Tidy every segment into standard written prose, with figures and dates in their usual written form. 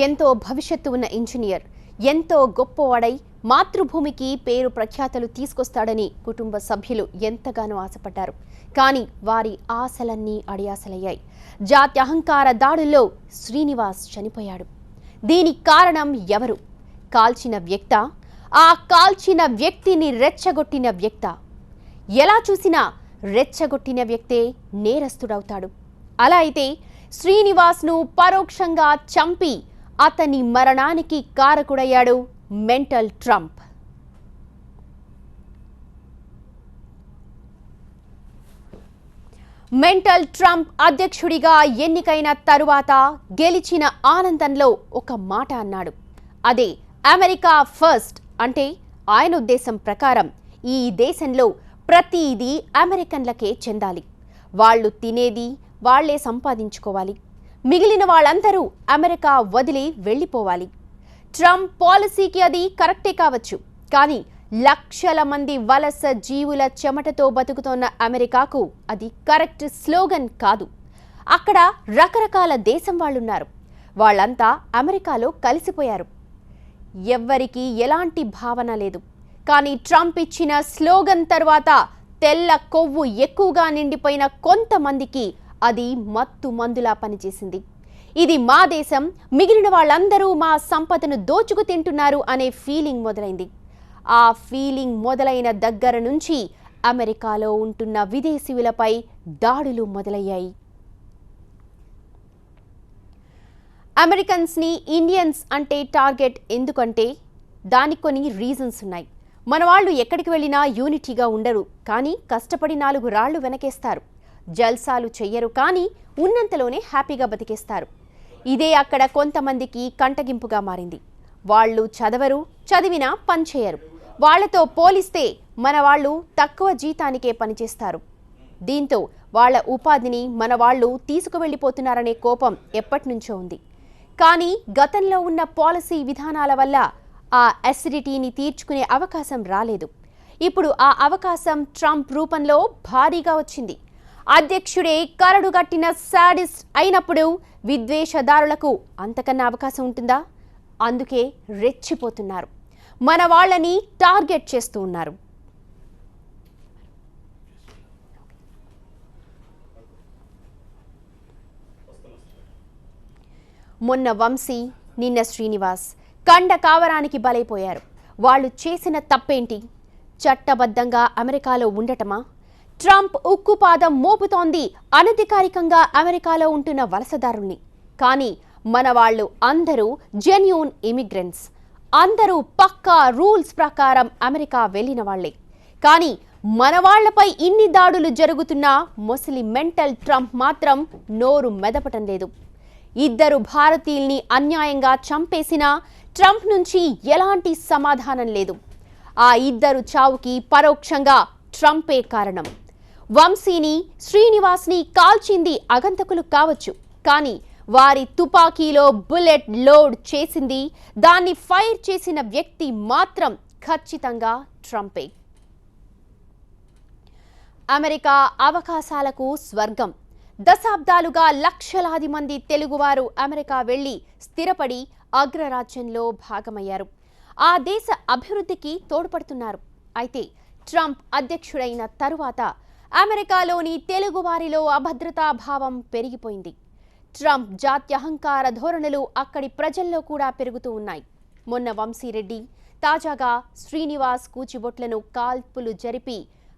ఎంతో భవిష్యత్తు ఉన్న ఇంజనీర్, ఎంతో గొప్పవాడై మాతృభూమికి పేరు ప్రఖ్యాతలు తీసుకొస్తాడని కుటుంబ సభ్యులు ఎంతగానో ఆశపడ్డారు. కానీ వారి ఆశలన్నీ అడియాసలయ్యాయి. జాతి అహంకార దాడుల్లో శ్రీనివాస్ చనిపోయాడు. దీనికి కారణం ఎవరు? కాల్చిన వ్యక్తా? ఆ కాల్చిన వ్యక్తిని రెచ్చగొట్టిన వ్యక్తా? ఎలా చూసినా రెచ్చగొట్టిన వ్యక్తే నేరస్తుడవుతాడు. అలా అయితే శ్రీనివాస్ను పరోక్షంగా చంపి అతని మరణానికి కారకుడయ్యాడు మెంటల్ ట్రంప్. మెంటల్ ట్రంప్ అధ్యక్షుడిగా ఎన్నికైన తరువాత గెలిచిన ఆనందంలో ఒక మాట అన్నాడు. అదే అమెరికా ఫస్ట్. అంటే ఆయన ఉద్దేశం ప్రకారం ఈ దేశంలో ప్రతిదీ అమెరికన్లకే చెందాలి, వాళ్ళు తినేది వాళ్లే సంపాదించుకోవాలి, మిగిలిన వాళ్ళందరూ అమెరికా వదిలి వెళ్ళిపోవాలి. ట్రంప్ పాలసీకి అది కరెక్టే కావచ్చు, కానీ లక్షల మంది వలస జీవుల చెమటతో బతుకుతోన్న అమెరికాకు అది కరెక్ట్ స్లోగన్ కాదు. అక్కడ రకరకాల దేశం వాళ్ళున్నారు, వాళ్ళంతా అమెరికాలో కలిసిపోయారు. ఎవ్వరికీ ఎలాంటి భావన లేదు. కానీ ట్రంప్ ఇచ్చిన స్లోగన్ తర్వాత తెల్ల కొవ్వు ఎక్కువగా నిండిపోయిన కొంతమందికి అది మత్తు మందులా పనిచేసింది. ఇది మా దేశం, మిగిలిన వాళ్ళందరూ మా సంపదను దోచుకు తింటున్నారు అనే ఫీలింగ్ మొదలైంది. ఆ ఫీలింగ్ మొదలైన దగ్గర నుంచి అమెరికాలో ఉంటున్న విదేశీయులపై దాడులు మొదలయ్యాయి. అమెరికన్స్ని ఇండియన్స్ అంటే టార్గెట్ ఎందుకంటే దానికి కొన్ని రీజన్స్ ఉన్నాయి. మన వాళ్ళు ఎక్కడికి వెళ్ళినా యూనిటీగా ఉండరు, కానీ కష్టపడి 4 రాళ్లు వెనకేస్తారు. జల్సాలు చెయ్యరు, కానీ ఉన్నంతలోనే హ్యాపీగా బతికేస్తారు. ఇదే అక్కడ కొంతమందికి కంటగింపుగా మారింది. వాళ్ళు చదవరు, చదివినా పనిచేయరు. వాళ్లతో పోలిస్తే మన వాళ్ళు తక్కువ జీతానికే పనిచేస్తారు. దీంతో వాళ్ళ ఉపాధిని మన వాళ్ళు తీసుకువెళ్ళిపోతున్నారనే కోపం ఎప్పటినుంచో ఉంది. కానీ గతంలో ఉన్న పాలసీ విధానాల వల్ల ఆ అసిడిటీని తీర్చుకునే అవకాశం రాలేదు. ఇప్పుడు ఆ అవకాశం ట్రంప్ రూపంలో భారీగా వచ్చింది. అధ్యక్షుడే కరడుగట్టిన సాడిస్ట్ అయినప్పుడు విద్వేషదారులకు అంతకన్నా అవకాశం ఉంటుందా? అందుకే రెచ్చిపోతున్నారు, మన వాళ్ళని టార్గెట్ చేస్తూ ఉన్నారు. మొన్న వంశీ, నిన్న శ్రీనివాస్ కండ కావరానికి బలైపోయారు. వాళ్ళు చేసిన తప్పేంటి? చట్టబద్ధంగా అమెరికాలో ఉండటమా? ట్రంప్ ఉక్కుపాదం మోపుతోంది అనధికారికంగా అమెరికాలో ఉంటున్న వలసదారుల్ని. కానీ మన వాళ్ళు అందరూ జెన్యూన్ ఇమిగ్రెంట్స్, అందరూ పక్కా రూల్స్ ప్రకారం అమెరికా వెళ్ళిన వాళ్లే. కానీ మన వాళ్లపై ఇన్ని దాడులు జరుగుతున్నా ముసలి మెంటల్ ట్రంప్ మాత్రం నోరు మెదపటం లేదు. 2 భారతీయుల్ని అన్యాయంగా చంపేసినా ట్రంప్ నుంచి ఎలాంటి సమాధానం లేదు. ఆ 2 చావుకి పరోక్షంగా ట్రంపే కారణం. వంశీని, శ్రీనివాస్ని కాల్చింది అగంతకులు కావచ్చు, కానీ వారి తుపాకీలో బుల్లెట్ లోడ్ చేసింది, దాన్ని ఫైర్ చేసిన వ్యక్తి మాత్రం ఖచ్చితంగా ట్రంపే. అమెరికా అవకాశాలకు స్వర్గం. దశాబ్దాలుగా లక్షలాది మంది తెలుగువారు అమెరికా వెళ్లి స్థిరపడి అగ్రరాజ్యంలో భాగమయ్యారు. ఆ దేశ అభివృద్ధికి తోడ్పడుతున్నారు. అయితే ట్రంప్ అధ్యక్షుడైన తరువాత అమెరికాలోని తెలుగువారిలో అభద్రతాభావం పెరిగిపోయింది. ట్రంప్ జాత్యహంకార ధోరణులు అక్కడి ప్రజల్లో కూడా పెరుగుతూ ఉన్నాయి. మొన్న వంశీరెడ్డి, తాజాగా శ్రీనివాస్ కూచిబొట్లను కాల్పులు జరిపి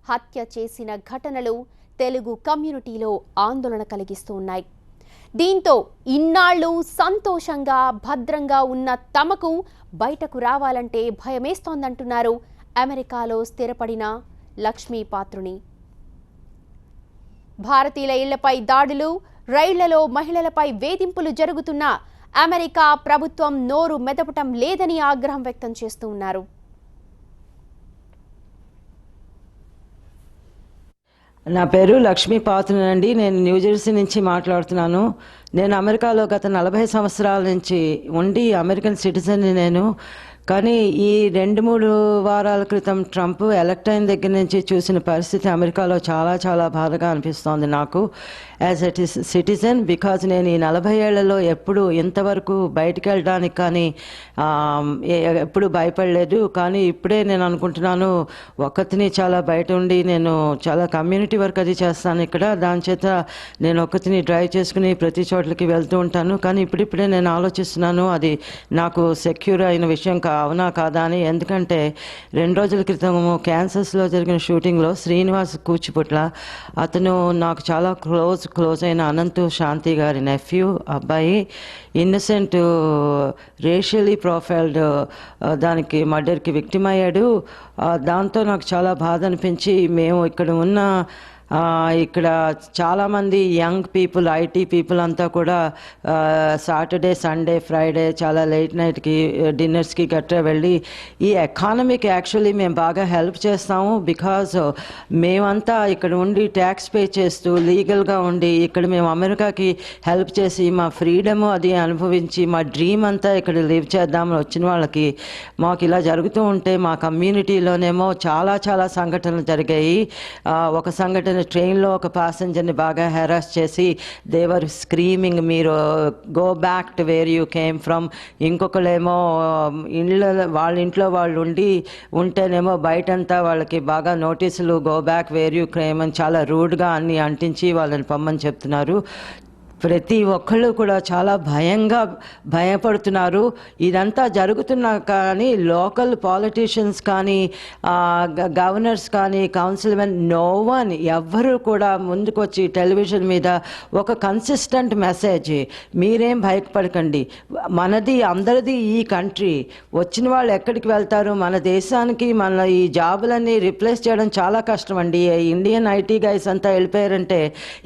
హత్య చేసిన ఘటనలు తెలుగు కమ్యూనిటీలో ఆందోళన కలిగిస్తూ ఉన్నాయి. దీంతో ఇన్నాళ్లు సంతోషంగా భద్రంగా ఉన్న తమకు బయటకు రావాలంటే భయమేస్తోందంటున్నారు అమెరికాలో స్థిరపడిన లక్ష్మీపాత్రుని. భారతీయుల ఇళ్లపై దాడులు, రైళ్లలో మహిళలపై వేధింపులు జరుగుతున్న అమెరికా ప్రభుత్వం నోరు మెదపటం లేదని ఆగ్రహం వ్యక్తం చేస్తూ ఉన్నారు. నా పేరు లక్ష్మీపాత్రుని అండి. నేను న్యూజెర్సీ నుంచి మాట్లాడుతున్నాను. నేను అమెరికాలో గత 40 సంవత్సరాల నుంచి ఉండి అమెరికన్ సిటిజన్ని నేను. కానీ ఈ 2-3 వారాల క్రితం ట్రంప్ ఎలక్ట్ అయిన దగ్గర నుంచి చూసిన పరిస్థితి అమెరికాలో చాలా చాలా బాధగా అనిపిస్తోంది నాకు. యాజ్ ఎ సిటిజన్, బికాజ్ నేను ఈ 40 ఏళ్లలో ఎప్పుడు ఇంతవరకు బయటికి వెళ్ళడానికి కానీ ఎప్పుడు భయపడలేదు. కానీ ఇప్పుడే నేను అనుకుంటున్నాను, ఒక్కతిని చాలా బయట ఉండి నేను చాలా కమ్యూనిటీ వర్క్ అది చేస్తాను ఇక్కడ, దాని చేత నేను ఒక్కతిని డ్రైవ్ చేసుకుని ప్రతి చోట్లకి వెళ్తూ ఉంటాను. కానీ ఇప్పుడిప్పుడే నేను ఆలోచిస్తున్నాను అది నాకు సెక్యూర్ అయిన విషయం అవునా కాదా అని. ఎందుకంటే 2 రోజుల క్రితం క్యాన్సర్స్లో జరిగిన షూటింగ్లో శ్రీనివాస్ కూచిపుట్ల, అతను నాకు చాలా క్లోజ్ అయిన అనంతు శాంతి గారి నెఫ్యూ అబ్బాయి, ఇన్నసెంట్ రేషియలీ ప్రొఫైల్డ్ దానికి మర్డర్కి విక్టిమ్ అయ్యాడు. దాంతో నాకు చాలా బాధ అనిపించి మేము ఇక్కడ చాలామంది యంగ్ పీపుల్, ఐటీ పీపుల్ అంతా కూడా సాటర్డే, సండే, ఫ్రైడే చాలా లేట్ నైట్కి డిన్నర్స్కి గట్రా వెళ్ళి ఈ ఎకానమీకి యాక్చువల్లీ మేము బాగా హెల్ప్ చేస్తాము. బికాజ్ మేమంతా ఇక్కడ ఉండి ట్యాక్స్ పే చేస్తూ లీగల్గా ఉండి ఇక్కడ మేము అమెరికాకి హెల్ప్ చేసి మా ఫ్రీడము అది అనుభవించి మా డ్రీమ్ అంతా ఇక్కడ లివ్ చేద్దామని వచ్చిన వాళ్ళకి మాకు ఇలా జరుగుతూ ఉంటే మా కమ్యూనిటీలోనేమో చాలా చాలా సంఘటనలు జరిగాయి. ఒక సంఘటన, ట్రైన్లో ఒక ప్యాసింజర్ని బాగా హెరాస్ చేసి దేవర్ స్క్రీమింగ్, మీరు go back to where you came from. ఇంకొకళ్ళేమో వాళ్ళ ఇంట్లో వాళ్ళు ఉంటేనేమో బయటంతా వాళ్ళకి బాగా నోటీసులు go back where you came అని చాలా రూడ్గా అన్ని అంటించి వాళ్ళని పొమ్మని చెప్తున్నారు. ప్రతి ఒక్కళ్ళు కూడా చాలా భయపడుతున్నారు. ఇదంతా జరుగుతున్నా కానీ లోకల్ పాలిటీషియన్స్ కానీ గవర్నర్స్ కానీ కౌన్సిల్మెన్ వన్ ఎవ్వరూ కూడా ముందుకొచ్చి టెలివిజన్ మీద ఒక కన్సిస్టెంట్ మెసేజ్, మీరేం భయపడకండి, మనది అందరిది ఈ కంట్రీ, వచ్చిన వాళ్ళు ఎక్కడికి వెళ్తారు, మన దేశానికి మన ఈ జాబులన్నీ రిప్లేస్ చేయడం చాలా కష్టం అండి. ఇండియన్ ఐటీ గైస్ అంతా వెళ్ళిపోయారంటే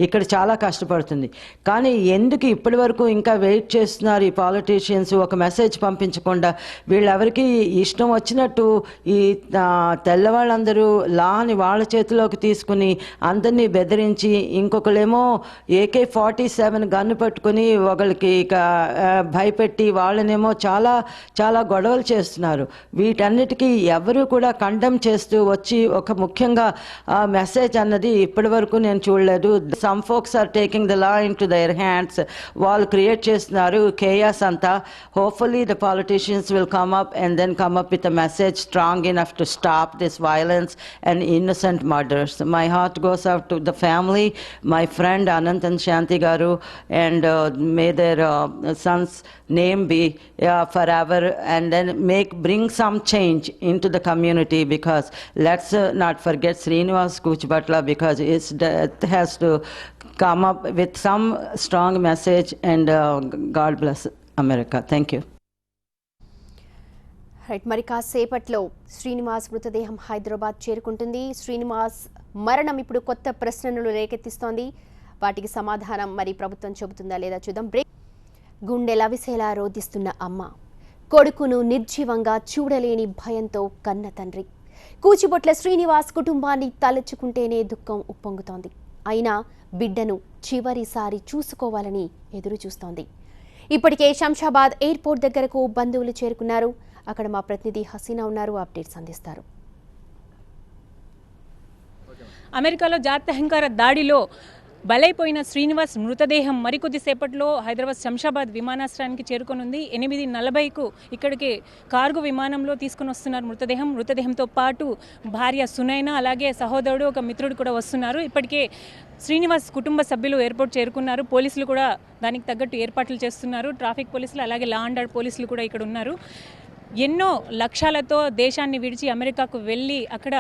ఇక్కడ చాలా కష్టపడుతుంది. కానీ ఎందుకు ఇప్పటి వరకు ఇంకా వెయిట్ చేస్తున్నారు ఈ పాలిటీషియన్స్ ఒక మెసేజ్ పంపించకుండా? వీళ్ళెవరికి ఇష్టం వచ్చినట్టు ఈ తెల్లవాళ్ళందరూ లాని వాళ్ళ చేతిలోకి తీసుకుని అందరినీ బెదిరించి, ఇంకొకళ్ళేమో AK-47 గన్ను పట్టుకుని ఒకళ్ళకి ఇక భయపెట్టి వాళ్ళనేమో చాలా చాలా గొడవలు చేస్తున్నారు. వీటన్నిటికీ ఎవరు కూడా కండెమ్ చేస్తూ వచ్చి ఒక ముఖ్యంగా మెసేజ్ అన్నది ఇప్పటి వరకు నేను చూడలేదు. Some folks are taking the law into their hands. వాళ్ళు క్రియేట్ చేస్తున్నారు కేయాస్ అంతా. Hopefully the politicians will come up and then come up with a message strong enough to stop this violence and innocent murders. My heart goes out to the family, my friend Anant and Shanti Garu, and may their son's name be forever, and then bring some change into the community, because let's not forget Srinivas Kuchbatla, because his death has to come up with some strong message, and God bless America. Thank you. Right, మరి కాసేపట్లో శ్రీనివాస్ మృతదేహం హైదరాబాద్ చేరుకుంటుంది. శ్రీనివాస్ మరణం ఇప్పుడు కొత్త ప్రశ్నలు రేకెత్తిస్తోంది. వాటికి సమాధానం మరి ప్రభుత్వం చెబుతుందా లేదా చూద్దాం. బ్రేక్. గుండె లవిసేలా రోధిస్తున్న అమ్మ, కొడుకును నిర్జీవంగా చూడలేని భయంతో కన్న తండ్రి. కూచిబొట్ల శ్రీనివాస్ కుటుంబాన్ని తలచుకుంటేనే దుఃఖం ఉప్పొంగుతోంది. అయినా బిడ్డను చివరిసారి చూసుకోవాలని ఎదురు చూస్తోంది. ఇప్పటికే శంషాబాద్ ఎయిర్పోర్ట్ దగ్గరకు బంధువులు చేరుకున్నారు. అక్కడ మా ప్రతినిధి హసీనా ఉన్నారు, అప్డేట్స్ అందిస్తారు. అమెరికాలో జాత్యహంకార దాడిలో బలైపోయిన శ్రీనివాస్ మృతదేహం మరికొద్దిసేపట్లో హైదరాబాద్ శంషాబాద్ విమానాశ్రయానికి చేరుకొనుంది. 8:40కు ఇక్కడికి కార్గో విమానంలో తీసుకుని వస్తున్నారు మృతదేహంతో పాటు భార్య సునైనా, అలాగే సహోదరుడు, ఒక మిత్రుడు కూడా వస్తున్నారు. ఇప్పటికే శ్రీనివాస్ కుటుంబ సభ్యులు ఎయిర్పోర్ట్ చేరుకున్నారు. పోలీసులు కూడా దానికి తగ్గట్టు ఏర్పాట్లు చేస్తున్నారు. ట్రాఫిక్ పోలీసులు అలాగే లా అండ్ ఆర్డర్ పోలీసులు కూడా ఇక్కడ ఉన్నారు. ఎన్నో లక్ష్యాలతో దేశాన్ని విడిచి అమెరికాకు వెళ్ళి అక్కడ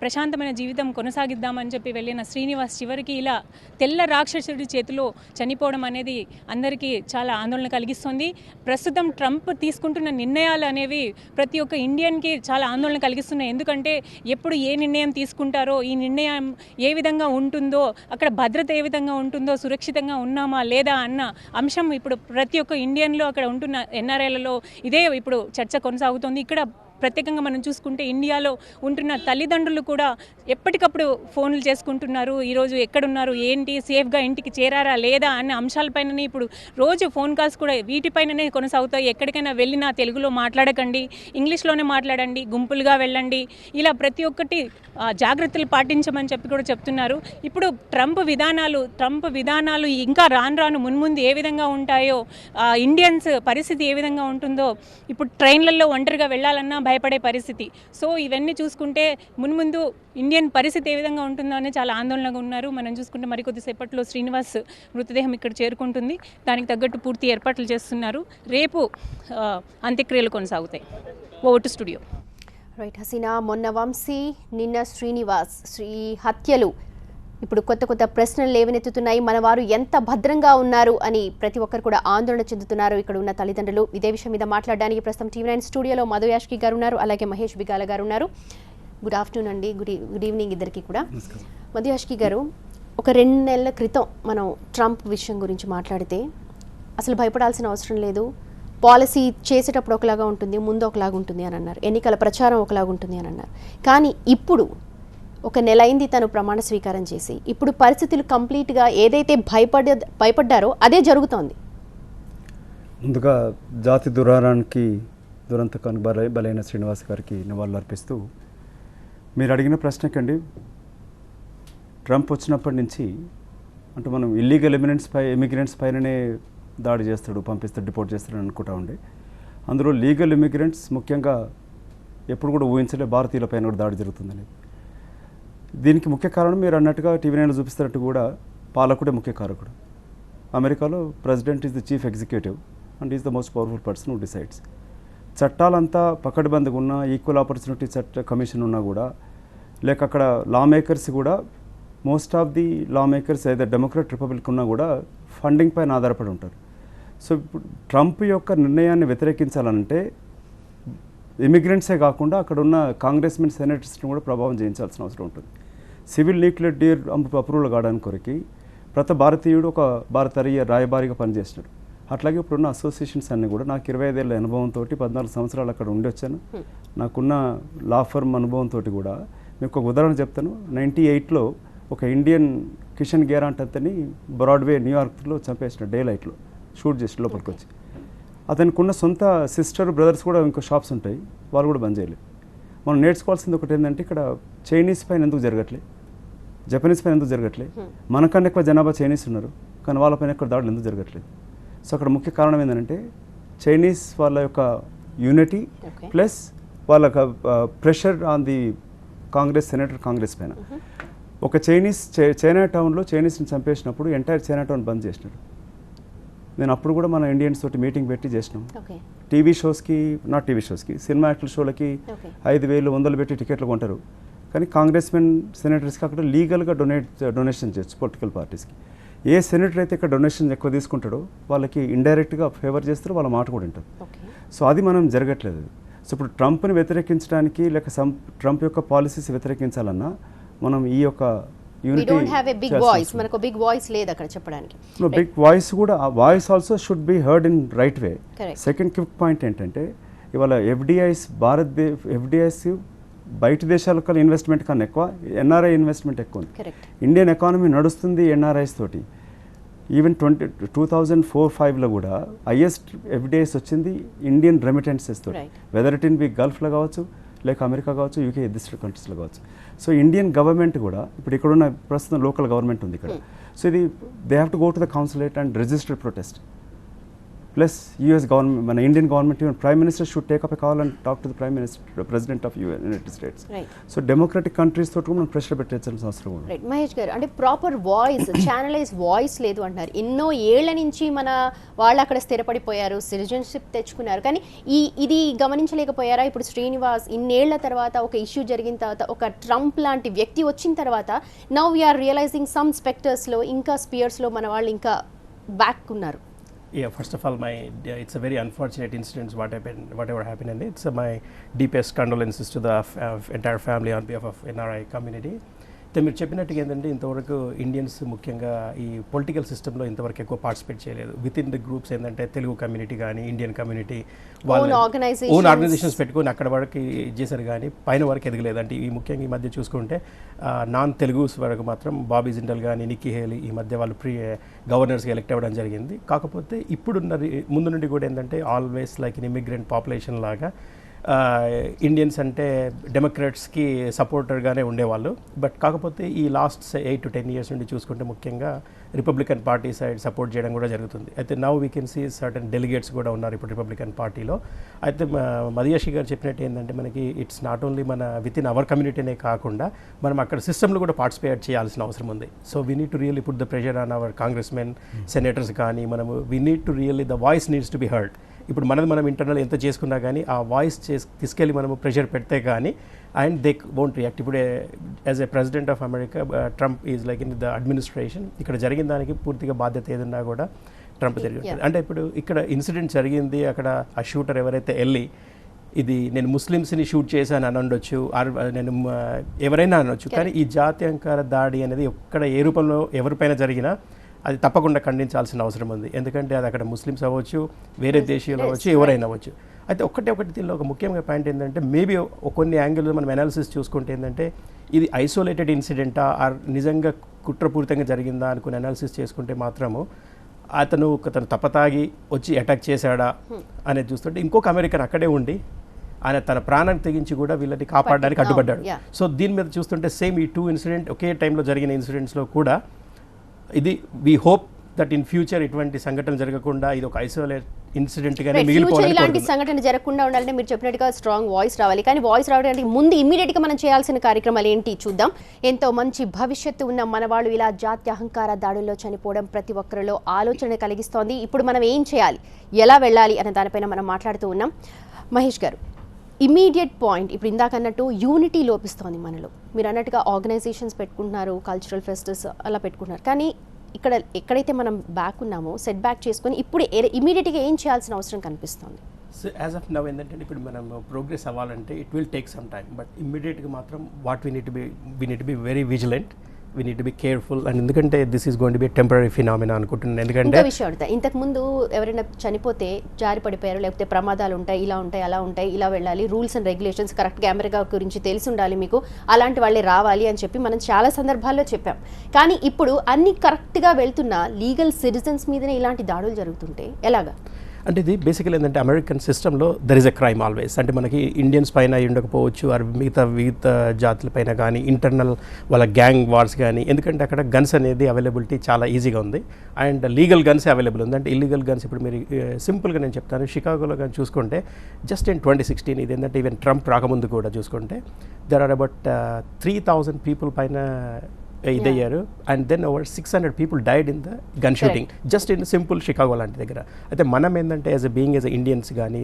ప్రశాంతమైన జీవితం కొనసాగిద్దామని చెప్పి వెళ్ళిన శ్రీనివాస్ చివరికి ఇలా తెల్ల రాక్షసుడి చేతిలో చనిపోవడం అనేది అందరికీ చాలా ఆందోళన కలిగిస్తుంది. ప్రస్తుతం ట్రంప్ తీసుకుంటున్న నిర్ణయాలు అనేవి ప్రతి ఒక్క ఇండియన్కి చాలా ఆందోళన కలిగిస్తున్నాయి. ఎందుకంటే ఎప్పుడు ఏ నిర్ణయం తీసుకుంటారో, ఈ నిర్ణయం ఏ విధంగా ఉంటుందో, అక్కడ భద్రత ఏ విధంగా ఉంటుందో, సురక్షితంగా ఉన్నామా లేదా అన్న అంశం ఇప్పుడు ప్రతి ఒక్క ఇండియన్లో, అక్కడ ఉంటున్న ఎన్ఆర్ఐలలో ఇదే ఇప్పుడు చర్చ కొనసాగుతోంది. ఇక్కడ ప్రత్యేకంగా మనం చూసుకుంటే ఇండియాలో ఉంటున్న తల్లిదండ్రులు కూడా ఎప్పటికప్పుడు ఫోన్లు చేసుకుంటున్నారు. ఈరోజు ఎక్కడున్నారు, ఏంటి, సేఫ్గా ఇంటికి చేరారా లేదా అనే అంశాలపైననే ఇప్పుడు రోజు ఫోన్ కాల్స్ కూడా వీటిపైననే కొనసాగుతాయి. ఎక్కడికైనా వెళ్ళినా తెలుగులో మాట్లాడకండి, ఇంగ్లీష్లోనే మాట్లాడండి, గుంపులుగా వెళ్ళండి, ఇలా ప్రతి ఒక్కటి జాగ్రత్తలు పాటించమని చెప్పి కూడా చెప్తున్నారు. ఇప్పుడు ట్రంప్ విధానాలు ఇంకా రాను మున్ముందు ఏ విధంగా ఉంటాయో, ఇండియన్స్ పరిస్థితి ఏ విధంగా ఉంటుందో, ఇప్పుడు ట్రైన్లలో ఒంటరిగా వెళ్ళాలన్నా భయపడే పరిస్థితి. సో ఇవన్నీ చూసుకుంటే మున్ముందు ఇండియన్ పరిస్థితి ఏ విధంగా ఉంటుందో అని చాలా ఆందోళనగా ఉన్నారు. మనం చూసుకుంటే మరికొద్దిసేపట్లో శ్రీనివాస్ మృతదేహం ఇక్కడ చేరుకుంటుంది. దానికి తగ్గట్టు పూర్తి ఏర్పాట్లు చేస్తున్నారు. రేపు అంత్యక్రియలు కొనసాగుతాయి. Over to studio. Right Hasina, మొన్న వంశీ, నిన్న శ్రీనివాస్ హత్యలు ఇప్పుడు కొత్త ప్రశ్నలు లేవనెత్తుతున్నాయి. మన వారు ఎంత భద్రంగా ఉన్నారు అని ప్రతి ఒక్కరు కూడా ఆందోళన చెందుతున్నారు. ఇక్కడ ఉన్న తల్లిదండ్రులు ఇదే విషయం మీద మాట్లాడడానికి ప్రస్తుతం TV9 స్టూడియోలో మధు యాష్కి గారు ఉన్నారు, అలాగే మహేష్ బిగాల గారు ఉన్నారు. గుడ్ ఆఫ్టర్నూన్ అండి, గుడ్ ఈవినింగ్ ఇద్దరికి కూడా. మధు యాష్కి గారు, ఒక 2 నెలల క్రితం మనం ట్రంప్ విషయం గురించి మాట్లాడితే అసలు భయపడాల్సిన అవసరం లేదు, పాలసీ చేసేటప్పుడు ఒకలాగా ఉంటుంది, ముందు ఒకలాగా ఉంటుంది అని అన్నారు, ఎన్నికల ప్రచారం ఒకలాగా ఉంటుంది అని అన్నారు. కానీ ఇప్పుడు 1 నెల అయింది తను ప్రమాణ స్వీకారం చేసి, ఇప్పుడు పరిస్థితులు కంప్లీట్గా ఏదైతే భయపడ్డారో అదే జరుగుతోంది. ముందుగా జాతి దురంతకానికి బలైన శ్రీనివాస్ గారికి నివాళులు అర్పిస్తూ, మీరు అడిగిన ప్రశ్నకండి, ట్రంప్ వచ్చినప్పటి నుంచి అంటే మనం ఇల్లీగల్ ఇమిగ్రెంట్స్ పైననే దాడి చేస్తాడు, పంపిస్తాడు, డిపోర్ట్ చేస్తాడు అనుకుంటా ఉండే. అందులో లీగల్ ఇమిగ్రెంట్స్ ముఖ్యంగా ఎప్పుడు కూడా ఊహించలే భారతీయుల పైన కూడా దాడి జరుగుతుందని. దీనికి ముఖ్య కారణం మీరు అన్నట్టుగా TV9లో చూపిస్తున్నట్టు కూడా పాలకుడే ముఖ్య కారకుడు. అమెరికాలో president is the chief executive and is the most powerful person who decides. చట్టాలంతా పకడ్బందీగా ఉన్నా, ఈక్వల్ ఆపర్చునిటీ కమిషన్ ఉన్నా కూడా, లేక అక్కడ లా మేకర్స్ కూడా, most of the law makers ఏదో డెమోక్రాట్ రిపబ్లిక్ ఉన్నా కూడా ఫండింగ్ పైన ఆధారపడి ఉంటారు. సో ఇప్పుడు ట్రంప్ యొక్క నిర్ణయాన్ని వ్యతిరేకించాలంటే ఇమిగ్రెంట్సే కాకుండా అక్కడ ఉన్న కాంగ్రెస్మెన్, సెనేటర్స్ని కూడా ప్రభావం చేయించాల్సిన అవసరం ఉంటుంది. సివిల్ న్యూక్లియర్ డీల్ అప్రూవల్ కావడానికి కొరకు ప్రతి భారతీయుడు ఒక భారతీయ రాయబారిగా పనిచేస్తున్నాడు. అట్లాగే ఇప్పుడున్న అసోసియేషన్స్ అన్నీ కూడా, నాకు 25 ఏళ్ళ అనుభవంతో 14 సంవత్సరాలు అక్కడ ఉండి వచ్చాను. నాకున్న లా ఫర్మ్ అనుభవంతో కూడా మీకు ఒక ఉదాహరణ చెప్తాను. 98లో ఒక ఇండియన్ కిషన్ గేరాంట్ అతని బ్రాడ్వే న్యూయార్క్లో చంపేసిన డే లైట్లో షూట్ చేసి లోపలికి వచ్చి. అతనికి ఉన్న సొంత సిస్టర్ బ్రదర్స్ కూడా ఇంకో షాప్స్ ఉంటాయి, వాళ్ళు కూడా బంద్ చేయలేదు. మనం నేర్చుకోవాల్సింది ఒకటి ఏంటంటే, ఇక్కడ చైనీస్ పైన ఎందుకు జరగట్లే, జపనీస్ పైన ఎందుకు జరగట్లే, మనకన్నా ఎక్కువ జనాభా చైనీస్ ఉన్నారు కానీ వాళ్ళపైన ఎక్కువ దాడులు ఎందుకు జరగట్లేదు. సో అక్కడ ముఖ్య కారణం ఏంటంటే చైనీస్ వాళ్ళ యొక్క యూనిటీ ప్లస్ వాళ్ళ pressure on the senator Congress పైన. ఒక చైనా టౌన్లో చైనీస్ని చంపేసినప్పుడు ఎంటైర్ చైనా టౌన్ బంద్ చేసినాడు. నేను అప్పుడు కూడా మన ఇండియన్స్ తోటి మీటింగ్ పెట్టి చేసినాం. టీవీ షోస్కి సినిమా యాక్టర్ షోలకి 5,000 100 పెట్టి టికెట్లు కొంటారు. కానీ కాంగ్రెస్మెన్, సెనేటర్స్కి అక్కడ లీగల్గా డొనేషన్ చేయొచ్చు పొలిటికల్ పార్టీస్కి. ఏ సెనేటర్ అయితే ఇక్కడ డొనేషన్ ఎక్కువ తీసుకుంటాడో వాళ్ళకి ఇండైరెక్ట్గా ఫేవర్ చేస్తారో వాళ్ళ మాట కూడా వింటారు. సో అది మనం జరగట్లేదు. సో ఇప్పుడు ట్రంప్ని వ్యతిరేకించడానికి లేక ట్రంప్ యొక్క పాలసీస్ వ్యతిరేకించాలన్నా మనం ఈ యొక్క బిగ్ వాయిస్ కూడా, ఆ voice also should be heard in right way. Second quick point ఏంటంటే, ఇవాళ ఎఫ్డిఐస్ బయట దేశాల కన్నా ఇన్వెస్ట్మెంట్ కన్నా ఎక్కువ ఎన్ఆర్ఐ ఇన్వెస్ట్మెంట్ ఎక్కువ ఉంది. ఇండియన్ ఎకానమీ నడుస్తుంది ఎన్ఆర్ఐస్ తోటి. ఈవెన్ 2004-05లో కూడా హైయెస్ట్ ఎఫ్డిఐస్ వచ్చింది ఇండియన్ రెమిటెన్సెస్ తోటి, వెదర్ ఇట్ ఇన్ బి గల్ఫ్లో కావచ్చు, లేక అమెరికా కావచ్చు, యూకే ఎదిస్టర్ కంట్రీస్లో కావచ్చు. సో ఇండియన్ గవర్నమెంట్ కూడా ఇప్పుడు ఇక్కడున్న ప్రస్తుతం లోకల్ గవర్నమెంట్ ఉంది ఇక్కడ. సో ఇది they have to go to the consulate and register protest. Plus US government, మన Indian government, even prime minister should take up a call and talk to the president of United States. So democratic countries తోటి మనం pressure పెట్టాల్సిన అవసరం ఉంది. మహేష్ గారు, అంటే proper voice, channelise voice లేదు అంటారు. ఎన్నో ఏళ్ల నుంచి మన వాళ్ళు అక్కడ స్థిరపడిపోయారు, సిటిజన్షిప్ తెచ్చుకున్నారు, కానీ ఇది గమనించలేకపోయారా? ఇప్పుడు శ్రీనివాస్ ఇన్నేళ్ల తర్వాత, ఒక ఇష్యూ జరిగిన తర్వాత, ఒక ట్రంప్ లాంటి వ్యక్తి వచ్చిన తర్వాత, నౌ వీఆర్ రియలైజింగ్ సమ్ స్పెక్టర్స్లో, ఇంకా స్పియర్స్లో మన వాళ్ళు ఇంకా బ్యాక్ ఉన్నారు. Yeah, first of all, it's a very unfortunate incident whatever happened, and it's my deepest condolences to the entire family on behalf of NRI community. అయితే మీరు చెప్పినట్టుగా ఏంటంటే ఇంతవరకు ఇండియన్స్ ముఖ్యంగా ఈ పొలిటికల్ సిస్టంలో ఇంతవరకు ఎక్కువ పార్టిసిపేట్ చేయలేదు. విత్ ఇన్ ది గ్రూప్స్ ఏంటంటే తెలుగు కమ్యూనిటీ కానీ Indian community Own own organizations పెట్టుకొని అక్కడ వరకు చేశారు కానీ పైన వరకు ఎదగలేదు. అంటే ఈ ముఖ్యంగా ఈ మధ్య చూసుకుంటే నాన్ తెలుగు వరకు మాత్రం బాబీ జిండల్ కానీ నిక్కీ హేలీ ఈ మధ్య వాళ్ళు గవర్నర్స్గా ఎలక్ట్ అవ్వడం జరిగింది. కాకపోతే ఇప్పుడున్న ముందు నుండి కూడా ఏంటంటే always like in immigrant population లాగా ఇండియన్స్ అంటే డెమోక్రాట్స్కి సపోర్టర్గానే ఉండేవాళ్ళు. బట్ కాకపోతే ఈ లాస్ట్ 8 to 10 years నుండి చూసుకుంటే ముఖ్యంగా రిపబ్లికన్ పార్టీ సైడ్ సపోర్ట్ చేయడం కూడా జరుగుతుంది. అయితే now we can see certain delegates కూడా ఉన్నారు ఇప్పుడు రిపబ్లికన్ పార్టీలో. అయితే మదియాషి గారు చెప్పినట్టు ఏంటంటే మనకి ఇట్స్ నాట్ ఓన్లీ మన విత్ ఇన్ అవర్ కమ్యూనిటీనే కాకుండా మనం అక్కడ సిస్టంలో కూడా పార్టిసిపేట్ చేయాల్సిన అవసరం ఉంది. So we need to really put the pressure on hour Congress men, senators కానీ మనము we need to really the voice needs to be heard. ఇప్పుడు మనం ఇంటర్నల్ ఎంత చేసుకున్నా కానీ ఆ వాయిస్ తీసుకెళ్ళి మనము ప్రెషర్ పెడితే కానీ అండ్ దే వోంట్ రియాక్ట్. ఇప్పుడు as a president of America Trump is like in the administration. ఇక్కడ జరిగిన దానికి పూర్తిగా బాధ్యత ఏదన్నా కూడా ట్రంప్ జరిగింది. అంటే ఇప్పుడు ఇక్కడ ఇన్సిడెంట్ జరిగింది, అక్కడ ఆ షూటర్ ఎవరైతే వెళ్ళి ఇది నేను ముస్లిమ్స్ని షూట్ చేశాను అని అనొచ్చు, నేను ఎవరైనా అనొచ్చు. కానీ ఈ జాత్యంకర దాడి అనేది ఎక్కడ ఏ రూపంలో ఎవరిపైన జరిగినా అది తప్పకుండా ఖండించాల్సిన అవసరం ఉంది. ఎందుకంటే అది అక్కడ ముస్లిమ్స్ అవ్వచ్చు, వేరే దేశీయులు అవ్వచ్చు, ఎవరైనా అవ్వచ్చు. అయితే ఒకటి దీనిలో ఒక ముఖ్యమైన పాయింట్ ఏంటంటే మేబీ కొన్ని యాంగిల్లో మనం అనాలిసిస్ చూసుకుంటే ఏంటంటే ఇది ఐసోలేటెడ్ ఇన్సిడెంటా ఆర్ నిజంగా కుట్రపూరితంగా జరిగిందా అనుకుని అనాలిసిస్ చేసుకుంటే మాత్రము అతను తప్పతాగి వచ్చి అటాక్ చేశాడా అనేది చూస్తుంటే ఇంకొక అమెరికన్ అక్కడే ఉండి ఆయన తన ప్రాణాన్ని తెగించి కూడా వీళ్ళని కాపాడడానికి అడ్డుపడ్డాడు. సో దీని మీద చూస్తుంటే సేమ్ ఈ 2 ఇన్సిడెంట్ ఒకే టైంలో జరిగిన ఇన్సిడెంట్స్లో కూడా ఇది we hope that in future ఇటువంటి సంఘటన జరగకుండా ఇది ఒక ఐసోలేట్ ఇన్సిడెంట్గానే మిగిలిపోవాలి. ఇలాంటి సంఘటన జరగకుండా ఉండాలంటే మీరు చెప్పినట్టుగా స్ట్రాంగ్ వాయిస్ రావాలి. కానీ వాయిస్ రావడానికి ముందు ఇమ్మీడియట్గా మనం చేయాల్సిన కార్యక్రమాలు ఏంటి చూద్దాం. ఎంతో మంచి భవిష్యత్తు ఉన్న మన వాళ్ళు ఇలా జాతి అహంకార దాడుల్లో చనిపోవడం ప్రతి ఒక్కరిలో ఆలోచన కలిగిస్తోంది. ఇప్పుడు మనం ఏం చేయాలి, ఎలా వెళ్ళాలి అనే దానిపైన మనం మాట్లాడుతూ ఉన్నాం. మహేష్ గారు, ఇమీడియట్ పాయింట్ ఇప్పుడు ఇందాక అన్నట్టు యూనిటీ లోపిస్తోంది మనలో. మీరు అన్నట్టుగా ఆర్గనైజేషన్స్ పెట్టుకుంటున్నారు, కల్చరల్ ఫెస్టివల్స్ అలా పెట్టుకుంటున్నారు. కానీ ఇక్కడ ఎక్కడైతే మనం బ్యాక్ ఉన్నామో సెట్ బ్యాక్ చేసుకొని ఇప్పుడు ఇమీడియట్గా ఏం చేయాల్సిన అవసరం కనిపిస్తుంది? సో యాజ్ ఆఫ్ నవ్ ఏంటంటే ఇప్పుడు మనం ప్రోగ్రెస్ అవ్వాలంటే it will take some time. But ఇమ్మీడియట్గా మాత్రం what we need to be very vigilant, we need to be careful. And ఎందుకంటే this is going to be temporary phenomena అనుకుంటున్నాను. ఎందుకంటే ఇంకో విషయం అడుగుతా, ఇంతకుముందు ఎవరైనా చనిపోతే జారి పడిపోయారు, లేకపోతే ప్రమాదాలు ఉంటాయి, ఇలా ఉంటాయి, అలా ఉంటాయి, ఇలా వెళ్ళాలి, రూల్స్ అండ్ రెగ్యులేషన్స్ కరెక్ట్గా అమెరికా గురించి తెలిసి ఉండాలి, మీకు అలాంటి వాళ్ళే రావాలి అని చెప్పి మనం చాలా సందర్భాల్లో చెప్పాం. కానీ ఇప్పుడు అన్ని కరెక్ట్గా వెళ్తున్న లీగల్ సిటిజన్స్ మీదనే ఇలాంటి దాడులు జరుగుతుంటే ఎలాగా? అంటే ఇది బేసికల్ ఏంటంటే అమెరికన్ సిస్టంలో there is a crime always. అంటే మనకి ఇండియన్స్ పైన ఉండకపోవచ్చు, ఆర్ మిగతా జాతుల పైన కానీ ఇంటర్నల్ వాళ్ళ గ్యాంగ్ వార్స్ కానీ. ఎందుకంటే అక్కడ గన్స్ అనేది అవైలబిలిటీ చాలా ఈజీగా ఉంది అండ్ లీగల్ గన్స్ అవైలబుల్ ఉంది. అంటే ఇల్లీగల్ గన్స్ ఇప్పుడు మీరు సింపుల్గా నేను చెప్తాను, షికాగోలో కానీ చూసుకుంటే జస్ట్ ఇన్ 2016 ఇది ఏంటంటే ఈవెన్ ట్రంప్ రాకముందు కూడా చూసుకుంటే దెర్ ఆర్ అబౌట్ 3,000 పీపుల్ పైన ఇదయ్యారు. And then over 600 people died in the gun shooting just in simple Chicago లాంటి దగ్గర. అయితే మనం ఏంటంటే యాజ్ ఎ ఇండియన్స్ కానీ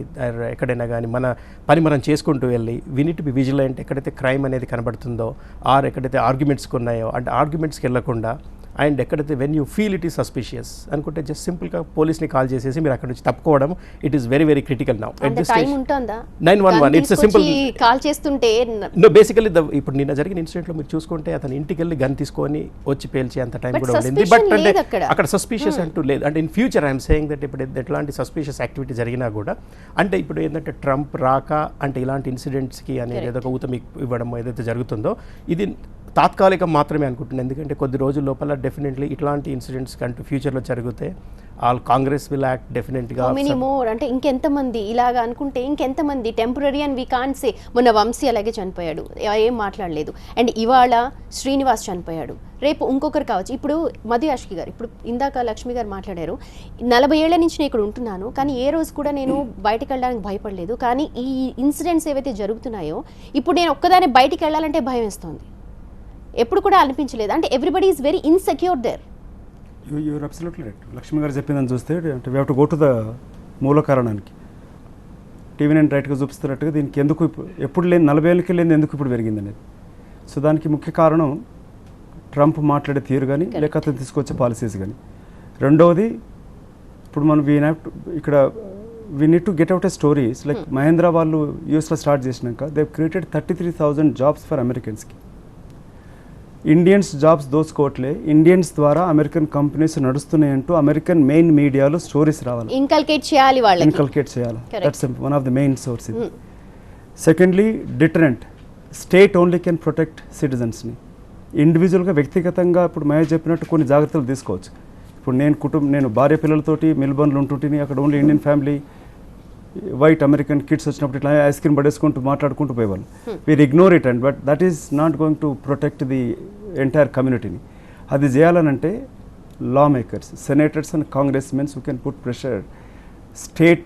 ఎక్కడైనా కానీ మన పని మనం చేసుకుంటూ వెళ్ళి we need to B vigilant. ఎక్కడైతే క్రైమ్ అనేది కనబడుతుందో ఆర్ ఎక్కడైతే ఆర్గ్యుమెంట్స్కి ఉన్నాయో అంటే ఆర్గ్యుమెంట్స్కి వెళ్ళకుండా అండ్ ఎక్కడైతే when you feel it is suspicious అనుకుంటే జస్ట్ సింపుల్గా పోలీస్ని కాల్ చేసేసి మీరు అక్కడ నుంచి తప్పుకోవడం it is very very critical now. 911 it's simple call చేస్తుంటే నో బేసికలీ ఇప్పుడు నిన్న జరిగిన ఇన్సిడెంట్లో మీరు చూసుకుంటే అతను ఇంటికి వెళ్ళి గన్ తీసుకొని వచ్చి పేల్చే అంత టైం కూడా ఉండింది. బట్ అంటే అక్కడ సస్పిషియస్ అంటూ లేదు. అంటే in future I'm saying that ఇప్పుడు ఎట్లాంటి సస్పిషియస్ యాక్టివిటీ జరిగినా కూడా అంటే ఇప్పుడు ఏంటంటే ట్రంప్ రాక అంటే ఇలాంటి ఇన్సిడెంట్స్కి అనేది ఏదో ఒక ఊతం ఇవ్వడం ఏదైతే జరుగుతుందో ఇది తాత్కాలికం మాత్రమే అనుకుంటున్నాను. ఎందుకంటే కొద్ది రోజుల లోపల డెఫినెట్లీ ఇట్లాంటి ఇన్సిడెంట్స్ కంటూ ఫ్యూచర్లో జరిగితే ఆల్ కాంగ్రెస్ విల్ యాక్ట్ డెఫినెట్గా. మోర్ అంటే ఇంకెంతమంది ఇలాగా అనుకుంటే ఇంకెంతమంది temporary and we can't say. మొన్న వంశీ అలాగే చనిపోయాడు, ఏం మాట్లాడలేదు. అండ్ ఇవాళ శ్రీనివాస్ చనిపోయాడు, రేపు ఇంకొకరు కావచ్చు. ఇప్పుడు మధుయాష్కి గారు, ఇప్పుడు ఇందాక లక్ష్మి గారు మాట్లాడారు, 40 ఏళ్ల నుంచి నేను ఇక్కడ ఉంటున్నాను కానీ ఏ రోజు కూడా నేను బయటకు వెళ్ళడానికి భయపడలేదు. కానీ ఈ ఇన్సిడెంట్స్ ఏవైతే జరుగుతున్నాయో ఇప్పుడు నేను ఒక్కదాన్ని బయటికి వెళ్ళాలంటే భయం వేస్తుంది. ఎప్పుడు కూడా అనిపించలేదు. అంటే everybody is very insecure there. You're absolutely right. Lakshmi గారు చెప్పిందని చూస్తే అంటే we have to go to the మూల కారణానికి. టీవీ నేను రైట్గా చూపిస్తున్నట్టుగా దీనికి ఎందుకు ఎప్పుడు లేని 40 ఏళ్ళకి లేని ఎందుకు ఇప్పుడు పెరిగింది అనేది. సో దానికి ముఖ్య కారణం ట్రంప్ మాట్లాడే తీరు కానీ లేక అతను తీసుకొచ్చే పాలసీస్ కానీ. రెండవది ఇప్పుడు మనం ఇక్కడ we need to get out a stories like Mahindra వాళ్ళు యూఎస్లో స్టార్ట్ చేసినాక దే క్రియేటెడ్ 33,000 జాబ్స్ ఫర్ అమెరికన్స్కి. ఇండియన్స్ జాబ్స్ దోచుకోవట్లే, ఇండియన్స్ ద్వారా అమెరికన్ కంపెనీస్ నడుస్తున్నాయంటూ అమెరికన్ మెయిన్ మీడియాలో స్టోరీస్ రావాలి, ఇన్కల్కేట్ చేయాలి వాళ్ళకి. ఇన్కల్కేట్ చేయాలి. That's one of the main source ఇది. Secondly deterrent, state only can protect సిటిజన్స్ని. ఇండివిజువల్గా వ్యక్తిగతంగా ఇప్పుడు మహేష్ చెప్పినట్టు కొన్ని జాగ్రత్తలు తీసుకోవచ్చు. ఇప్పుడు నేను భార్య పిల్లలతోటి మెల్బర్న్లో ఉంటుంటే అక్కడ only Indian family white American kids వచ్చినప్పుడు ఇట్లా ఐస్ క్రీమ్ పడేసుకుంటూ మాట్లాడుకుంటూ పోయేవాళ్ళు. వీరు ignore it and but that is not going to protect the entire కమ్యూనిటీని. అది చేయాలనంటే law makers, senators and congress mens who can put pressure state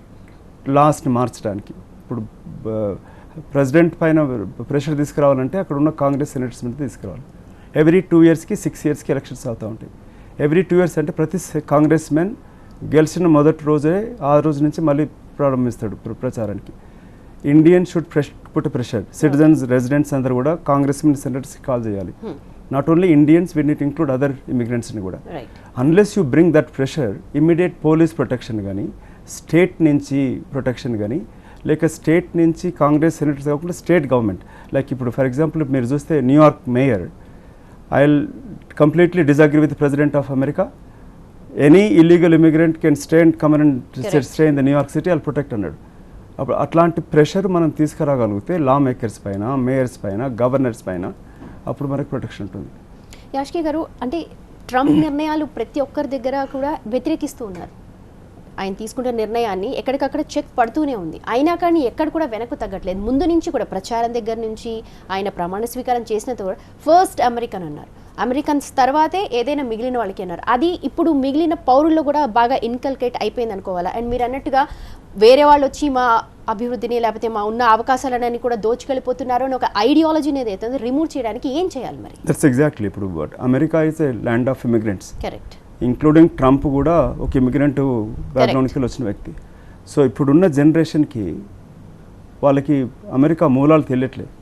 లాస్ని మార్చడానికి. ఇప్పుడు ప్రెసిడెంట్ పైన ప్రెషర్ తీసుకురావాలంటే అక్కడ ఉన్న కాంగ్రెస్ సెనేటర్స్ మీద తీసుకురావాలి. ఎవ్రీ 2 yearsకి 6 yearsకి ఎలక్షన్స్ అవుతూ ఉంటాయి. ఎవ్రీ 2 years అంటే ప్రతి కాంగ్రెస్ మెన్ గెలిచిన మొదటి రోజే ఆ రోజు నుంచి మళ్ళీ ప్రారంభిస్తాడు ప్రచారానికి. Indian should put pressure, citizens residents అందరూ కూడా కాంగ్రెస్ మెన్ సెనేటర్స్కి కాల్ చేయాలి. Not only Indians, we need include other ఇమిగ్రెంట్స్ని కూడా. Unless you bring that pressure, immediate police protection కానీ, స్టేట్ నుంచి ప్రొటెక్షన్ కానీ, లేక స్టేట్ నుంచి కాంగ్రెస్ సెనేటర్స్ కాకుండా స్టేట్ గవర్నమెంట్, లైక్ ఇప్పుడు ఫర్ ఎగ్జాంపుల్ మీరు చూస్తే New York mayor, I will completely disagree with president of America, any illegal immigrant can stay and come and stay in the New York city, I will protect అన్నాడు. అప్పుడు అట్లాంటి pressure మనం తీసుకురాగలిగితే లా makers పైన, Mayers పైన, governors పైన, అప్పుడు మనకు ప్రొటెక్షన్ ఉంటుంది. యాష్కి గారు, అంటే ట్రంప్ నిర్ణయాలు ప్రతి ఒక్కరి దగ్గర కూడా వ్యతిరేకిస్తూ ఉన్నారు. ఆయన తీసుకున్న నిర్ణయాన్ని ఎక్కడికక్కడ చెక్ పడుతూనే ఉంది. అయినా కానీ ఎక్కడ కూడా వెనక్కు తగ్గట్లేదు. ముందు నుంచి కూడా ప్రచారం దగ్గర నుంచి ఆయన ప్రమాణ స్వీకారం చేసినంత కూడా ఫస్ట్ అమెరికన్ అన్నారు. అమెరికన్స్ తర్వాతే ఏదైనా మిగిలిన వాళ్ళకి అన్నారు. అది ఇప్పుడు మిగిలిన పౌరుల్లో కూడా బాగా ఇన్కల్కేట్ అయిపోయింది అనుకోవాలా. అండ్ మీరు అన్నట్టుగా వేరే వాళ్ళు వచ్చి మా అభివృద్ధిని లేకపోతే మా ఉన్న అవకాశాలన్నీ కూడా దోచుకెళ్ళిపోతున్నారు అని ఒక ఐడియాలజీని ఏదైతే రిమూవ్ చేయడానికి ఏం చేయాలి మరి? That's exactly. ఇప్పుడు America is a land of immigrants. Correct. Including Trump కూడా ఒక ఇమిగ్రెంట్ బ్యాక్గ్రౌండ్కి వచ్చిన వ్యక్తి. సో ఇప్పుడున్న జనరేషన్కి వాళ్ళకి అమెరికా మూలాలు తెలియట్లేదు.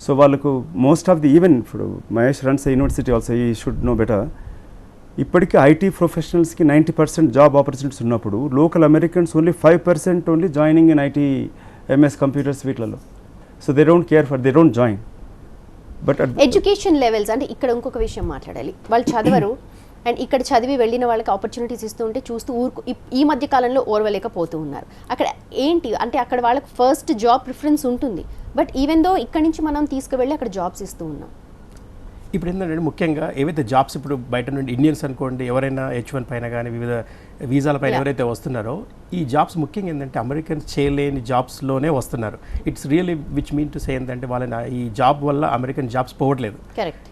సో వాళ్ళకు మోస్ట్ ఆఫ్ ది ఈవెన్ ఇప్పుడు Mahesh runs university also he should know better. ఇప్పటికీ ఐటీ ప్రొఫెషనల్స్కి 90% జాబ్ ఆపర్చునిటీస్ ఉన్నప్పుడు local Americans only 5% only joining in IT, MS computers వీటిలలో. So they don't care for, they don't join. But education levels అంటే ఇక్కడ ఇంకొక విషయం మాట్లాడాలి. వాళ్ళు చదవరు అండ్ ఇక్కడ చదివి వెళ్ళిన వాళ్ళకి ఆపర్చునిటీస్ ఇస్తూ ఉంటే చూస్తూ ఈ మధ్య కాలంలో ఓర్వలేకపోతూ ఉన్నారు. అక్కడ ఏంటి అంటే అక్కడ వాళ్ళకి ఫస్ట్ జాబ్ ప్రిఫరెన్స్ ఉంటుంది. బట్ ఈవెన్ దో ఇక్కడ నుంచి మనం తీసుకువెళ్ళి అక్కడ జాబ్స్ ఇస్తూ ఉన్నాం. ఇప్పుడు ఏంటంటే ముఖ్యంగా ఏవైతే జాబ్స్ ఇప్పుడు బయట నుండి ఇండియన్స్ అనుకోండి, ఎవరైనా H1 పైన కానీ వివిధ వీసాల పైన ఎవరైతే వస్తున్నారో ఈ జాబ్స్ ముఖ్యంగా ఏంటంటే అమెరికన్స్ చేయలేని జాబ్స్లోనే వస్తున్నారు. It's really which mean to say ఏంటంటే వాళ్ళని ఈ జాబ్ వల్ల అమెరికన్ జాబ్స్ పోవట్లేదు.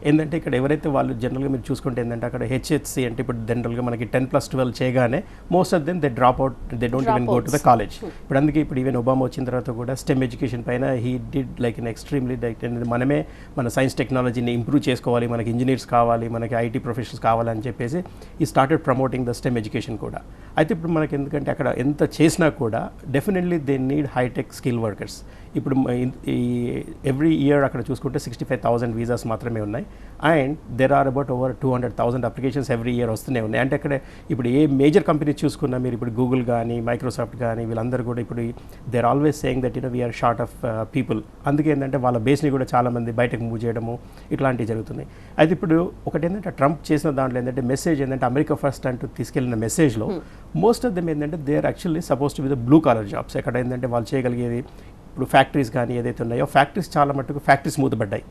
ఏంటంటే ఇక్కడ ఎవరైతే వాళ్ళు జనరల్గా మీరు చూసుకుంటే ఏంటంటే అక్కడ HHC అంటే ఇప్పుడు జనరల్గా మనకి 10+12 చేయగానే most of them they drop out, they don't even go to the college. ఇప్పుడు అందుకే ఇప్పుడు ఈవెన్ ఒబామా వచ్చిన తర్వాత కూడా స్టెమ్ ఎడ్యుకేషన్ పైన he did like in extremely like మనమే మన సైన్స్ టెక్నాలజీని ఇంప్రూవ్ చేసుకోవాలి, మనకి ఇంజనీర్స్ కావాలి, మనకి ఐటీ ప్రొఫెషనల్స్ కావాలని చెప్పేసి ఈ started promoting the STEM education కూడా. అయితే ఇప్పుడు మనకి ఎందుకంటే అక్కడ ఎంత చేసినా కూడా definitely they need hi-tech skill workers. ఇప్పుడు ఈ ఎవ్రీ ఇయర్ అక్కడ చూసుకుంటే 65,000 వీసాస్ మాత్రమే ఉన్నాయి. And there are about over 200,000 applications every year వస్తూనే ఉన్నాయి. అంటే అక్కడ ఇప్పుడు ఏ మేజర్ కంపెనీ చూసుకున్నా మీరు ఇప్పుడు గూగుల్ కానీ, మైక్రోసాఫ్ట్ కానీ వీళ్ళందరూ కూడా ఇప్పుడు they're always saying that we're short of people. అందుకే ఏంటంటే వాళ్ళ బేస్ని కూడా చాలామంది బయటకు మూవ్ చేయడము ఇట్లాంటివి జరుగుతున్నాయి. అయితే ఇప్పుడు ఒకటి ఏంటంటే ట్రంప్ చేసిన దాంట్లో ఏంటంటే మెసేజ్ ఏంటంటే అమెరికా ఫస్ట్ అంటూ తీసుకెళ్లిన మెసేజ్లో మోస్ట్ ఆఫ్ దెమ్ ఏంటంటే they are actually suppose to be the blue collar jobs. ఎక్కడ ఏంటంటే వాళ్ళు చేయగలిగేది ఇప్పుడు ఫ్యాక్టరీస్ కానీ ఏదైతే ఉన్నాయో ఫ్యాక్టరీస్ చాలా మట్టుకు ఫ్యాక్టరీస్ మూతపడ్డాయి.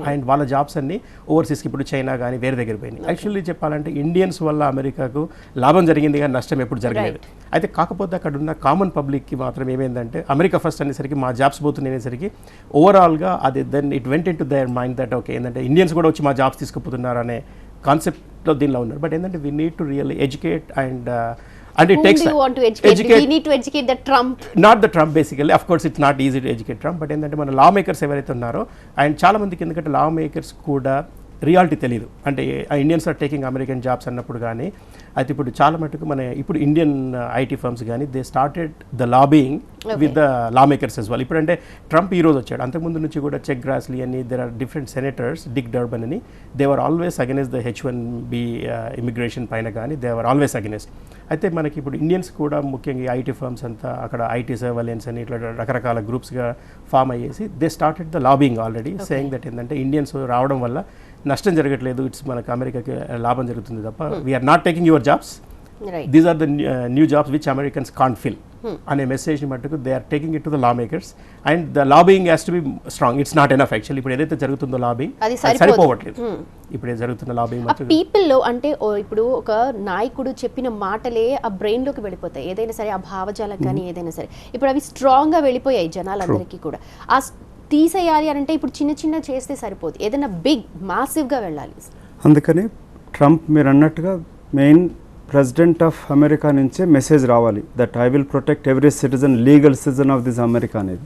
అండ్ వాళ్ళ జాబ్స్ అన్ని ఓవర్సీస్కి ఇప్పుడు చైనా కానీ వేరే దగ్గర పోయినాయి. యాక్చువల్లీ చెప్పాలంటే ఇండియన్స్ వల్ల అమెరికాకు లాభం జరిగింది కానీ నష్టం ఎప్పుడు జరగలేదు. అయితే కాకపోతే అక్కడ ఉన్న కామన్ పబ్లిక్కి మాత్రం ఏమైందంటే అమెరికా ఫస్ట్ అనేసరికి మా జాబ్స్ పోతున్నాయి అనేసరికి ఓవరాల్గా అది then it went into their mind that okay ఏంటంటే ఇండియన్స్ కూడా వచ్చి మా జాబ్స్ తీసుకుపోతున్నారు అనే కాన్సెప్ట్లో దీనిలో ఉన్నారు. బట్ ఏంటంటే we need to really educate and and it takes we need to educate the Trump, not the Trump basically. Of course it's not easy to educate Trump, but ఏంటంటే మన లా మేకర్స్ ఎవరైతే ఉన్నారో and చాలా మందికి ఎందుకంటే లా makers కూడా reality తెలియదు. అంటే Indians are taking American jobs అన్నప్పుడు కానీ అయితే ఇప్పుడు చాలా మటుకు మన ఇప్పుడు ఇండియన్ ఐటీ ఫర్మ్స్ కానీ they started the lobbying with the law makers as well. ఇప్పుడంటే ట్రంప్ ఈ రోజు వచ్చాడు, అంతకుముందు నుంచి కూడా చెక్ గ్రాస్లీ అని there are different senators, Dick Durbin అని, they were always against the H1B immigration పైన కానీ దే వర్ ఆల్వేస్ అగెనెస్ట్. అయితే మనకి ఇప్పుడు ఇండియన్స్ కూడా ముఖ్యంగా ఐటీ ఫర్మ్స్ అంతా అక్కడ ఐటీ సర్వైలెన్స్ అని ఇట్లా రకరకాల గ్రూప్స్గా ఫామ్ అయ్యేసి they started the lobbying already, saying that ఏంటంటే ఇండియన్స్ రావడం వల్ల నష్టం జరగట్లేదు, ఇట్స్ మనకు అమెరికాకి లాభం జరుగుతుంది తప్ప we're not taking your jobs, these are the new jobs which Americans can't fill అనే మెసేజ్ని మట్టుకు they are taking it to the law makers. And the lobbying has to be strong, it's not enough actually. ఇప్పుడు ఏదైతే జరుగుతుందో lobbying అది సరిపోవట్లేదు. ఇప్పుడు జరుగుతున్న లాబింగ్ పీపుల్లో అంటే ఇప్పుడు ఒక నాయకుడు చెప్పిన మాటలే ఆ బ్రెయిన్లోకి వెళ్ళిపోతాయి, ఏదైనా సరే ఆ భావజాలం కానీ ఏదైనా సరే ఇప్పుడు అవి స్ట్రాంగ్గా వెళ్ళిపోయాయి జనాలందరికీ కూడా. ఆ తీసేయాలి అని అంటే ఇప్పుడు చిన్న చిన్న చేస్తే సరిపోదు, ఏదైనా బిగ్ మాసివ్గా వెళ్ళాలి. అందుకని ట్రంప్ మీరు అన్నట్టుగా మెయిన్ ప్రెసిడెంట్ ఆఫ్ అమెరికా నుంచే మెసేజ్ రావాలి that I will protect every citizen, legal citizen of this America అనేది.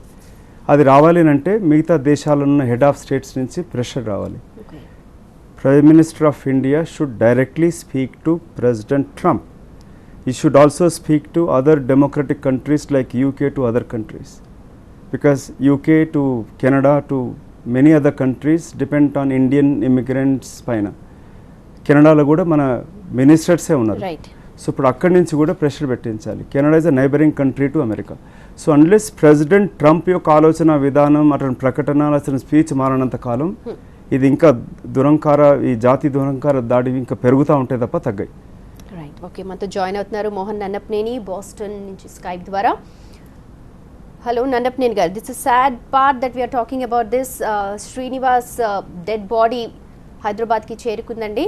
అది రావాలి అంటే మిగతా దేశాల్లో ఉన్న హెడ్ ఆఫ్ స్టేట్స్ నుంచి ప్రెషర్ రావాలి. Prime minister of India should directly speak to president Trump. He should also speak to other democratic countries like UK to other countries, because UK to Canada to many other countries depend on Indian immigrants పైన. కెనడాలో కూడా మన మినిస్టర్సే ఉన్నారు. So ఇప్పుడు అక్కడి నుంచి కూడా pressure పెట్టించాలి. Canada is a neighbouring country to America. So unless president Trump యొక్క ఆలోచన విధానం, అతని ప్రకటన, అతని స్పీచ్ మారినంత కాలం ఇది ఇంకా ఈ జాతి దురంకార దాడి ఇంకా పెరుగుతూ ఉంటే తప్ప తగ్గాయి. Right, okay. మనతో జాయిన్ అవుతున్నారు మోహన్ నన్నపనేని బోస్టన్ నుంచి స్కైప్ ద్వారా. హలో నన్నపనేని గారు, this is sad part that we're talking about this. Srinivas dead body హైదరాబాద్కి చేరుకుందండి.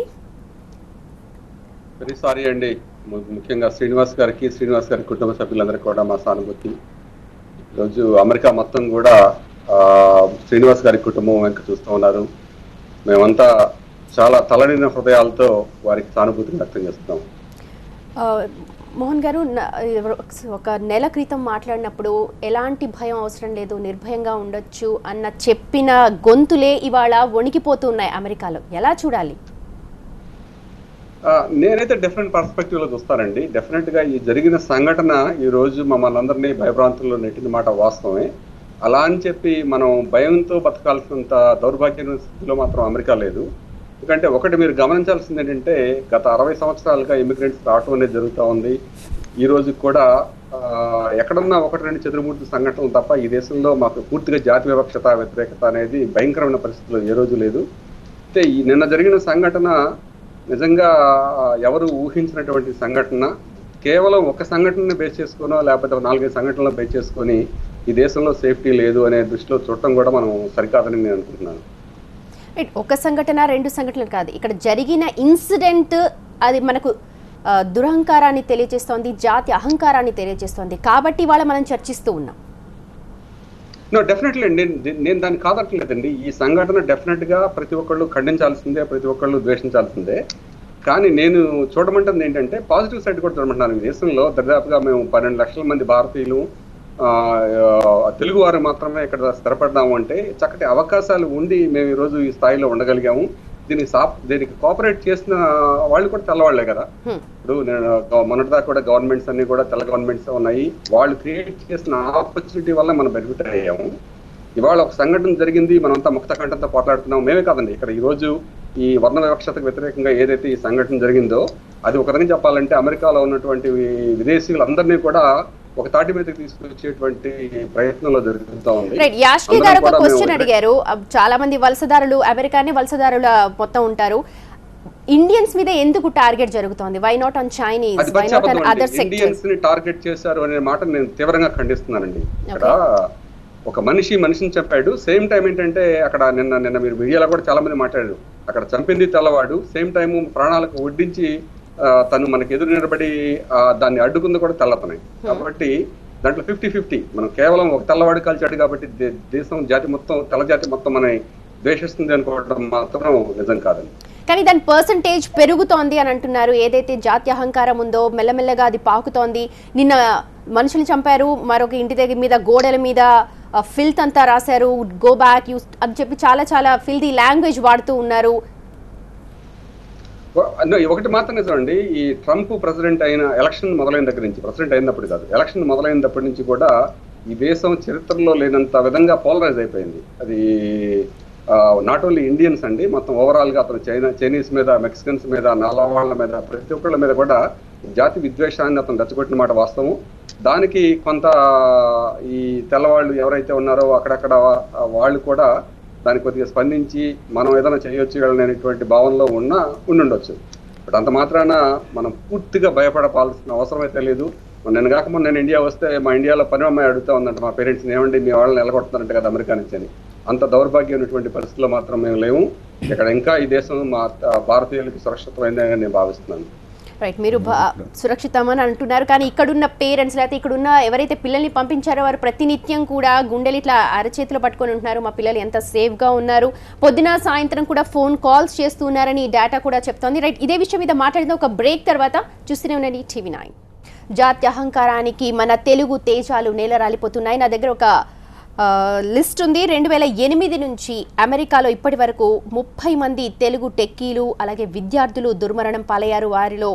వెరీ సారీ అండి. ముఖ్యంగా శ్రీనివాస్ గారి కుటుంబ సభ్యులందరికీ కూడా మా సానుభూతి. ఈరోజు అమెరికా మొత్తం కూడా శ్రీనివాస్ గారి కుటుంబం వెనక చూస్తూ ఉన్నారు. మేమంతా చాలా తలనిన హృదయాలతో వారికి సానుభూతిని వ్యక్తం చేస్తున్నాం. మోహన్ గారు, ఒక నెల క్రితం మాట్లాడినప్పుడు ఎలాంటి భయం అవసరం లేదు, నిర్భయంగా ఉండొచ్చు అన్న చెప్పిన గొంతులే ఇవాళ వణికిపోతున్నాయి అమెరికాలో. ఎలా చూడాలి? నేనైతే డిఫరెంట్ పర్స్పెక్టివ్లో చూస్తానండి. డెఫినెట్గా ఈ జరిగిన సంఘటన ఈ రోజు మమ్మల్ని అందరినీ భయభ్రాంతుల్లో నెట్టిన మాట వాస్తవమే. అలా అని చెప్పి మనం భయంతో బతకాల్సినంత దౌర్భాగ్య స్థితిలో మాత్రం అమెరికా లేదు. ఎందుకంటే ఒకటి మీరు గమనించాల్సింది ఏంటంటే, గత 60 సంవత్సరాలుగా ఇమిగ్రెంట్స్ రావటం అనేది జరుగుతూ ఉంది. ఈ రోజు కూడా ఎక్కడన్నా 1-2 చెదురుమూర్తి సంఘటనలు తప్ప ఈ దేశంలో మాకు పూర్తిగా జాతి వివక్షత, వ్యతిరేకత అనేది భయంకరమైన పరిస్థితుల్లో ఏ రోజు లేదు. అయితే ఈ నిన్న జరిగిన సంఘటన నిజంగా ఎవరు ఊహించినటువంటి సంఘటన. కేవలం ఒక సంఘటనని బేస్ చేసుకోనో లేకపోతే 4-5 సంఘటనలు బేస్ చేసుకొని ఈ దేశంలో సేఫ్టీ లేదు అనే దృష్టిలో చూడటం కూడా మనం సరికాదని నేను అనుకుంటున్నాను. ఒక సంఘటన 2 సంఘటనలు కాదు, ఇక్కడ జరిగిన ఇన్సిడెంట్ అది మనకు దురహంకారాన్ని తెలియజేస్తోంది, జాతి అహంకారాన్ని తెలియజేస్తోంది. కాబట్టి ఇవాళ మనం చర్చిస్తూ ఉన్నాం. డెఫినెట్లీ నేను దాన్ని కాదట్లేదండి. ఈ సంఘటన డెఫినెట్గా ప్రతి ఒక్కళ్ళు ఖండించాల్సిందే, ప్రతి ఒక్కళ్ళు ద్వేషించాల్సిందే. కానీ నేను చూడమంటుంది ఏంటంటే పాజిటివ్ సైడ్ కూడా చూడమంటున్నాను. ఈ దేశంలో దాదాపుగా మేము 12 లక్షల మంది భారతీయులు తెలుగు వారు మాత్రమే ఇక్కడ స్థిరపడ్డాము అంటే చక్కటి అవకాశాలు ఉండి మేము ఈరోజు ఈ స్థాయిలో ఉండగలిగాము. దీనికి కోఆపరేట్ చేసిన వాళ్ళు కూడా తెల్లవాళ్లే కదా. ఇప్పుడు నేను మొన్నటిదాకా కూడా గవర్నమెంట్స్ అన్ని కూడా తెల్ల గవర్నమెంట్స్ ఉన్నాయి. వాళ్ళు క్రియేట్ చేసిన ఆపర్చునిటీ వల్ల మనం బెనిఫిట్ అయ్యాము. ఇవాళ ఒక సంఘటన జరిగింది, మనంతా ముక్త కంఠంతో పోట్లాడుతున్నాం. మేమే కాదండి, ఇక్కడ ఈరోజు ఈ వర్ణ వివక్షతకు వ్యతిరేకంగా ఏదైతే ఈ సంఘటన జరిగిందో అది ఒక రకంగా చెప్పాలంటే అమెరికాలో ఉన్నటువంటి విదేశీయులందరినీ కూడా ఒక తాటి మీదకి తీసుకొచ్చేటువంటి ప్రయత్నంలో జరుగుతూ ఉంది. యాష్కి గారు ఒక క్వశ్చన్ అడిగారు. చాలా మంది వలసదారులు అమెరికానే వలసదారుల మొత్తం ఉంటారు. ఇండియన్స్ మీద ఎందుకు టార్గెట్ జరుగుతోంది? Why not on Chinese, why not on other sectors? Indians ని టార్గెట్ చేశారు అనే మాట నేను తీవ్రంగా ఖండిస్తున్నానండి. ఇక్కడ ఒక మనిషిని చెప్పాడు. సేమ్ టైం ఏంటంటే అక్కడ నిన్న మీరు మీడియాలో కూడా చాలా మంది మాట్లాడారు. అక్కడ చంపింది తెల్లవాడు, సేమ్ టైం ప్రాణాలకు ఒడ్డించి తను మనకి ఎదురు నిలబడి దాన్ని అడ్డుకుంది కూడా తెల్లతనే. కాబట్టి దాంట్లో 50-50. మనం కేవలం ఒక తెల్లవాడు కాల్చాడు కాబట్టి దేశం జాతి మొత్తం తెల్ల జాతి మొత్తం మన ద్వేషిస్తుంది అనుకోవడం మాత్రం నిజం కాదండి. కానీ దాని పర్సంటేజ్ పెరుగుతోంది అని అంటున్నారు. ఏదైతే జాతి అహంకారం ఉందో మెల్లమెల్లగా అది పాకుతోంది. నిన్న మనుషులు చంపారు, మరొక ఇంటి దగ్గర మీద గోడల మీద ఫిల్త్ అంతా రాశారు, గో బ్యాక్ యూస్ అని చెప్పి చాలా ఫిల్తీ లాంగ్వేజ్ వాడుతూ ఉన్నారు. ఒకటి మాత్రం నిజం అండి, ఈ ట్రంప్ ప్రెసిడెంట్ అయిన ఎలక్షన్ మొదలైన దగ్గర నుంచి, ప్రెసిడెంట్ అయినప్పుడు కాదు, ఎలక్షన్ మొదలైనప్పటి నుంచి కూడా ఈ దేశం చరిత్రలో లేనంత విధంగా పోలరైజ్ అయిపోయింది. అది నాట్ ఓన్లీ ఇండియన్స్ అండి, మొత్తం ఓవరాల్గా అతను చైనీస్ మీద, మెక్సికన్స్ మీద, నల్లవాళ్ల మీద, ప్రతి ఒక్కళ్ళ మీద కూడా జాతి విద్వేషాన్ని అతను రెచ్చగొట్టిన మాట వాస్తవం. దానికి కొంత ఈ తెల్లవాళ్ళు ఎవరైతే ఉన్నారో అక్కడక్కడ వాళ్ళు కూడా దానికి కొద్దిగా స్పందించి మనం ఏదైనా చేయొచ్చు అనేటువంటి భావనలో ఉండుండొచ్చు. బట్ అంత మాత్రాన మనం పూర్తిగా భయపడపాల్సిన అవసరం అయితే లేదు. నేను కాకముందు నేను ఇండియా వస్తే మా ఇండియాలో పని అమ్మాయి అడుగుతూ ఉందంట మా పేరెంట్స్ని, ఏమండి మీ వాళ్ళని నిలగొడుతున్నారంట కదా అమెరికా నుంచి అని. అంత దౌర్భాగ్యమైనటువంటి పరిస్థితుల్లో మాత్రం మేము లేవు. ఇక్కడ ఇంకా ఈ దేశం మా భారతీయులకి సురక్షితమైందని నేను భావిస్తున్నాను. రైట్, మీరు సురక్షితమని అంటున్నారు, కానీ ఇక్కడున్న పేరెంట్స్ లేకపోతే ఇక్కడున్న ఎవరైతే పిల్లల్ని పంపించారో వారు ప్రతినిత్యం కూడా గుండెలు ఇట్లా అరచేతిలో పట్టుకొని ఉంటున్నారు. మా పిల్లలు ఎంత సేఫ్గా ఉన్నారు, పొద్దున సాయంత్రం కూడా ఫోన్ కాల్స్ చేస్తూ ఉన్నారని డేటా కూడా చెప్తోంది. రైట్, ఇదే విషయం మీద మాట్లాడిన ఒక బ్రేక్ తర్వాత చూస్తూనే ఉండండి TV9. జాతి అహంకారానికి మన తెలుగు తేజాలు నేలరాలిపోతున్నాయి. నా దగ్గర ఒక లిస్ట్ ఉంది. 2008 నుంచి అమెరికాలో ఇప్పటి వరకు 30 మంది తెలుగు టెక్కీలు అలాగే విద్యార్థులు దుర్మరణం పాలయ్యారు. వారిలో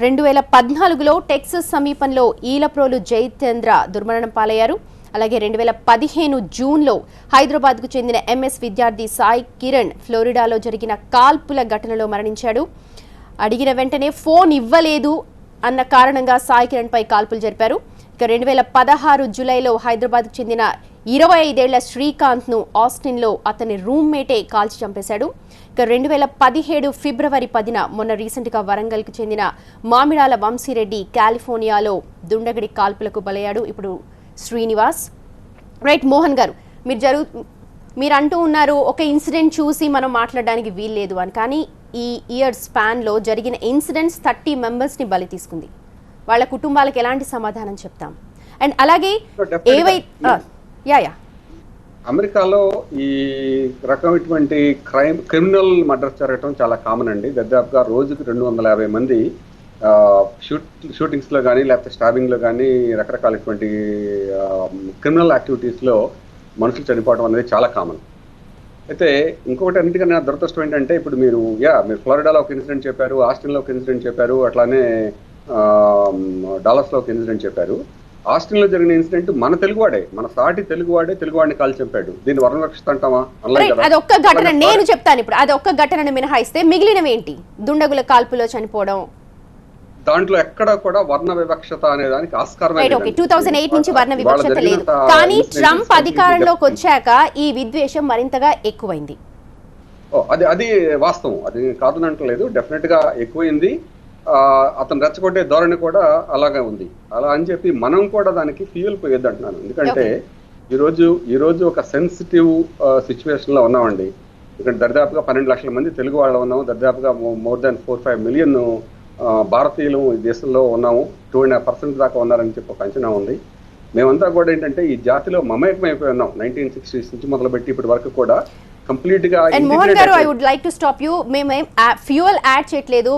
2014లో టెక్సస్ సమీపంలో ఈలప్రోలు జైతేంద్ర దుర్మరణం పాలయ్యారు. అలాగే 2015 జూన్లో హైదరాబాద్కు చెందిన MS విద్యార్థి సాయి కిరణ్ ఫ్లోరిడాలో జరిగిన కాల్పుల ఘటనలో మరణించాడు. అడిగిన వెంటనే ఫోన్ ఇవ్వలేదు అన్న కారణంగా సాయి కిరణ్ పై కాల్పులు జరిపారు. ఇక 2016 జూలైలో హైదరాబాద్కు చెందిన 25 ఏళ్ల శ్రీకాంత్ను ఆస్టిన్లో అతని రూమ్మేటే కాల్చి చంపేశాడు. ఇక 2017 ఫిబ్రవరి 10న మొన్న రీసెంట్గా వరంగల్కు చెందిన మామిడాల వంశీరెడ్డి కాలిఫోర్నియాలో దుండగడి కాల్పులకు బలయ్యాడు. ఇప్పుడు శ్రీనివాస్. రైట్, మోహన్ గారు, మీరు అంటూ ఉన్నారు ఒక ఇన్సిడెంట్ చూసి మనం మాట్లాడడానికి వీల్లేదు అని, కానీ ఈ ఇయర్ స్పాన్లో జరిగిన ఇన్సిడెంట్స్ 30 మెంబర్స్ని బలి తీసుకుంది. వాళ్ళ కుటుంబాలకు ఎలాంటి సమాధానం చెప్తాం? అండ్ అలాగే అమెరికాలో ఈ రకమైనటువంటి క్రిమినల్ మర్డర్ జరగటం చాలా కామన్ అండి. దాదాపుగా రోజుకి 250 మంది షూటింగ్స్లో కానీ లేకపోతే స్టాబింగ్లో కానీ రకరకాలటువంటి క్రిమినల్ యాక్టివిటీస్లో మనుషులు చనిపోవడం అనేది చాలా కామన్. అయితే ఇంకొకటి అన్నిటికన్నా దురదృష్టం ఏంటంటే ఇప్పుడు మీరు ఫ్లోరిడాలో ఒక ఇన్సిడెంట్ చెప్పారు, ఆస్టిన్లో ఒక ఇన్సిడెంట్ చెప్పారు, అట్లానే డాలస్లో ఒక ఇన్సిడెంట్ చెప్పారు. ఆస్టిన్లో జరిగిన ఇన్సిడెంట్ మన తెలుగువాడే, మన సాటి తెలుగువాడిని కాల్ చంపాడు. దీన్ని వర్ణరక్షిత అంటామా? అదొక్క ఘటన నేను చెప్తాను ఇప్పుడు. అదొక్క ఘటనను మినహాయిస్తే మిగిలినవి ఏంటి? దుండగుల కాల్పులో చనిపోవడం, దాంట్లో ఎక్కడ కూడా వర్ణ వివక్షత అనే దానికి ఆస్కారం 2008 నుంచి వర్ణ వివక్షత లేదు. కానీ ట్రంప్ అధికారంలోకి వచ్చాక ఈ విద్వేషం మరింతగా ఎక్కువైంది. అది వాస్తవం, అది కాదనంటలేదు, డెఫినెట్ గా ఎక్కువైంది. అతను రెచ్చగొట్టే ధోరణి కూడా అలాగే ఉంది. అలా అని చెప్పి మనం కూడా దానికి ఫ్యూయల్ పోయేది అంటున్నాను. ఎందుకంటే ఈ రోజు ఒక సెన్సిటివ్ సిచ్యువేషన్ లో ఉన్నామండి. ఇక్కడ దరిదాపుగా 12 లక్షల మంది తెలుగు వాళ్ళు ఉన్నాము, దరిదాపుగా మోర్ దాన్ 4-5 మిలియన్ భారతీయులు ఈ దేశంలో ఉన్నాము. 2.5% దాకా ఉన్నారని చెప్పి ఒక అంచనా ఉంది. మేమంతా కూడా ఏంటంటే ఈ జాతిలో మమేకమైపోయి ఉన్నాం. 1960s నుంచి మొదలుపెట్టి ఇప్పటి వరకు కూడా కంప్లీట్ గా. అండ్ మోహన్ గారు, I would like to stop you. మేము ఫ్యూయల్ యాడ్ చేయట్లేదు.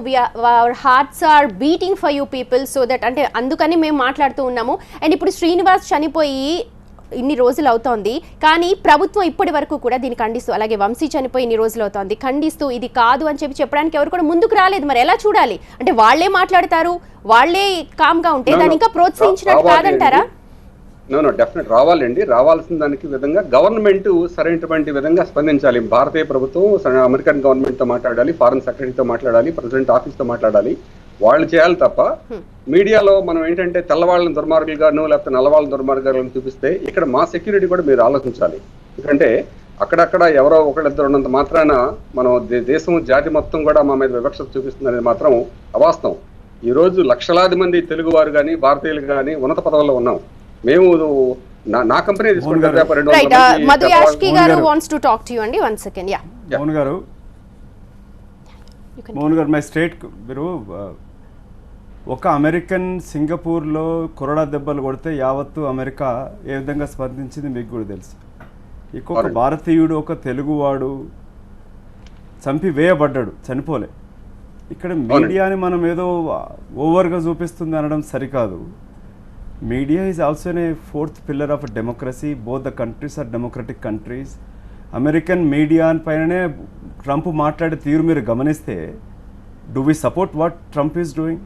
Our hearts are beating for you people, so that అంటే అందుకని మేము మాట్లాడుతూ ఉన్నాము. అండ్ ఇప్పుడు శ్రీనివాస్ చనిపోయి ఇన్ని రోజులు అవుతోంది, కానీ ప్రభుత్వం ఇప్పటి వరకు కూడా దీన్ని ఖండిస్తూ, అలాగే వంశీ చనిపోయి ఇన్ని రోజులు అవుతోంది ఖండిస్తూ, ఇది కాదు అని చెప్పడానికి ఎవరు కూడా ముందుకు రాలేదు. మరి ఎలా చూడాలి? అంటే వాళ్లే మాట్లాడతారు, వాళ్లే కామ్గా ఉంటే దాన్ని ఇంకా ప్రోత్సహించినట్టు కాదంటారా? నో డెఫినెట్ రావాలండి. రావాల్సిన దానికి విధంగా గవర్నమెంట్ సరైనటువంటి విధంగా స్పందించాలి. భారతీయ ప్రభుత్వం అమెరికన్ గవర్నమెంట్ తో మాట్లాడాలి, ఫారెన్ సెక్రటరీతో మాట్లాడాలి, ప్రెసిడెంట్ ఆఫీస్ తో మాట్లాడాలి. వాళ్ళు చేయాలి తప్ప మీడియాలో మనం ఏంటంటే తెల్లవాళ్ళని దుర్మార్గులుగాను లేకపోతే నల్లవాళ్ళని దుర్మార్గులను చూపిస్తే ఇక్కడ మా సెక్యూరిటీ కూడా మీరు ఆలోచించాలి. ఎందుకంటే అక్కడక్కడ ఎవరో ఒకళ్ళిద్దరు ఉన్నంత మాత్రాన మనం దేశం జాతి మొత్తం కూడా మా మీద వివక్షత చూపిస్తుంది అనేది మాత్రం అవాస్తవం. ఈ రోజు లక్షలాది మంది తెలుగు వారు కానీ భారతీయులు కానీ ఉన్నత పదవుల్లో ఉన్నాం. మేము నా కంపెనీ మోహన్ గారు మై స్టేట్ మీరు ఒక అమెరికన్ సింగపూర్లో కొరడా దెబ్బలు కొడితే యావత్తు అమెరికా ఏ విధంగా స్పందించింది మీకు కూడా తెలుసు. ఇంకొక భారతీయుడు ఒక తెలుగువాడు చంపి వేయబడ్డాడు, చనిపోలే. ఇక్కడ మీడియాని మనం ఏదో ఓవర్గా చూపిస్తుంది అనడం సరికాదు. Media is also a 4th pillar of democracy. Both the countries are democratic countries. American media పైననే ట్రంప్ మాట్లాడే తీరు మీరు గమనిస్తే, do we support what Trump is doing?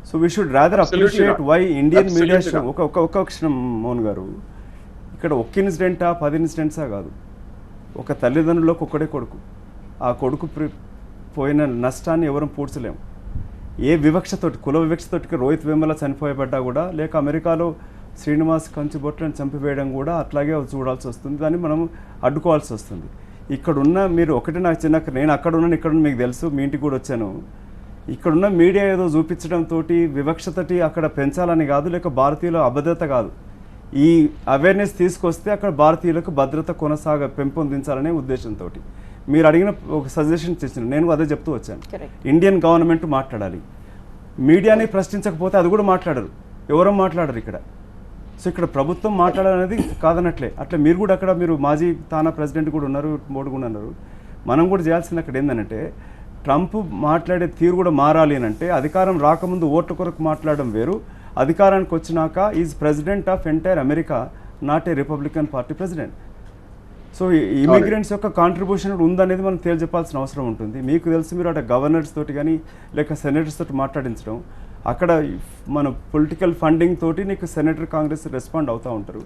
So we should rather Absolutely appreciate not. Why Indian media Absolutely not. ఒక్క క్షణం మోహన్ గారు, ఇక్కడ ఒక్క ఇన్సిడెంటా 10 ఇన్సిడెంట్సా కాదు. ఒక తల్లిదండ్రులకు ఒక్కడే కొడుకు, ఆ కొడుకు పోయిన నష్టాన్ని ఎవరం పూడ్చలేము. ఏ వివక్షతోటి, కుల వివక్షతోటి రోహిత్ వేముల చనిపోయబడ్డా కూడా, లేక అమెరికాలో శ్రీనివాస్ కంచుబొట్లను చంపివేయడం కూడా అట్లాగే చూడాల్సి వస్తుంది, దాన్ని మనం అడ్డుకోవాల్సి వస్తుంది. ఇక్కడున్న మీరు ఒకటి నాకు నేను అక్కడ ఉన్నాను, ఇక్కడ మీకు తెలుసు, మీ ఇంటికి కూడా వచ్చాను. ఇక్కడున్న మీడియా ఏదో చూపించడంతో వివక్షతటి అక్కడ పెంచాలని కాదు, లేక భారతీయుల అభద్రత కాదు. ఈ అవేర్నెస్ తీసుకొస్తే అక్కడ భారతీయులకు భద్రత పెంపొందించాలనే ఉద్దేశంతో మీరు అడిగిన ఒక సజెషన్ చేసిన నేను అదే చెప్తూ వచ్చాను. ఇండియన్ గవర్నమెంట్ మాట్లాడాలి, మీడియాని ప్రశ్నించకపోతే అది కూడా మాట్లాడరు, ఎవరో మాట్లాడరు ఇక్కడ. సో ఇక్కడ ప్రభుత్వం మాట్లాడాలనేది కాదనట్లే, అట్లా మీరు కూడా అక్కడ మీరు మాజీ తానా ప్రెసిడెంట్ కూడా ఉన్నారు, మోడీ కూడా ఉన్నారు. మనం కూడా చేయాల్సింది అక్కడ ఏంటంటే ట్రంప్ మాట్లాడే తీరు కూడా మారాలి అని అంటే, అధికారం రాకముందు ఓట్ల కొరకు మాట్లాడడం వేరు, అధికారానికి వచ్చినాక is president of entire America, not a Republican party president. So immigrants యొక్క కాంట్రిబ్యూషన్ ఉందనేది మనం తేల్చెప్పాల్సిన అవసరం ఉంటుంది. మీకు తెలుసు, మీరు అక్కడ గవర్నర్స్ తోటి కానీ లేక సెనేటర్స్ తోటి మాట్లాడించడం, అక్కడ మన పొలిటికల్ ఫండింగ్ తోటి నీకు సెనేటర్ కాంగ్రెస్ రెస్పాండ్ అవుతూ ఉంటారు.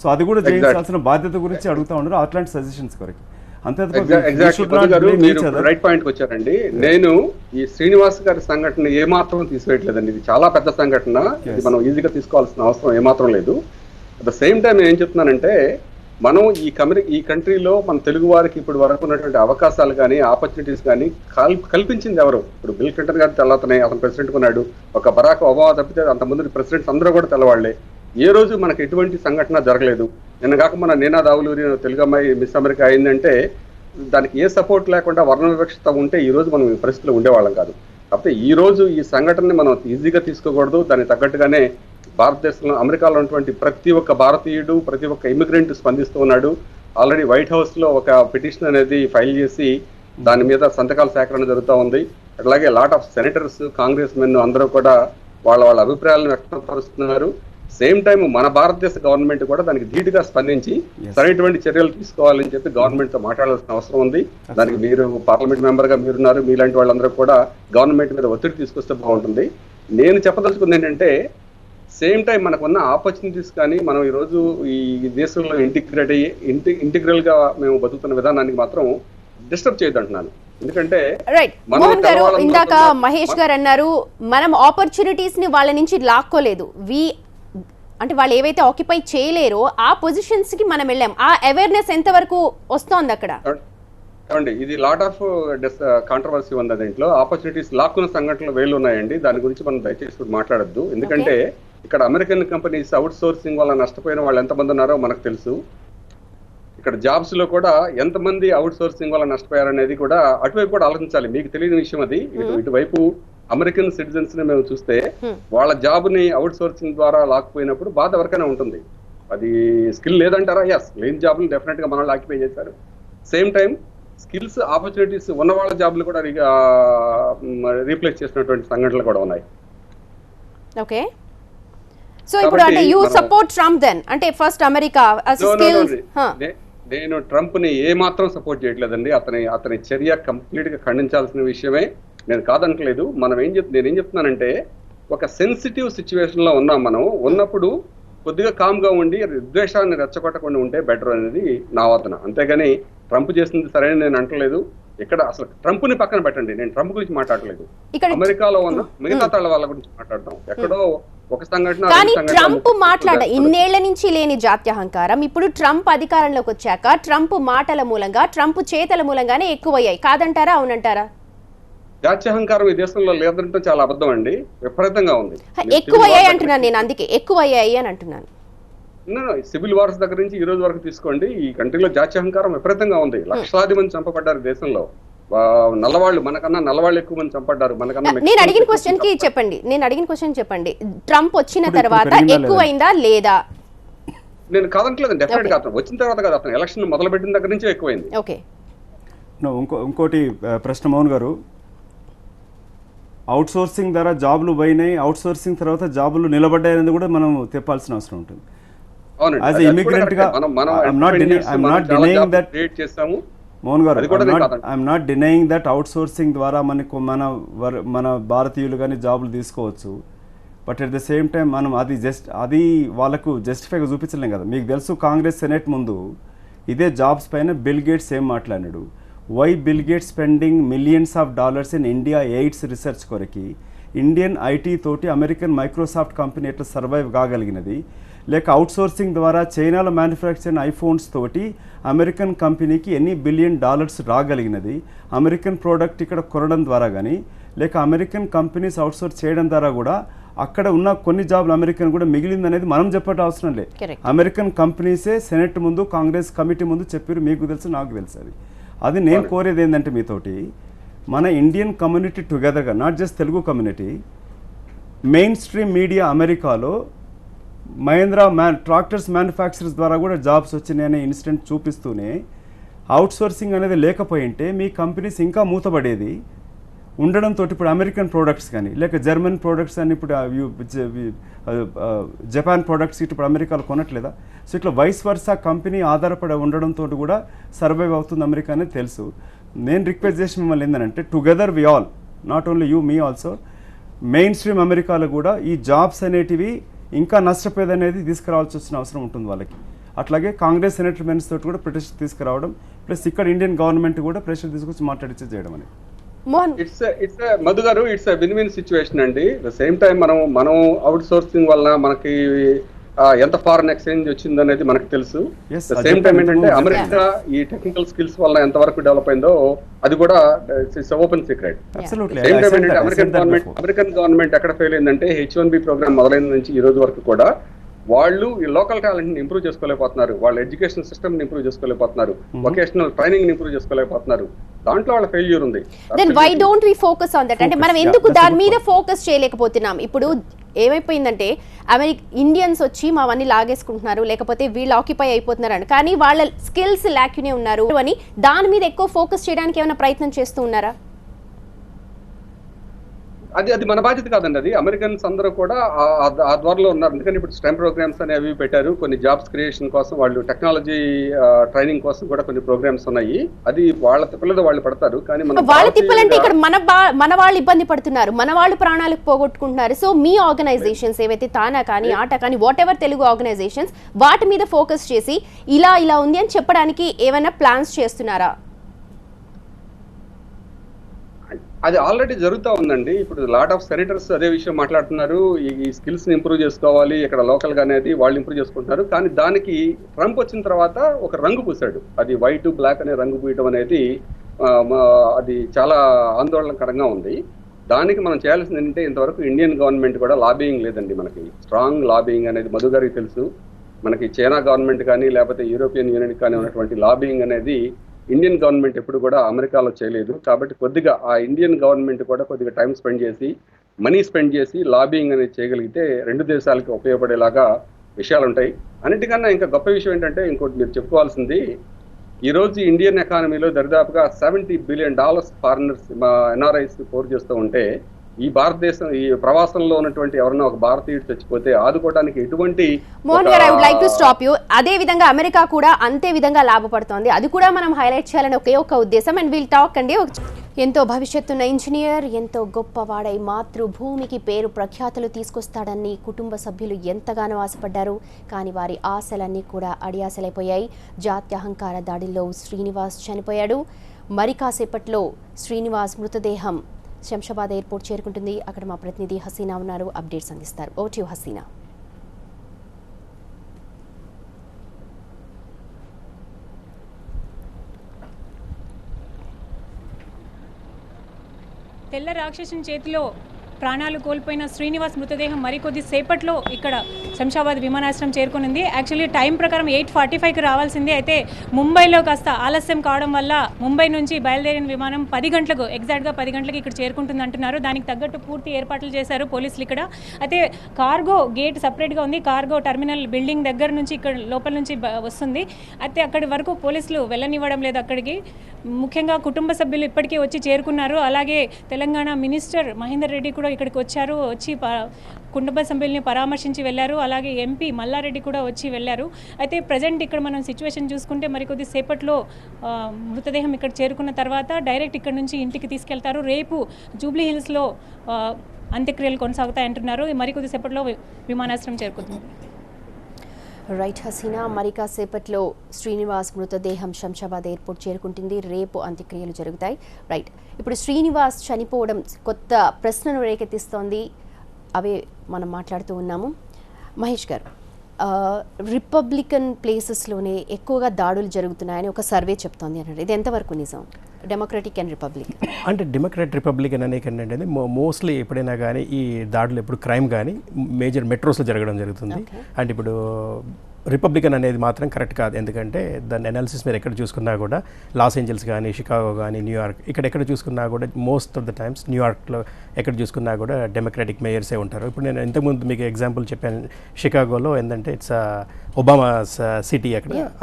సో అది కూడా చేయించాల్సిన బాధ్యత గురించి అడుగుతూ ఉంటారు, అట్లాంటి సజెషన్స్ కొరకు. అంతే రైట్ పాయింట్ వచ్చారండి. నేను ఈ శ్రీనివాస్ గారి సంఘటన ఏమాత్రం తీసివేయట్లేదండి, ఇది చాలా పెద్ద సంఘటన, ఇది మనం ఈజీగా తీసుకోవాల్సిన అవసరం ఏమాత్రం లేదు. అట్ ద సేమ్ టైం నేను ఏం చెప్తున్నానంటే, మనం ఈ కంట్రీలో మన తెలుగు వారికి ఇప్పుడు వరకు ఉన్నటువంటి అవకాశాలు కానీ ఆపర్చునిటీస్ కానీ కల్పించింది ఎవరు? ఇప్పుడు బిల్ క్లింటన్ గారు తెల్లతనే, అతను ప్రెసిడెంట్ కొన్నాడు. ఒక బరాక్ ఒబామా తప్పితే అంతమంది ప్రెసిడెంట్స్ అందరూ కూడా తెల్లవాళ్లే. ఏ రోజు మనకు ఎటువంటి సంఘటన జరగలేదు. నిన్న కాక మన నీనా దావులూరి తెలుగు అమ్మాయి మిస్ అమెరికా అయిందంటే దానికి ఏ సపోర్ట్ లేకుండా వర్ణ వివక్షత ఉంటే ఈ రోజు మనం ఈ పరిస్థితిలో ఉండేవాళ్ళం కాదు. కాకపోతే ఈ రోజు ఈ సంఘటనని మనం ఈజీగా తీసుకోకూడదు. దానికి తగ్గట్టుగానే భారతదేశంలో, అమెరికాలో ఉన్నటువంటి ప్రతి ఒక్క భారతీయుడు, ప్రతి ఒక్క ఇమిగ్రెంట్ స్పందిస్తూ ఉన్నాడు. ఆల్రెడీ వైట్ హౌస్ లో ఒక పిటిషన్ అనేది ఫైల్ చేసి దాని మీద సంతకాల సేకరణ జరుగుతూ ఉంది. అట్లాగే lot of senators, Congress men అందరూ కూడా వాళ్ళ వ్యభిప్రాయాలను వ్యక్తపరుస్తున్నారు. సేమ్ టైం మన భారతదేశ గవర్నమెంట్ కూడా దానికి ధీటుగా స్పందించి సరైనటువంటి చర్యలు తీసుకోవాలని చెప్పి గవర్నమెంట్ తో మాట్లాడాల్సిన అవసరం ఉంది. దానికి మీరు పార్లమెంట్ మెంబర్ గా మీరున్నారు, మీలాంటి వాళ్ళందరూ కూడా గవర్నమెంట్ మీద ఒత్తిడి తీసుకొస్తే బాగుంటుంది. నేను చెప్పదలుచుకుంది ఏంటంటే, సేమ్ టైం మనకున్న ఆపర్చునిటీస్ కానీ మనం ఈరోజు ఈ దేశంలో ఇంటిగ్రల్ గా మేము బతుకుతున్న విధానానికి మాత్రం డిస్టర్బ్ చేయొద్దు అంటున్నాను. ఎందుకంటే మోహన్ గారు, ఇందాక మహేష్ గారు అన్నారు మనం ఆపర్చునిటీస్ ని వాళ్ళ నుంచి లాక్కోలేదు, అంటే వాళ్ళు ఏవైతే ఆక్యుపై చేయలేరో ఆ పొజిషన్స్ కి మనం వెళ్ళాం. ఆ అవేర్నెస్ ఎంత వరకు వస్తోంది అక్కడ? ఏమండి, ఇది లాట్ ఆఫ్ కాంట్రవర్సీ ఉంది. దీంట్లో ఆపర్చునిటీస్ లాక్కున్న సంఘటనలు వేలు ఉన్నాయండి. దాని గురించి మనం దయచేసి మాట్లాడొద్దు. ఎందుకంటే ఇక్కడ అమెరికన్ కంపెనీస్ అవుట్ సోర్సింగ్ వల్ల నష్టపోయిన వాళ్ళు ఎంతమంది ఉన్నారో మనకు తెలుసు. ఇక్కడ జాబ్స్ లో కూడా ఎంతమంది అవుట్ సోర్సింగ్ వల్ల నష్టపోయారనేది కూడా అటువైపు కూడా ఆలోచించాలి. మీకు తెలియని విషయం అది. ఇటువైపు అమెరికన్ సిటిజన్స్ ని మేము చూస్తే వాళ్ళ జాబ్ ని అవుట్ సోర్సింగ్ ద్వారా లాక్కుపోయినప్పుడు బాధ ఎవరికైనా ఉంటుంది. అది స్కిల్ లేదంటారా? ఎస్, లేని జాబ్ ని డెఫినెట్ గా మన వాళ్ళు ఆక్యుపై చేశారు. సేమ్ టైం స్కిల్స్, ఆపర్చునిటీస్ ఉన్న వాళ్ళ జాబ్లు కూడా రీప్లేస్ చేసినటువంటి సంఘటనలు కూడా ఉన్నాయి. ఓకే, సో ఇప్పుడు అంటే యు సపోర్ట్ ట్రంప్ దెన్, అంటే ఫస్ట్ అమెరికా నేను ట్రంప్ ని ఏ మాత్రం సపోర్ట్ చేయట్లేదండి. అతని చర్య కంప్లీట్ గా ఖండించాల్సిన విషయమే. నేను కాదనట్లేదు. నేనేం చెప్తున్నానంటే, ఒక సెన్సిటివ్ సిచ్యువేషన్ లో ఉన్నాం. మనం ఉన్నప్పుడు కొద్దిగా కామ్ గా ఉండి విద్వేషాన్ని రెచ్చగొట్టకుండా ఉంటే బెటర్ అనేది నా వాదన. అంతేగాని ట్రంప్ చేసింది సరైన నేను అంటలేదు. ఇక్కడ అసలు ట్రంప్ ని పక్కన పెట్టండి, నేను ట్రంప్ గురించి మాట్లాడలేదు. అమెరికాలో ఉన్న మిగతా వాళ్ళ గురించి మాట్లాడతాం. ఎక్కడో ఒక సంఘటన, కానీ ట్రంప్ మాట్లాడ ఇన్నేళ్ల నుంచి లేని జాత్యహంకారం ఇప్పుడు ట్రంప్ అధికారంలోకి వచ్చాక ట్రంప్ మాటల మూలంగా, ట్రంప్ చేతల మూలంగానే ఎక్కువయ్యాయి. కాదంటారా, అవునంటారా? జాత్యహంకారం ఈ దేశంలో లేదంటే చాలా అబద్ధం అండి. విపరీతంగా ఉంది. ఎక్కువయ్యాయి అంటున్నాను నేను, అందుకే ఎక్కువయ్యాయి అని అంటున్నాను. సివిల్ వార్స్ దగ్గర నుంచి ఈ రోజు వరకు తీసుకోండి, ఈ కంట్రీలో జాత్యహంకారం విపరీతంగా ఉంది. లక్షలాది మంది చంపబడ్డారు దేశంలో. నల్లవాళ్ళు, మనకన్నా నల్లవాళ్ళు ఎక్కువ మంది చంపడ్డారు. మనకన్నా నేను అడిగిన క్వశ్చన్ చెప్పండి, ట్రంప్ వచ్చిన తర్వాత ఎక్కువైందా లేదా? నేను కాదంటలేదు, డెఫినెట్ గా అతను వచ్చిన తర్వాత కాదు, అతను ఎలక్షన్ మొదలు పెట్టిన దగ్గర నుంచి ఎక్కువైంది. ఓకే, ఇంకోటి ప్రశ్న మోహన్ గారు, అవుట్ సోర్సింగ్ ద్వారా జాబులు పోయినాయి, అవుట్ సోర్సింగ్ తర్వాత జాబులు నిలబడ్డాయని కూడా మనం చెప్పాల్సిన అవసరం ఉంటుంది. యాజ్ ఎ ఇమిగ్రెంట్ గా I'm not denying that out sourcing ద్వారా మన భారతీయులు కానీ జాబులు తీసుకోవచ్చు. But at the same time మనం అది వాళ్ళకు జస్టిఫైగా చూపించలేం కదా. మీకు తెలుసు కాంగ్రెస్ సెనేట్ ముందు ఇదే జాబ్స్ పైన బిల్ గేట్స్ ఏం మాట్లాడాడు, why Bill Gates spending millions of dollars in India AIDS research కొరకి, ఇండియన్ ఐటీ తోటి అమెరికన్ మైక్రోసాఫ్ట్ కంపెనీ ఎట్లా సర్వైవ్ కాగలిగినది, లేక అవుట్సోర్సింగ్ ద్వారా చైనాలో మ్యానుఫ్యాక్చర్ అయిన ఐఫోన్స్ తోటి అమెరికన్ కంపెనీకి ఎన్ని బిలియన్ డాలర్స్ రాగలిగినది, అమెరికన్ ప్రోడక్ట్ ఇక్కడ కొనడం ద్వారా కానీ, లేక అమెరికన్ కంపెనీస్ అవుట్సోర్స్ చేయడం ద్వారా కూడా అక్కడ ఉన్న కొన్ని జాబ్లు అమెరికన్ కూడా మిగిలిందనేది మనం చెప్పడం అవసరం లేదు. అమెరికన్ కంపెనీసే సెనెట్ ముందు కాంగ్రెస్ కమిటీ ముందు చెప్పారు, మీకు తెలుసు నాకు తెలుసు. అది నేను కోరేది ఏంటంటే మీతోటి మన ఇండియన్ కమ్యూనిటీ టుగెదర్గా, not just Telugu community, mainstream media అమెరికాలో మహేంద్ర ట్రాక్టర్స్ మ్యానుఫ్యాక్చరర్స్ ద్వారా కూడా జాబ్స్ వచ్చినాయనే ఇన్సిడెంట్ చూపిస్తూనే అవుట్సోర్సింగ్ అనేది లేకపోయింటే మీ కంపెనీస్ ఇంకా మూతపడేది ఉండడంతో ఇప్పుడు అమెరికన్ ప్రోడక్ట్స్ కానీ లేక జర్మన్ ప్రోడక్ట్స్ అని ఇప్పుడు జపాన్ ప్రోడక్ట్స్ ఇప్పుడు అమెరికాలో కొనట్లేదా? సో ఇట్లా వైస్ వర్సా కంపెనీ ఆధారపడి ఉండడంతో కూడా సర్వైవ్ అవుతుంది అమెరికా అనేది తెలుసు. నేను రిక్వెస్ట్ చేసి మిమ్మల్ని ఏంటంటే together we all, not only you, me also, mainstream అమెరికాలో కూడా ఈ జాబ్స్ అనేటివి ఇంకా నష్టపోయేదనేది తీసుకురావాల్సి వచ్చిన అవసరం ఉంటుంది వాళ్ళకి. అట్లాగే కాంగ్రెస్ సెనేటర్ మెన్స్ తోటి కూడా పిటిషన్ తీసుకురావడం, ప్లస్ ఇక్కడ ఇండియన్ గవర్నమెంట్ కూడా ప్రెషర్ తీసుకొచ్చి మాట్లాడించే చేయడం అనేది. ఇట్స్ మధు గారు, ఇట్స్ విన్ విన్ సిచ్యువేషన్ అండి. ద సేమ్ టైం మనం అవుట్ సోర్సింగ్ వల్ల మనకి ఎంత ఫారెన్ ఎక్స్చేంజ్ వచ్చింది అనేది మనకు తెలుసు. ద సేమ్ టైం ఏంటంటే అమెరికా ఈ టెక్నికల్ స్కిల్స్ వల్ల ఎంత వరకు డెవలప్ అయిందో అది కూడా it's open secret. Same time ఏంటంటే అమెరికన్ గవర్నమెంట్ ఎక్కడ ఫెయిల్ అయిందంటే H1B ప్రోగ్రామ్ మొదలైన నుంచి ఈ రోజు వరకు కూడా వాళ్ళు ఈ లోకల్ టాలెంట్ ని ఇంప్రూవ్ చేసుకోలేకపోతున్నారు, వాళ్ళ ఎడ్యుకేషన్ సిస్టమ్ ని ఇంప్రూవ్ చేసుకోలేకపోతున్నారు, వొకేషనల్ ట్రైనింగ్ ని ఇంప్రూవ్ చేసుకోలేకపోతున్నారు. దాంట్లో వాళ్ళ ఫెయిల్యూర్ ఉంది. Then why don't we focus on that? అంటే మనం ఎందుకు దాని మీద ఫోకస్ చేయలేకపోతున్నాం? ఇప్పుడు ఏమైపోయిందంటే ఇండియన్స్ వచ్చి మావన్నీ లాగేసుకుంటున్నారు, లేకపోతే వీళ్ళు ఆక్యుపై అయిపోతున్నారు, కానీ వాళ్ళ స్కిల్స్ ల్యాక్యునే ఉన్నారు అని దాని మీద ఎక్కువ ఫోకస్ చేయడానికి ఏమైనా ప్రయత్నం చేస్తూ ఉన్నారా? అది మన బాధ్యత కాదండి. అది అమెరికన్స్ అందరూ కూడా ఆ ద్వారలో ఉన్నారు. ఎందుకంటే ఇప్పుడు స్టెమ్ ప్రోగ్రామ్స్ అనేవి పెట్టారు, కొన్ని జాబ్స్ క్రియేషన్ కోసం, వాళ్ళు టెక్నాలజీ ట్రైనింగ్ కోసం కూడా కొన్ని ప్రోగ్రామ్స్ ఉన్నాయి. అది వాళ్ళ తిప్పలతో వాళ్ళు పడతారు. కానీ వాళ్ళ తిప్పలంటే ఇక్కడ మన వాళ్ళు ఇబ్బంది పడుతున్నారు, మన వాళ్ళు ప్రాణాలకు పోగొట్టుకుంటున్నారు. సో మీ ఆర్గనైజేషన్స్ ఏవైతే తానా కానీ ఆట కానీ వాట్ ఎవర్ తెలుగు ఆర్గనైజేషన్స్ వాటి మీద ఫోకస్ చేసి ఇలా ఉంది అని చెప్పడానికి ఏమైనా ప్లాన్స్ చేస్తున్నారా? అది ఆల్రెడీ జరుగుతూ ఉందండి. ఇప్పుడు లాట్ ఆఫ్ సెనేటర్స్ అదే విషయం మాట్లాడుతున్నారు. ఈ స్కిల్స్ ని ఇంప్రూవ్ చేసుకోవాలి ఇక్కడ లోకల్ గా అనేది వాళ్ళు ఇంప్రూవ్ చేసుకుంటున్నారు. కానీ దానికి ట్రంప్ వచ్చిన తర్వాత ఒక రంగు పూసాడు. అది వైట్ బ్లాక్ అనే రంగు పూయటం అనేది అది చాలా ఆందోళనకరంగా ఉంది. దానికి మనం చేయాల్సింది ఏంటంటే ఇంతవరకు ఇండియన్ గవర్నమెంట్ కూడా లాబియింగ్ లేదండి. మనకి స్ట్రాంగ్ లాబియింగ్ అనేది మధు గారికి తెలుసు. మనకి చైనా గవర్నమెంట్ కానీ లేకపోతే యూరోపియన్ యూనియన్ కానీ ఉన్నటువంటి లాబియింగ్ అనేది ఇండియన్ గవర్నమెంట్ ఎప్పుడు కూడా అమెరికాలో చేయలేదు. కాబట్టి కొద్దిగా ఆ ఇండియన్ గవర్నమెంట్ కూడా కొద్దిగా టైం స్పెండ్ చేసి మనీ స్పెండ్ చేసి లాబియింగ్ అనేది చేయగలిగితే రెండు దేశాలకి ఉపయోగపడేలాగా విషయాలు ఉంటాయి. అన్నిటికన్నా ఇంకా గొప్ప విషయం ఏంటంటే ఇంకోటి మీరు చెప్పుకోవాల్సింది, ఈ రోజు ఇండియన్ ఎకానమీలో దరిదాపుగా $70 బిలియన్ ఫారినర్స్ NRIs పోర్ చేస్తూ ఉంటే ఈ భారతదేశం ఈ ప్రవాసంలో ఉన్నటువంటి ఎవరైనా ఒక భారతీయుడు చచ్చిపోతే ఆదుకోవడానికి ఎటువంటి మోహన్ గారు, I would like to stop you. అదే విధంగా అమెరికా కూడా అంతే విధంగా లాభపడుతోంది. అది కూడా మనం హైలైట్ చేయాలని ఒక ఉద్దేశం. అండ్ వీల్ టాక్ అండి. ఎంతో భవిష్యత్తున్న ఇంజనీర్, ఎంతో గొప్పవాడై మాతృభూమికి పేరు ప్రఖ్యాతులు తీసుకొస్తాడని కుటుంబ సభ్యులు ఎంతగానో ఆశపడ్డారు. కానీ వారి ఆశలన్నీ కూడా అడియాసలైపోయాయి. జాత్యహంకార దాడిలో శ్రీనివాస్ చనిపోయాడు. మరి కాసేపట్లో శ్రీనివాస్ మృతదేహం శంషాబాద్ ఎయిర్పోర్ట్ చేరుకుంటుంది. అక్కడ మా ప్రతినిధి హసీనా ఉన్నారు, అప్డేట్స్ అందిస్తారు. Over to you Hasina. తెల్ల రాక్షసుని చేతిలో ప్రాణాలు కోల్పోయిన శ్రీనివాస్ మృతదేహం మరికొద్ది సేపట్లో ఇక్కడ శంషాబాద్ విమానాశ్రయం చేరుకునింది. యాక్చువల్లీ టైం ప్రకారం 8:45కి రావాల్సింది. అయితే ముంబైలో కాస్త ఆలస్యం కావడం వల్ల ముంబై నుంచి బయలుదేరిన విమానం 10 గంటలకు ఎగ్జాక్ట్గా 10 గంటలకు ఇక్కడ చేరుకుంటుంది అంటున్నారు. దానికి తగ్గట్టు పూర్తి ఏర్పాట్లు చేశారు పోలీసులు ఇక్కడ. అయితే కార్గో గేట్ సపరేట్గా ఉంది. కార్గో టర్మినల్ బిల్డింగ్ దగ్గర నుంచి ఇక్కడ లోపల నుంచి వస్తుంది. అయితే అక్కడి వరకు పోలీసులు వెళ్ళనివ్వడం లేదు అక్కడికి. ముఖ్యంగా కుటుంబ సభ్యులు ఇప్పటికే వచ్చి చేరుకున్నారు. అలాగే తెలంగాణ మినిస్టర్ మహేందర్ రెడ్డి కూడా ఇక్కడికి వచ్చారు, వచ్చి కుటుంబ సభ్యుల్ని పరామర్శించి వెళ్ళారు. అలాగే ఎంపీ మల్లారెడ్డి కూడా వచ్చి వెళ్ళారు. అయితే ప్రజెంట్ ఇక్కడ మనం సిచ్యువేషన్ చూసుకుంటే మరికొద్ది సేపట్లో మృతదేహం ఇక్కడ చేరుకున్న తర్వాత డైరెక్ట్ ఇక్కడ నుంచి ఇంటికి తీసుకెళ్తారు. రేపు జూబ్లీ హిల్స్లో అంత్యక్రియలు కొనసాగుతాయంటున్నారు. మరికొద్ది సేపట్లో విమానాశ్రయం చేరుకుంటుంది. రైట్ హసీనా, మరి కాసేపట్లో శ్రీనివాస్ మృతదేహం శంషాబాద్ ఎయిర్పోర్ట్ చేరుకుంటుంది. రేపు అంత్యక్రియలు జరుగుతాయి. రైట్, ఇప్పుడు శ్రీనివాస్ చనిపోవడం కొత్త ప్రశ్నను రేకెత్తిస్తోంది. అవే మనం మాట్లాడుతూ ఉన్నాము. మహేష్ గారు, రిపబ్లికన్ ప్లేసెస్లోనే ఎక్కువగా దాడులు జరుగుతున్నాయని ఒక సర్వే చెప్తోంది అన్నారు. ఇది ఎంతవరకు నిజం? డెమోక్రటిక్ అండ్ రిపబ్లిక్ అంటే డెమోక్రాట్ రిపబ్లికన్ అనే కంటే అనేది మోస్ట్లీ ఎప్పుడైనా కానీ ఈ దాడులు ఎప్పుడు క్రైమ్ కానీ మేజర్ మెట్రోస్లో జరగడం జరుగుతుంది. అండ్ ఇప్పుడు రిపబ్లికన్ అనేది మాత్రం కరెక్ట్ కాదు. ఎందుకంటే దాని అనాలిసిస్ మీరు ఎక్కడ చూసుకున్నా కూడా లాస్ ఏంజల్స్ కానీ, షికాగో కానీ, న్యూయార్క్, ఎక్కడ చూసుకున్నా కూడా మోస్ట్ ఆఫ్ ద టైమ్స్ న్యూయార్క్లో ఎక్కడ చూసుకున్నా కూడా డెమోక్రాటిక్ మేయర్సే ఉంటారు. ఇప్పుడు నేను ఇంతకుముందు మీకు ఎగ్జాంపుల్ చెప్పాను, షికాగోలో ఏంటంటే ఇట్స్ ఒబామా సిటీ,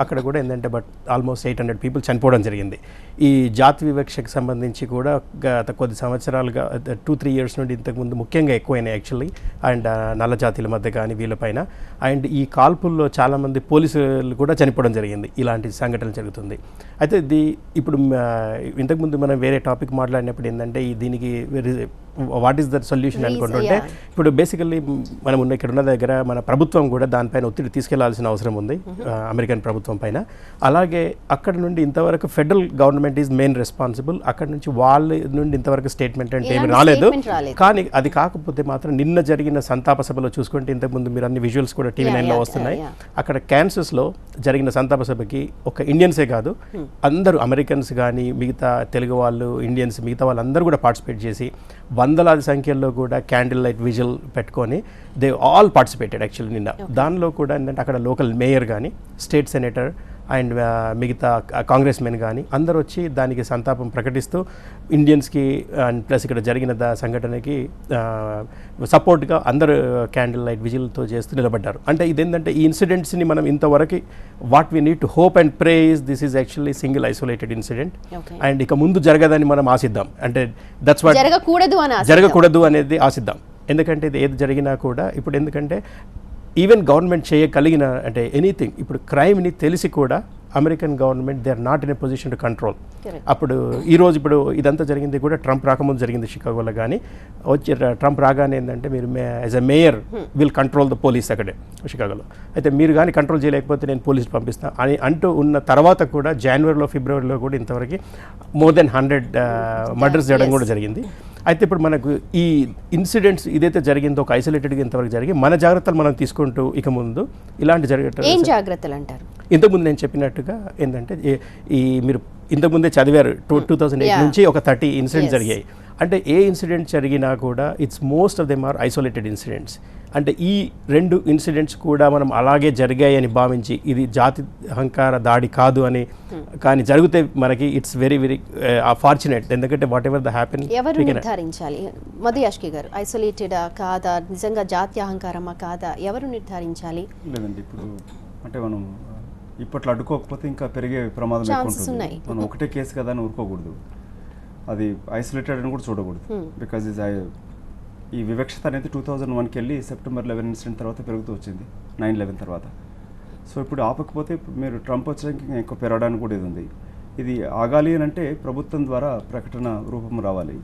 అక్కడ కూడా ఏంటంటే బట్ ఆల్మోస్ట్ 800 పీపుల్ చనిపోవడం జరిగింది. ఈ జాతి వివక్షకు సంబంధించి కూడా గత కొద్ది సంవత్సరాలుగా 2-3 years నుండి ఇంతకుముందు ముఖ్యంగా ఎక్కువైనాయి యాక్చువల్లీ. అండ్ నల్ల జాతీయుల మధ్య కానీ వీళ్ళపైన. అండ్ ఈ కాల్పుల్లో చాలామంది పోలీసులు కూడా చనిపోవడం జరిగింది. ఇలాంటి సంఘటనలు జరుగుతుంది. అయితే ఇప్పుడు ఇంతకుముందు మనం వేరే టాపిక్ మాట్లాడినప్పుడు ఏంటంటే దీనికి వాట్ ఈస్ ద సొల్యూషన్ అనుకుంటుంటే, ఇప్పుడు బేసికల్లీ మనం ఇక్కడ ఉన్న దగ్గర మన ప్రభుత్వం కూడా దానిపైన ఒత్తిడి తీసుకెళ్లాల్సిన అవసరం ఉంది, అమెరికన్ ప్రభుత్వం పైన. అలాగే అక్కడ నుండి ఇంతవరకు federal government is main responsible. అక్కడ నుంచి వాళ్ళ నుండి ఇంతవరకు స్టేట్మెంట్ అంటే ఏమి రాలేదు. కానీ అది కాకపోతే మాత్రం నిన్న జరిగిన సంతాప సభలో చూసుకుంటే, ఇంతకుముందు మీరు అన్ని విజువల్స్ కూడా టీవీ 9లో వస్తున్నాయి, అక్కడ క్యాన్సస్లో జరిగిన సంతాప సభకి ఒక ఇండియన్సే కాదు, అందరూ అమెరికన్స్ కానీ మిగతా తెలుగు వాళ్ళు, ఇండియన్స్, మిగతా వాళ్ళందరూ కూడా పార్టిసిపేట్ చేసి వందలాది సంఖ్యల్లో కూడా క్యాండిల్ లైట్ విజువల్ పెట్టుకొని దే ఆల్ పార్టిసిపేటెడ్ యాక్చువల్లీ నిన్న. దానిలో కూడా ఏంటంటే అక్కడ లోకల్ మేయర్ కానీ, స్టేట్ సెనేటర్ అండ్ మిగతా కాంగ్రెస్ మెన్ కానీ అందరూ వచ్చి దానికి సంతాపం ప్రకటిస్తూ ఇండియన్స్కి అండ్ ప్లస్ ఇక్కడ జరిగిన సంఘటనకి సపోర్ట్గా అందరూ క్యాండిల్ లైట్ విజిల్తో చేస్తూ నిలబడ్డారు. అంటే ఇదేంటంటే ఈ ఇన్సిడెంట్స్ని మనం ఇంతవరకు what we need to hope and pray is this is actually single isolated incident and ఇక ముందు జరగదని మనం ఆశిద్దాం. అంటే దట్స్ వాట్ జరగకూడదు అనేది ఆశిద్దాం. ఎందుకంటే ఇది ఏది జరిగినా కూడా ఇప్పుడు ఎందుకంటే ఈవెన్ గవర్నమెంట్ చేయగలిగిన అంటే ఎనీథింగ్, ఇప్పుడు క్రైమ్ని తెలిసి కూడా American government they are not in a position to control. అప్పుడు ఈరోజు ఇప్పుడు ఇదంతా జరిగింది కూడా ట్రంప్ రాకముందు జరిగింది షికాగోలో. కానీ వచ్చి ట్రంప్ రాగానే ఏంటంటే మీరు as a mayor will control the police అక్కడే షికాగోలో. అయితే మీరు కానీ కంట్రోల్ చేయలేకపోతే నేను పోలీసు పంపిస్తాను అని అంటూ ఉన్న తర్వాత కూడా జనవరిలో, ఫిబ్రవరిలో కూడా ఇంతవరకు more than 100 మర్డర్స్ చేయడం కూడా జరిగింది. అయితే ఇప్పుడు మనకు ఈ ఇన్సిడెంట్స్ ఇదైతే జరిగిందో ఒక ఐసోలేటెడ్గా ఇంతవరకు జరిగి మన జాగ్రత్తలు మనం తీసుకుంటూ ఇక ముందు ఇలాంటి ఏం జాగ్రత్తలు అంటారు? ఇంతకుముందు నేను చెప్పినట్టుగా ఏంటంటే ఈ మీరు ఇంతకుముందే చదివారు 2008 నుంచి ఒక 30 ఇన్సిడెంట్స్ జరిగాయి. అంటే ఏ ఇన్సిడెంట్ జరిగినా కూడా it's most of them are isolated incidents. అంటే ఈ 2 ఇన్సిడెంట్స్ కూడా మనం అలాగే జరిగాయని భావించి ఇది జాతి అహంకార దాడి కాదు అని కానీ జరిగితే మనకి ఇట్స్ వెరీ వెరీ ఫార్చునేట్. ఎందుకంటే వాట్ ఎవర్ ద హ్యాపెన్ ఎవరు నిర్ధారించాలి? మధుయాష్కి గారు, ఐసోలేటెడా కాదా, నిజంగా జాతి అహంకారమా కాదా, ఎవరు నిర్ధారించాలి? లేదండి, ఇప్పుడు అంటే మనం ఇప్పట్లో అడ్డుకోకపోతే ఇంకా పెరిగే ప్రమాదం ఎక్కువ ఉంటుంది. మనం ఒకటే కేసు కదా అని ఊరుకోకూడదు, అది ఐసోలేటెడ్ అని కూడా చూడకూడదు. బికాజ్ ఈ వివక్షత అనేది 2001కి వెళ్ళి September 11 ఇన్సిడెంట్ తర్వాత పెరుగుతూ వచ్చింది, 9/11 తర్వాత. సో ఇప్పుడు ఆపకపోతే మీరు ట్రంప్ వచ్చాక ఎక్కువ పెరగడానికి కూడా ఇది ఉంది. ఇది ఆగాలి అని అంటే ప్రభుత్వం ద్వారా ప్రకటన రూపం రావాలి.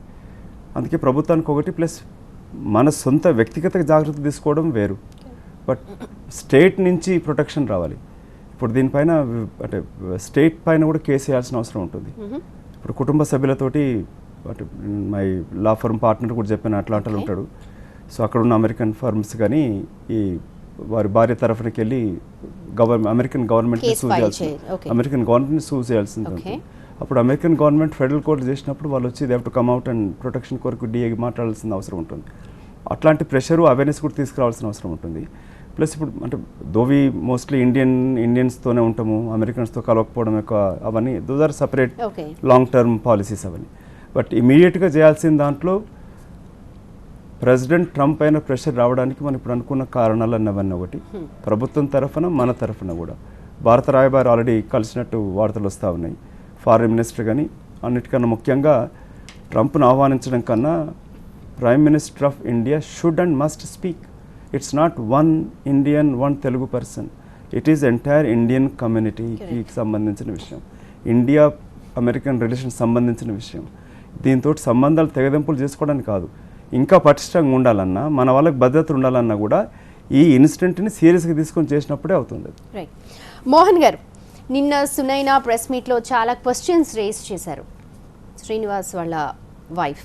అందుకే ప్రభుత్వానికి ఒకటి ప్లస్ మన సొంత వ్యక్తిగత జాగ్రత్త తీసుకోవడం వేరు, బట్ స్టేట్ నుంచి ప్రొటెక్షన్ రావాలి. ఇప్పుడు దీనిపైన అంటే స్టేట్ పైన కూడా కేసు వేయాల్సిన అవసరం ఉంటుంది. ఇప్పుడు కుటుంబ సభ్యులతోటి అంటే మై లా ఫర్మ్ పార్ట్నర్ కూడా చెప్పిన అట్లాంటాలు ఉంటాడు. సో అక్కడ ఉన్న అమెరికన్ ఫర్మ్స్ కానీ ఈ వారి భార్య తరఫునకి వెళ్ళి అమెరికన్ గవర్నమెంట్ని సూ చేయాల్సింది ఉంటుంది. అప్పుడు అమెరికన్ గవర్నమెంట్ ఫెడరల్ కోర్టు చేసినప్పుడు వాళ్ళు వచ్చి they have to come out and protection కొరకు డిఏ మాట్లాడాల్సిన అవసరం ఉంటుంది. అట్లాంటి ప్రెషరు అవేర్నెస్ కూడా తీసుకురావాల్సిన అవసరం ఉంటుంది. ప్లస్ ఇప్పుడు అంటే దోవి మోస్ట్లీ ఇండియన్స్తోనే ఉంటాము, అమెరికన్స్తో కలవకపోవడం యొక్క అవన్నీ those are separate long term policies అవన్నీ. బట్ ఇమీడియట్గా చేయాల్సిన దాంట్లో ప్రెసిడెంట్ ట్రంప్ అయిన ప్రెషర్ రావడానికి మనం ఇప్పుడు అనుకున్న కారణాలు అన్నవన్నీ ఒకటి, ప్రభుత్వం తరఫున మన తరఫున కూడా భారత రాయబారి ఆల్రెడీ కలిసినట్టు వార్తలు వస్తూ ఉన్నాయి, ఫారిన్ మినిస్టర్ కానీ. అన్నిటికన్నా ముఖ్యంగా ట్రంప్ను ఆహ్వానించడం కన్నా prime minister of India should and must speak. It's not one Indian, one Telugu person, it is entire Indian కమ్యూనిటీకి సంబంధించిన విషయం, ఇండియా అమెరికన్ రిలేషన్స్ సంబంధించిన విషయం. దీంతో సంబంధాలు తెగదెంపులు చేసుకోవడానికి కాదు, ఇంకా పటిష్టంగా ఉండాలన్నా, మన వాళ్ళకి భద్రత ఉండాలన్నా కూడా ఈ ఇన్సిడెంట్ని సీరియస్గా తీసుకొని చేసినప్పుడే అవుతుంది. రైట్. మోహన్ గారు, నిన్న సునైనా ప్రెస్ మీట్లో చాలా క్వశ్చన్స్ రేస్ చేశారు శ్రీనివాస్ వాళ్ళ వైఫ్.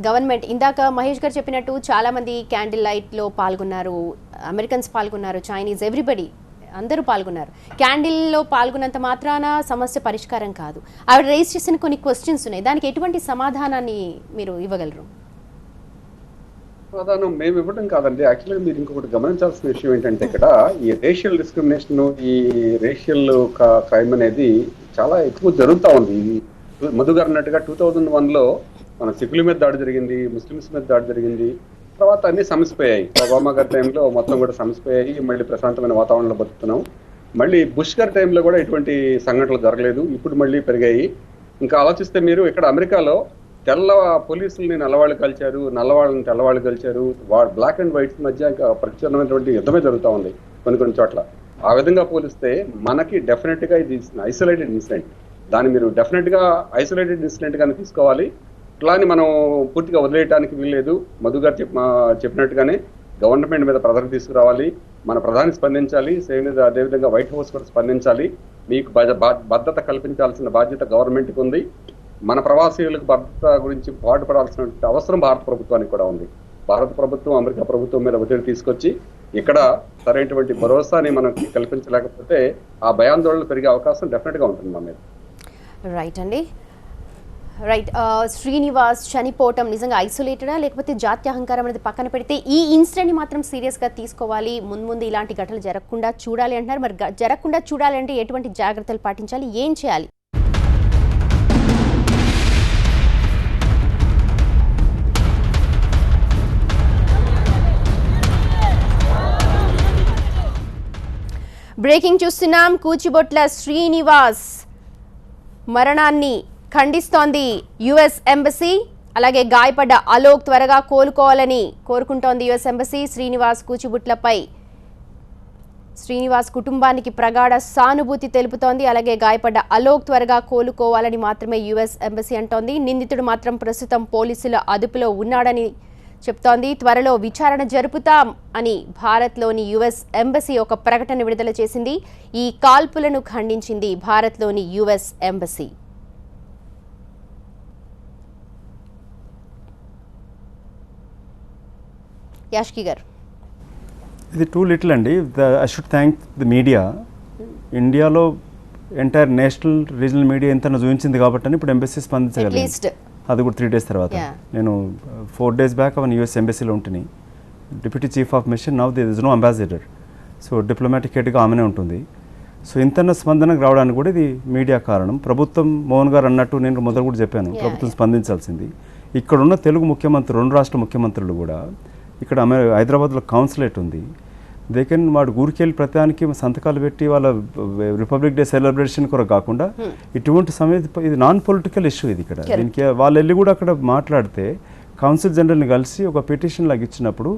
గవర్నమెంట్ ఇందాక మహేష్ గారు చెప్పినట్టు చాలామంది క్యాండిల్ లైట్లో పాల్గొన్నారు, అమెరికన్స్ పాల్గొన్నారు, చైనీస్, ఎవ్రీబడి అందరూ పాల్గొన్నారు. క్యాండిల్లో పాల్గొన్నంత మాత్రాన సమస్య పరిష్కారం కాదు. ఆవిడ రేస్ చేసిన కొన్ని క్వశ్చన్స్ ఉన్నాయి, దానికి ఎటువంటి సమాధానాన్ని మీరు ఇవ్వగలరు? సమాధానం మేము ఇవ్వడం కాదండి. యాక్చువల్గా మీరు ఇంకొకటి గమనించాల్సిన విషయం ఏంటంటే, ఇక్కడ ఈ రేషియల్ డిస్క్రిమినేషన్, ఈ రేషియల్ క్రైమ్ అనేది చాలా ఎక్కువ జరుగుతూ ఉంది. మధు గారు అన్నట్టుగా 2001లో మన సిక్కుల మీద దాడి జరిగింది, ముస్లిమ్స్ మీద దాడి జరిగింది, తర్వాత అన్ని సమసిపోయాయి. ఒబామా గారి టైంలో మొత్తం కూడా సమసిపోయాయి, మళ్ళీ ప్రశాంతమైన వాతావరణంలో బతుకుతున్నాం. మళ్ళీ బుష్ గారి టైంలో కూడా ఇటువంటి సంఘటనలు జరగలేదు, ఇప్పుడు మళ్ళీ పెరిగాయి. ఇంకా ఆలోచిస్తే మీరు ఇక్కడ అమెరికాలో తెల్ల పోలీసుల్ని నల్లవాళ్ళు కలిచారు, నల్లవాళ్ళని తెల్లవాళ్ళు కలిచారు, బ్లాక్ అండ్ వైట్స్ మధ్య ఇంకా ప్రచురణమైనటువంటి యుద్ధమే జరుగుతూ ఉంది కొన్ని చోట్ల. ఆ విధంగా పోలిస్తే మనకి డెఫినెట్గా ఇది ఐసోలేటెడ్ ఇన్సిడెంట్. దాన్ని మీరు డెఫినెట్గా ఐసోలేటెడ్ ఇన్సిడెంట్ గానే తీసుకోవాలి. ఇట్లాని మనం పూర్తిగా వదిలేయడానికి వీల్లేదు. మధు గారు చెప్పినట్టుగానే గవర్నమెంట్ మీద ప్రెజర్ తీసుకురావాలి, మన ప్రధాని స్పందించాలి, అదేవిధంగా వైట్ హౌస్ కూడా స్పందించాలి. మీకు భద్రత కల్పించాల్సిన బాధ్యత గవర్నమెంట్కి ఉంది. మన ప్రవాసీలకు భద్రత గురించి పాటుపడాల్సిన అవసరం భారత ప్రభుత్వానికి కూడా ఉంది. భారత ప్రభుత్వం అమెరికా ప్రభుత్వం మీద ఒత్తిడి తీసుకొచ్చి ఇక్కడ సరైనటువంటి భరోసాని మనకి కల్పించలేకపోతే ఆ భయాందోళనలు పెరిగే అవకాశం డెఫినెట్గా ఉంటుంది మా మీద. రైట్ అండి, రైట్. శ్రీనివాస్ చనిపోవటం నిజంగా ఐసోలేటెడా లేకపోతే జాత్య అహంకారం అనేది పక్కన పెడితే ఈ ఇన్సిడెంట్ని మాత్రం సీరియస్గా తీసుకోవాలి, ముందు ఇలాంటి ఘటనలు జరగకుండా చూడాలి అంటున్నారు. మరి జరగకుండా చూడాలంటే ఎటువంటి జాగ్రత్తలు పాటించాలి, ఏం చేయాలి? బ్రేకింగ్ చూస్తున్నాం. కూచిబొట్ల శ్రీనివాస్ మరణాన్ని ఖండిస్తోంది యుఎస్ ఎంబసీ. అలాగే గాయపడ్డ అలోక్ త్వరగా కోలుకోవాలని కోరుకుంటోంది యుఎస్ ఎంబసీ. శ్రీనివాస్ కుటుంబానికి ప్రగాఢ సానుభూతి తెలుపుతోంది. అలాగే గాయపడ్డ అలోక్ త్వరగా కోలుకోవాలని మాత్రమే యుఎస్ ఎంబసీ అంటోంది. నిందితుడు మాత్రం ప్రస్తుతం పోలీసుల అదుపులో ఉన్నాడని చెప్తోంది. త్వరలో విచారణ జరుపుతాం అని భారత్లోని యుఎస్ ఎంబసీ ఒక ప్రకటన విడుదల చేసింది. ఈ కాల్పులను ఖండించింది భారత్లోని యుఎస్ ఎంబసీ. యాష్కి గారు, ఇది టూ లిటిల్ అండి. I should thank the media. ఇండియాలో ఎంటైర్ నేషనల్ రీజనల్ మీడియా ఎంత చూపించింది కాబట్టి అని ఇప్పుడు ఎంబసీ స్పందించగలిగింది. అది కూడా 3 days తర్వాత. నేను 4 days బ్యాక్ అవన్నీ యూఎస్ ఎంబసీలో ఉంటుంది. Deputy chief of mission, now there is no ambassador. So diplomatic హెడ్గా ఆమెనే ఉంటుంది. సో ఇంతన్న స్పందనకు రావడానికి కూడా ఇది మీడియా కారణం. ప్రభుత్వం మోహన్ గారు అన్నట్టు నేను మొదలు కూడా చెప్పాను, ప్రభుత్వం స్పందించాల్సింది. ఇక్కడున్న తెలుగు ముఖ్యమంత్రి, 2 రాష్ట్ర ముఖ్యమంత్రులు కూడా ఇక్కడ హైదరాబాద్లో కౌన్సిలేట్ ఉంది. దే కెన్ వాడు ఊరికెళ్ళి ప్రతిదానికి సంతకాలు పెట్టి వాళ్ళ రిపబ్లిక్ డే సెలబ్రేషన్ కొరకు కాకుండా ఇటువంటి సమయం ఇది నాన్ పొలిటికల్ ఇష్యూ. ఇది ఇక్కడ దీనికి వాళ్ళు వెళ్ళి కూడా అక్కడ మాట్లాడితే కౌన్సిల్ జనరల్ని కలిసి ఒక పిటిషన్ లాగా ఇచ్చినప్పుడు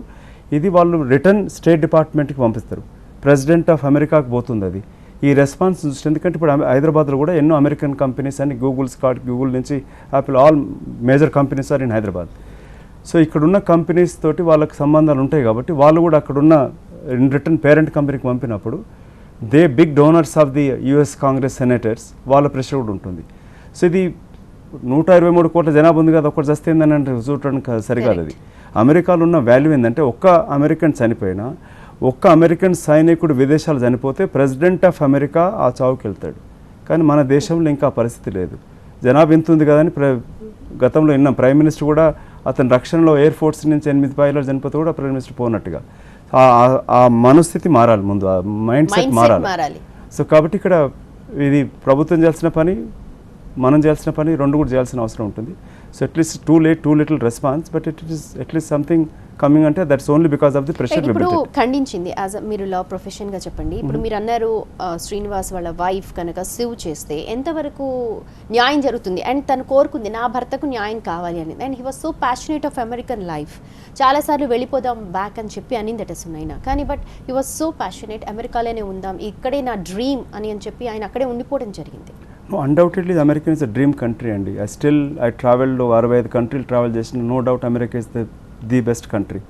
ఇది వాళ్ళు రిటర్న్ స్టేట్ డిపార్ట్మెంట్కి పంపిస్తారు. ప్రెసిడెంట్ ఆఫ్ అమెరికాకి పోతుంది అది. ఈ రెస్పాన్స్ చూస్తే, ఎందుకంటే ఇప్పుడు హైదరాబాద్లో కూడా ఎన్నో అమెరికన్ కంపెనీస్ అని గూగుల్ నుంచి Apple, all major companies are in Hyderabad. So ఇక్కడున్న కంపెనీస్ తోటి వాళ్ళకి సంబంధాలు ఉంటాయి కాబట్టి వాళ్ళు కూడా అక్కడున్న ఇన్ రిటర్న్ పేరెంట్ కంపెనీకి పంపినప్పుడు they big donors of the US Congress senators, వాళ్ళ ప్రెషర్ కూడా ఉంటుంది. సో ఇది 123 కోట్ల జనాభా ఉంది కదా, ఒకటి చస్తే ఏందని అంటే చూడటానికి సరికాదు. అది అమెరికాలో ఉన్న వాల్యూ ఏంటంటే, ఒక్క అమెరికన్ చనిపోయినా, ఒక్క అమెరికన్ సైనికుడు విదేశాలు చనిపోతే ప్రెసిడెంట్ ఆఫ్ అమెరికా ఆ చావుకి వెళ్తాడు. కానీ మన దేశంలో ఇంకా పరిస్థితి లేదు. జనాభా ఇంత ఉంది కదా అని గతంలో విన్న ప్రైమ్ మినిస్టర్ కూడా అతని రక్షణలో ఎయిర్ ఫోర్స్ నుంచి 8 పైలట్లు చనిపోతే కూడా ప్రైమ్ మినిస్టర్ పోనట్టుగా. ఆ మనస్థితి మారాలి, ముందు ఆ మైండ్ సెట్ మారాలి. సో కాబట్టి ఇక్కడ ఇది ప్రభుత్వం చేయాల్సిన పని, మనం చేయాల్సిన పని, రెండు కూడా చేయాల్సిన అవసరం ఉంటుంది. So at least too little response, but it is at least something coming. అంటే that's only because of the pressure. ఇప్పుడు ఖండించింది యాజ్ మీరు లా ప్రొఫెషన్ గా చెప్పండి. ఇప్పుడు మీరు అన్నారు శ్రీనివాస్ వాళ్ళ వైఫ్ కనుక సూవ్ చేస్తే ఎంతవరకు న్యాయం జరుగుతుంది? అండ్ తను కోరుకుంది నా భర్తకు న్యాయం కావాలి అని. And he was so passionate of American life. చాలాసార్లు వెళ్ళిపోదాం బ్యాక్ అని చెప్పి అనిందట సునైనా. కానీ but he was so passionate, అమెరికాలోనే ఉందాం, ఇక్కడే నా డ్రీమ్ అని చెప్పి ఆయన అక్కడే ఉండిపోవడం జరిగింది. No, undoubtedly, America is a dream country, and I traveled over 65 countries, travel చేసిన no doubt America is the best country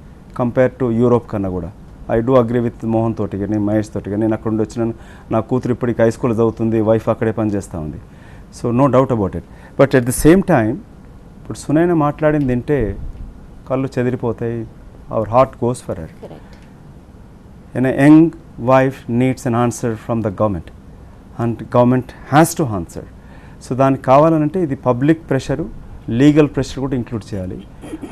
compared to Europe కన్నా కూడా. I do agree with Mohan తోటి కానీ మహేష్ తోటి కానీ నేను అక్కడ నుండి వచ్చిన నా కూతురు ఇప్పటికి హై స్కూల్ చదువుతుంది, వైఫ్ అక్కడే పని చేస్తూ ఉంది. So no doubt about it. But at the same time ఇప్పుడు సునైన మాట్లాడింది వింటే కళ్ళు చెదిరిపోతాయి. Our heart goes for her. And a young wife needs an answer from the government, and government has to answer. So దానికి కావాలంటే ఇది public pressure, legal pressure కూడా include చేయాలి.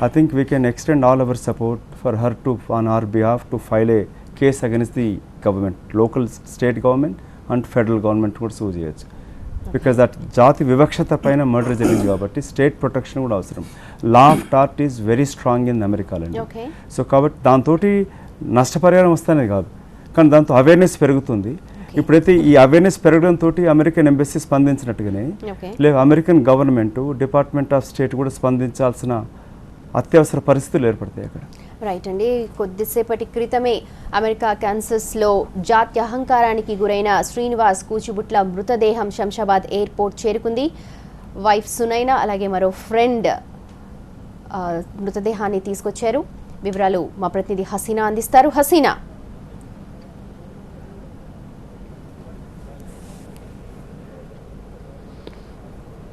I think we can extend all our support for her to on our behalf to file a case against the government, local state government and federal government కూడా సూ చేయొచ్చు. Because that జాతి వివక్షత పైన murder జరిగింది కాబట్టి state protection కూడా అవసరం. Law of tart is very strong in అమెరికాలో. సో కాబట్టి దాంతో నష్టపరిహారం వస్తేనే కాదు, కానీ దాంతో అవేర్నెస్ పెరుగుతుంది. ఇప్పుడైతే ఈ అవేర్నెస్ పెరగడంతో అమెరికన్ ఎంబసీ స్పందించినట్టుగానే లేదు American government, department of state కూడా స్పందించాల్సిన అత్యవసర పరిస్థితులు ఏర్పడతాయి అక్కడ. రైట్ అండి. కొద్దిసేపటి క్రితమే అమెరికా కాన్సస్లో జాతి అహంకారానికి గురైన శ్రీనివాస్ కూచిబుట్ల మృతదేహం శంషాబాద్ ఎయిర్పోర్ట్ చేరుకుంది. వైఫ్ సునైనా అలాగే మరో ఫ్రెండ్ మృతదేహాన్ని తీసుకొచ్చారు. వివరాలు మా ప్రతినిధి హసీనా అందిస్తారు. హసీనా,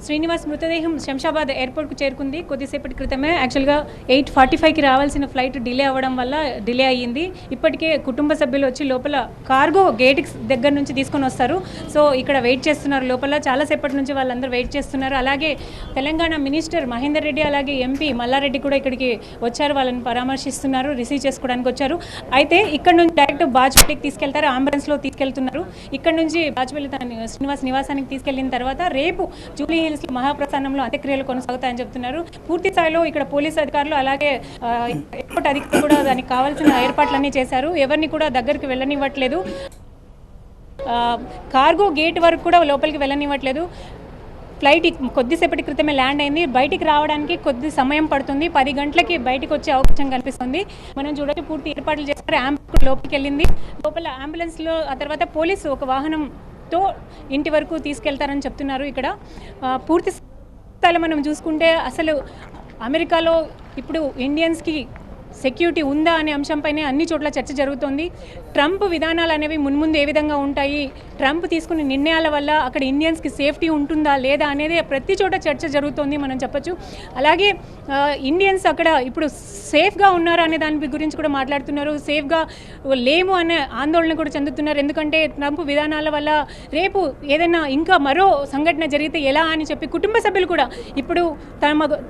శ్రీనివాస్ మృతదేహం శంషాబాద్ ఎయిర్పోర్ట్కు చేరుకుంది. కొద్దిసేపటి క్రితమే యాక్చువల్గా 8:45కి రావాల్సిన ఫ్లైట్ డిలే అవ్వడం వల్ల డిలే అయ్యింది. ఇప్పటికే కుటుంబ సభ్యులు వచ్చి లోపల కార్గో గేట్ దగ్గర నుంచి తీసుకొని వస్తారు. సో ఇక్కడ వెయిట్ చేస్తున్నారు లోపల. చాలాసేపటి నుంచి వాళ్ళందరూ వెయిట్ చేస్తున్నారు. అలాగే తెలంగాణ మినిస్టర్ మహేందర్ రెడ్డి అలాగే ఎంపీ మల్లారెడ్డి కూడా ఇక్కడికి వచ్చారు, వాళ్ళని పరామర్శిస్తున్నారు, రిసీవ్ చేసుకోవడానికి వచ్చారు. అయితే ఇక్కడ నుంచి డైరెక్ట్ బాజ్పేటకి తీసుకెళ్తారు, అంబులెన్స్లో తీసుకెళ్తున్నారు. ఇక్కడ నుంచి బాజ్పేట శ్రీనివాస్ నివాసానికి తీసుకెళ్లిన తర్వాత రేపు జూబ్లీ హిల్స్ మహాప్రస్థానంలో అంత్యక్రియలు కొనసాగుతాయని చెప్తున్నారు. పూర్తి స్థాయిలో ఇక్కడ పోలీసు అధికారులు అలాగే ఎయిర్పోర్ట్ అధికారులు కూడా దానికి కావాల్సిన ఏర్పాట్లన్నీ చేశారు. ఎవరిని కూడా దగ్గరికి వెళ్ళనివ్వట్లేదు. కార్గో గేట్ వరకు కూడా లోపలికి వెళ్ళనివ్వట్లేదు. ఫ్లైట్ కొద్దిసేపటి క్రితమే ల్యాండ్ అయింది. బయటికి రావడానికి కొద్ది సమయం పడుతుంది. 10 గంటలకి బయటకు వచ్చే అవకాశం కనిపిస్తుంది. మనం చూడొచ్చు పూర్తి ఏర్పాట్లు చేస్తారు. అంబులెన్స్ లోపలికి వెళ్ళింది. లోపల అంబులెన్స్లో ఆ తర్వాత పోలీసు ఒక వాహనంతో ఇంటి వరకు తీసుకెళ్తారని చెప్తున్నారు. ఇక్కడ పూర్తి స్థాయిలో మనం చూసుకుంటే అసలు అమెరికాలో ఇప్పుడు ఇండియన్స్కి సెక్యూరిటీ ఉందా అనే అంశంపైనే అన్ని చోట్ల చర్చ జరుగుతోంది. ట్రంప్ విధానాలు అనేవి మున్ముందు ఏ విధంగా ఉంటాయి, ట్రంప్ తీసుకునే నిర్ణయాల వల్ల అక్కడ ఇండియన్స్కి సేఫ్టీ ఉంటుందా లేదా అనేది ప్రతి చోట చర్చ జరుగుతోంది మనం చెప్పొచ్చు. అలాగే ఇండియన్స్ అక్కడ ఇప్పుడు సేఫ్గా ఉన్నారా అనే దాని గురించి కూడా మాట్లాడుతున్నారు. సేఫ్గా లేము అనే ఆందోళన కూడా చెందుతున్నారు. ఎందుకంటే ట్రంప్ విధానాల వల్ల రేపు ఏదైనా ఇంకా మరో సంఘటన జరిగితే ఎలా అని చెప్పి కుటుంబ సభ్యులు కూడా ఇప్పుడు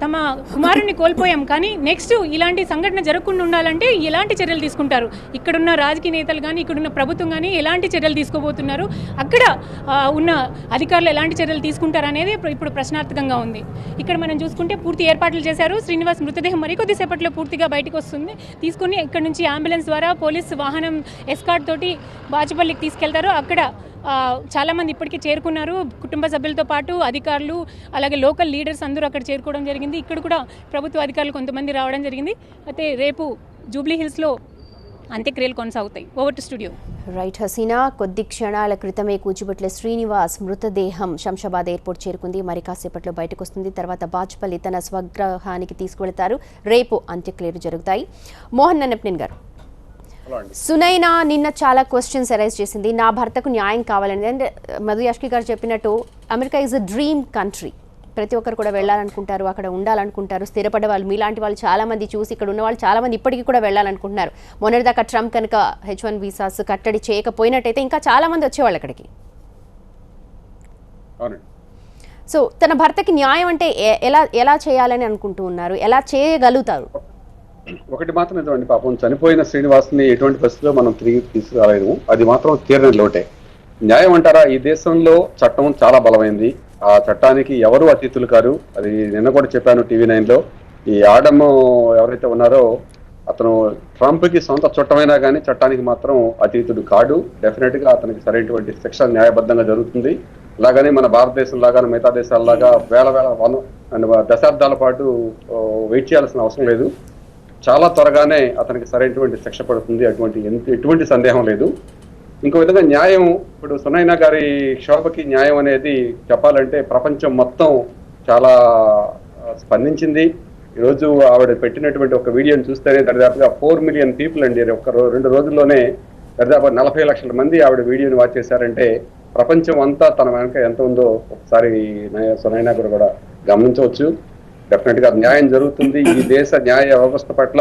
తమ కుమారుని కోల్పోయాం, కానీ నెక్స్ట్ ఇలాంటి సంఘటన జరగకుండా ఉండాలంటే ఎలాంటి చర్యలు తీసుకుంటారు, ఇక్కడున్న రాజకీయ నేతలు కానీ ఇక్కడున్న ప్రభుత్వం కానీ ఎలాంటి చర్యలు తీసుకోబోతున్నారు, అక్కడ ఉన్న అధికారులు ఎలాంటి చర్యలు తీసుకుంటారు అనేది ఇప్పుడు ప్రశ్నార్థకంగా ఉంది. ఇక్కడ మనం చూసుకుంటే పూర్తి ఏర్పాట్లు చేశారు. శ్రీనివాస్ మృతదేహం మరికొద్దిసేపట్లో పూర్తిగా బయటకు వస్తుంది. తీసుకుని ఇక్కడ నుంచి అంబులెన్స్ ద్వారా పోలీసు వాహనం ఎస్కార్ట్ తోటి బాచుపల్లికి తీసుకెళ్తారు. అక్కడ చాలామంది ఇప్పటికే చేరుకున్నారు. కుటుంబ సభ్యులతో పాటు అధికారులు అలాగే లోకల్ లీడర్స్ అందరూ అక్కడ చేరుకోవడం జరిగింది. ఇక్కడ కూడా ప్రభుత్వ అధికారులు కొంతమంది రావడం జరిగింది. అయితే రేపు జూబ్లీ హిల్స్లో అంత్యక్రియలు కొనసాగుతాయి. Over to studio. Right Hasina, కొద్ది క్షణాల క్రితమే కూచిబుట్ల శ్రీనివాస్ మృతదేహం శంషాబాద్ ఎయిర్పోర్ట్ చేరుకుంది. మరి కాసేపట్లో బయటకు వస్తుంది. తర్వాత బాజ్పల్లి తన స్వగృహానికి తీసుకువెళతారు. రేపు అంత్యక్రియలు జరుగుతాయి. మోహన్ నన్నపనేని గారు, సునైనా నిన్న చాలా క్వశ్చన్స్ అరైజ్ చేసింది. నా భర్తకు న్యాయం కావాలని. అంటే మధు యాష్కి గారు చెప్పినట్టు America is a dream country. ప్రతి ఒక్కరు కూడా వెళ్ళాలనుకుంటారు, అక్కడ ఉండాలనుకుంటారు. స్థిరపడే వాళ్ళు మీలాంటి వాళ్ళు చాలామంది చూసి ఇక్కడ ఉన్న వాళ్ళు చాలామంది ఇప్పటికీ కూడా వెళ్ళాలనుకుంటున్నారు. మొన్నటిదాకా ట్రంప్ కనుక H1 వీసాస్ కట్టడి చేయకపోయినట్టయితే ఇంకా చాలామంది వచ్చేవాళ్ళు అక్కడికి. సో తన భర్తకి న్యాయం అంటే ఎలా చేయాలని అనుకుంటూ ఉన్నారు, ఎలా చేయగలుగుతారు? ఒకటి మాత్రం నిజమండి, పాపం చనిపోయిన శ్రీనివాస్ని ఎటువంటి పరిస్థితిలో మనం తిరిగి తీసుకురాలేము. అది మాత్రం తీరని లోటే. న్యాయం అంటారా, ఈ దేశంలో చట్టం చాలా బలమైంది. ఆ చట్టానికి ఎవరు అతీతులు కారు. అది నిన్న కూడా చెప్పాను TV9లో. ఈ ఆడమ్ ఎవరైతే ఉన్నారో అతను ట్రంప్కి సొంత చుట్టమైనా కానీ చట్టానికి మాత్రం అతీతుడు కాడు. డెఫినెట్గా అతనికి సరైనటువంటి శిక్ష న్యాయబద్ధంగా జరుగుతుంది. అలాగని మన భారతదేశం లాగా మిగతా దేశాలలాగా దశాబ్దాల పాటు వెయిట్ చేయాల్సిన అవసరం లేదు. చాలా త్వరగానే అతనికి సరైనటువంటి శిక్ష పడుతుంది. ఎటువంటి సందేహం లేదు. ఇంకో విధంగా న్యాయం, ఇప్పుడు సునైనా గారి శోభకి న్యాయం అనేది చెప్పాలంటే ప్రపంచం మొత్తం చాలా స్పందించింది. ఈరోజు ఆవిడ పెట్టినటువంటి ఒక వీడియోని చూస్తేనే దరిదాపుగా 4 మిలియన్ పీపుల్ అండి, 2 రోజుల్లోనే దరిదాపు 40 లక్షల మంది ఆవిడ వీడియోని వాచ్ చేశారంటే ప్రపంచం అంతా తన వెనక ఎంత ఉందో ఒకసారి సునైనా గారు కూడా గమనించవచ్చు. డెఫినెట్ గా న్యాయం జరుగుతుంది. ఈ దేశ న్యాయ వ్యవస్థ పట్ల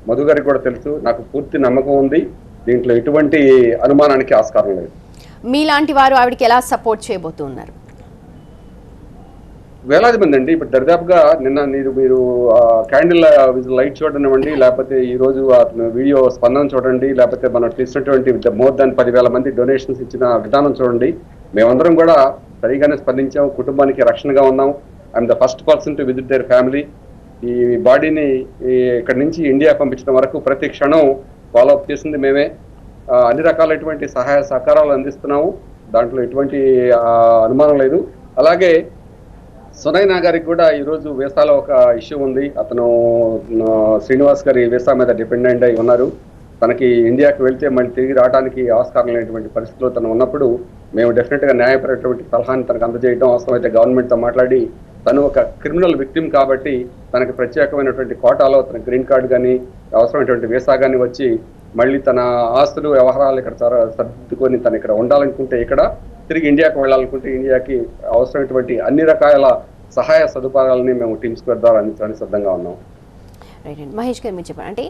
మధు గారికి కూడా తెలుసు, నాకు పూర్తి నమ్మకం ఉంది. దీంట్లో ఎటువంటి అనుమానానికి ఆస్కారం లేదు. మీలాంటి వారు ఆవిడకి ఎలా సపోర్ట్ చేయబోతున్నారు? వేలాది మంది అండి. ఇప్పుడు దరిదాపుగా నిన్న మీరు క్యాండిల్ లైట్ చూడనివ్వండి, లేకపోతే ఈ రోజు వీడియో స్పందన చూడండి, లేకపోతే మనం తీసినటువంటి మోర్ దాన్ 10,000 మంది డొనేషన్స్ ఇచ్చిన విధానం చూడండి. మేమందరం కూడా సరిగానే స్పందించాం, కుటుంబానికి రక్షణగా ఉన్నాం. I'm the first person to visit their family. ఈ బాడీని ఇక్కడి నుంచి ఇండియా పంపించడం వరకు ప్రతి క్షణం ఫాలోఅప్ చేసింది మేమే. అన్ని రకాలైనటువంటి సహాయ సహకారాలు అందిస్తున్నాము, దాంట్లో ఎటువంటి అనుమానం లేదు. అలాగే సునైనా గారికి కూడా ఈరోజు వీసాలో ఒక ఇష్యూ ఉంది. అతను శ్రీనివాస్ గారి వీసా మీద డిపెండెంట్ అయి ఉన్నారు. తనకి ఇండియాకి వెళ్తే మళ్ళీ తిరిగి రావడానికి ఆస్కారం లేనటువంటి పరిస్థితిలో తను ఉన్నప్పుడు మేము డెఫినెట్గా న్యాయపరమైనటువంటి సలహాని తనకు అందజేయడం, అవసరమైతే గవర్నమెంట్తో మాట్లాడి, తను ఒక క్రిమినల్ విక్టిమ్ కాబట్టి తనకి ప్రత్యేకమైనటువంటి కోటాలో తన గ్రీన్ కార్డు కానీ అవసరమైనటువంటి వీసా కానీ వచ్చి మళ్ళీ తన ఆస్తులు వ్యవహారాలు ఇక్కడ సర్దుకొని తను ఇక్కడ ఉండాలనుకుంటే, ఇక్కడ తిరిగి ఇండియాకి వెళ్ళాలనుకుంటే ఇండియాకి అవసరమైనటువంటి అన్ని రకాల సహాయ సదుపాయాలని మేము టీమ్ స్క్వేర్ ద్వారా అందించడానికి సిద్ధంగా ఉన్నాం. రైట్ అండి. మహేష్ గారు మీరు చెప్పండి, అంటే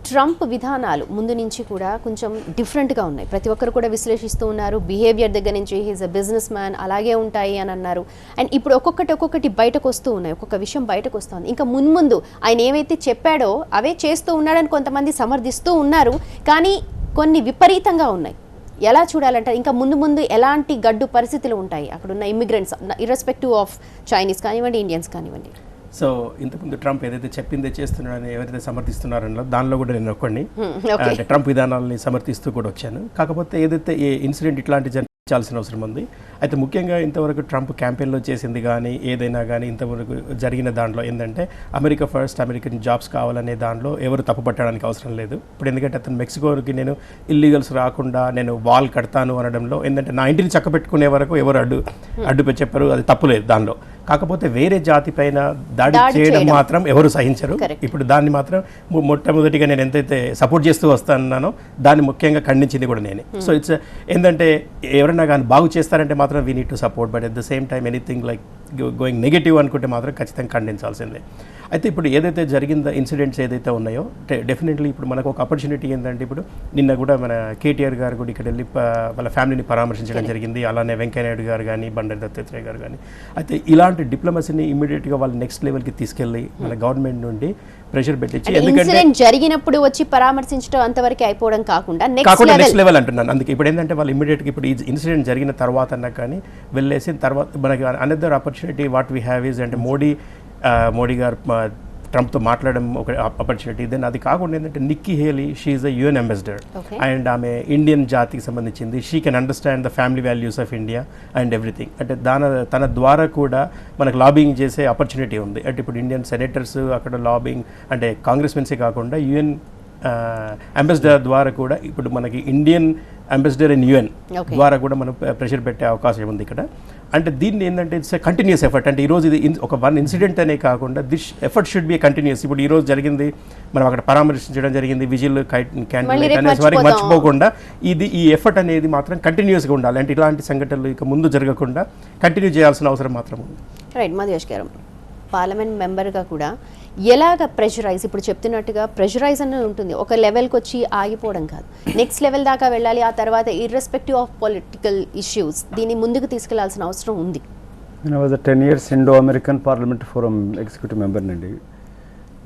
ట్రంప్ విధానాలు ముందు నుంచి కూడా కొంచెం డిఫరెంట్గా ఉన్నాయి. ప్రతి ఒక్కరు కూడా విశ్లేషిస్తూ ఉన్నారు. బిహేవియర్ దగ్గర నుంచి హీజ్ అ బిజినెస్ మ్యాన్ అలాగే ఉంటాయి అని అన్నారు. అండ్ ఇప్పుడు ఒక్కొక్కటి బయటకు వస్తూ ఉన్నాయి, ఒక్కొక్క విషయం బయటకు వస్తుంది. ఇంకా మున్ముందు ఆయన ఏవైతే చెప్పాడో అవే చేస్తూ ఉన్నాడని కొంతమంది సమర్థిస్తూ ఉన్నారు. కానీ కొన్ని విపరీతంగా ఉన్నాయి. ఎలా చూడాలంటే ఇంకా ముందు ఎలాంటి గడ్డు పరిస్థితులు ఉంటాయి అక్కడ ఉన్న ఇమిగ్రెంట్స్, ఇర్రెస్పెక్టివ్ ఆఫ్ చైనీస్ కానివ్వండి, ఇండియన్స్ కానివ్వండి? సో ఇంతకుముందు ట్రంప్ ఏదైతే చెప్పిందే చేస్తున్నాడని ఎవరైతే సమర్థిస్తున్నారో దానిలో కూడా నేను ఒక్కడిని, అంటే ట్రంప్ విధానాలని సమర్థిస్తూ కూడా వచ్చాను. కాకపోతే ఏదైతే ఏ ఇన్సిడెంట్ ఇట్లాంటి జరిగించాల్సిన అవసరం ఉంది. అయితే ముఖ్యంగా ఇంతవరకు ట్రంప్ క్యాంపెయిన్లో చేసింది కానీ ఏదైనా కానీ ఇంతవరకు జరిగిన దాంట్లో ఏంటంటే అమెరికా ఫస్ట్, అమెరికన్ జాబ్స్ కావాలనే దాంట్లో ఎవరు తప్పు పట్టడానికి అవసరం లేదు. ఇప్పుడు ఎందుకంటే అతను మెక్సికోకి నేను ఇల్లీగల్స్ రాకుండా నేను వాల్ కడతాను అనడంలో ఏంటంటే నా ఇంటిని చక్కబెట్టుకునే వరకు ఎవరు అడ్డు చెప్పరు, అది తప్పులేదు దానిలో. కాకపోతే వేరే జాతి పైన దాడి చేయడం మాత్రం ఎవరు సహించరు. ఇప్పుడు దాన్ని మాత్రం మొట్టమొదటిగా నేను ఎంతైతే సపోర్ట్ చేస్తూ వస్తున్నానో దాన్ని ముఖ్యంగా ఖండించింది కూడా నేనే. సో ఇట్స్ ఏంటంటే ఎవరైనా కానీ బాగు చేస్తారంటే మాత్రం we need to support, but at the same time anything like going negative అనుకుంటే మాత్రం ఖచ్చితంగా ఖండించాల్సిందే. అయితే ఇప్పుడు ఏదైతే జరిగిన ఇన్సిడెంట్స్ ఏదైతే ఉన్నాయో డెఫినెట్లీ ఇప్పుడు మనకు ఒక ఆపర్చునిటీ ఏంటంటే ఇప్పుడు నిన్న కూడా మన కేటీఆర్ గారు కూడా ఇక్కడ వెళ్ళి వాళ్ళ ఫ్యామిలీని పరామర్శించడం జరిగింది. అలానే వెంకయ్యనాయుడు గారు కానీ బండారు దత్తాత్రేయ గారు కానీ. అయితే ఇలాంటి డిప్లొమసీని ఇమీడియట్గా వాళ్ళు నెక్స్ట్ లెవెల్కి తీసుకెళ్ళి మన గవర్నమెంట్ నుండి ప్రెషర్ పెట్టించి, ఎందుకంటే జరిగినప్పుడు వచ్చి పరామర్శించడం అంతవరకు అయిపోవడం కాకుండా నెక్స్ట్ లెవెల్ అంటున్నాను. అందుకే ఇప్పుడు ఏంటంటే వాళ్ళు ఇమీడియట్గా ఇప్పుడు ఈ ఇన్సిడెంట్ జరిగిన తర్వాత అన్నా కానీ వెళ్ళేసిన తర్వాత మనకి another opportunity what we have is అంటే మోడీ గారు ట్రంప్తో మాట్లాడడం ఒక ఆపర్చునిటీ. దెన్ అది కాకుండా ఏంటంటే Nikki Haley, she is a UN ambassador and ఆమె ఇండియన్ జాతికి సంబంధించింది. She can understand the family values of India and everything. అంటే తన ద్వారా కూడా మనకు లాబింగ్ చేసే ఆపర్చునిటీ ఉంది. అంటే ఇప్పుడు ఇండియన్ సెనేటర్స్ అక్కడ లాబింగ్ అంటే కాంగ్రెస్ మెన్సే కాకుండా యుఎన్ అంబాసిడర్ ద్వారా కూడా ఇప్పుడు మనకి ఇండియన్ అంబాసిడర్ ఇన్ యుఎన్ ద్వారా కూడా మనం ప్రెషర్ పెట్టే అవకాశం ఉంది ఇక్కడ. అంటే దీన్ని ఏంటంటే ఇట్స్ ఎ కంటిన్యూస్ ఎఫర్ట్. అంటే ఈరోజు ఇది ఒక వన్ ఇన్సిడెంట్ అనే కాకుండా this effort should be continuous. ఇప్పుడు ఈరోజు జరిగింది, మనం అక్కడ పరామర్శించడం జరిగింది, విజిల్ క్యాండిల్ అనేసి వారికి మర్చిపోకుండా ఈ ఎఫర్ట్ అనేది మాత్రం కంటిన్యూస్గా ఉండాలి. అంటే ఇలాంటి సంఘటనలు ఇక ముందు జరగకుండా కంటిన్యూ చేయాల్సిన అవసరం మాత్రం ఉంది. రైట్. మధేష్ గారు, పార్లమెంట్ మెంబర్గా కూడా ఎలాగ ప్రెషరైజ్, ఇప్పుడు చెప్తున్నట్టుగా ప్రెషరైజ్ అనేది ఉంటుంది, ఒక లెవెల్కి వచ్చి ఆగిపోవడం కాదు, నెక్స్ట్ లెవెల్ దాకా వెళ్ళాలి. ఆ తర్వాత ఇర్రెస్పెక్టివ్ ఆఫ్ పొలిటికల్ ఇష్యూస్ దీన్ని ముందుకు తీసుకెళ్లాల్సిన అవసరం ఉంది. నేను was 10 years Indo American parliament forum executive మెంబర్నండి.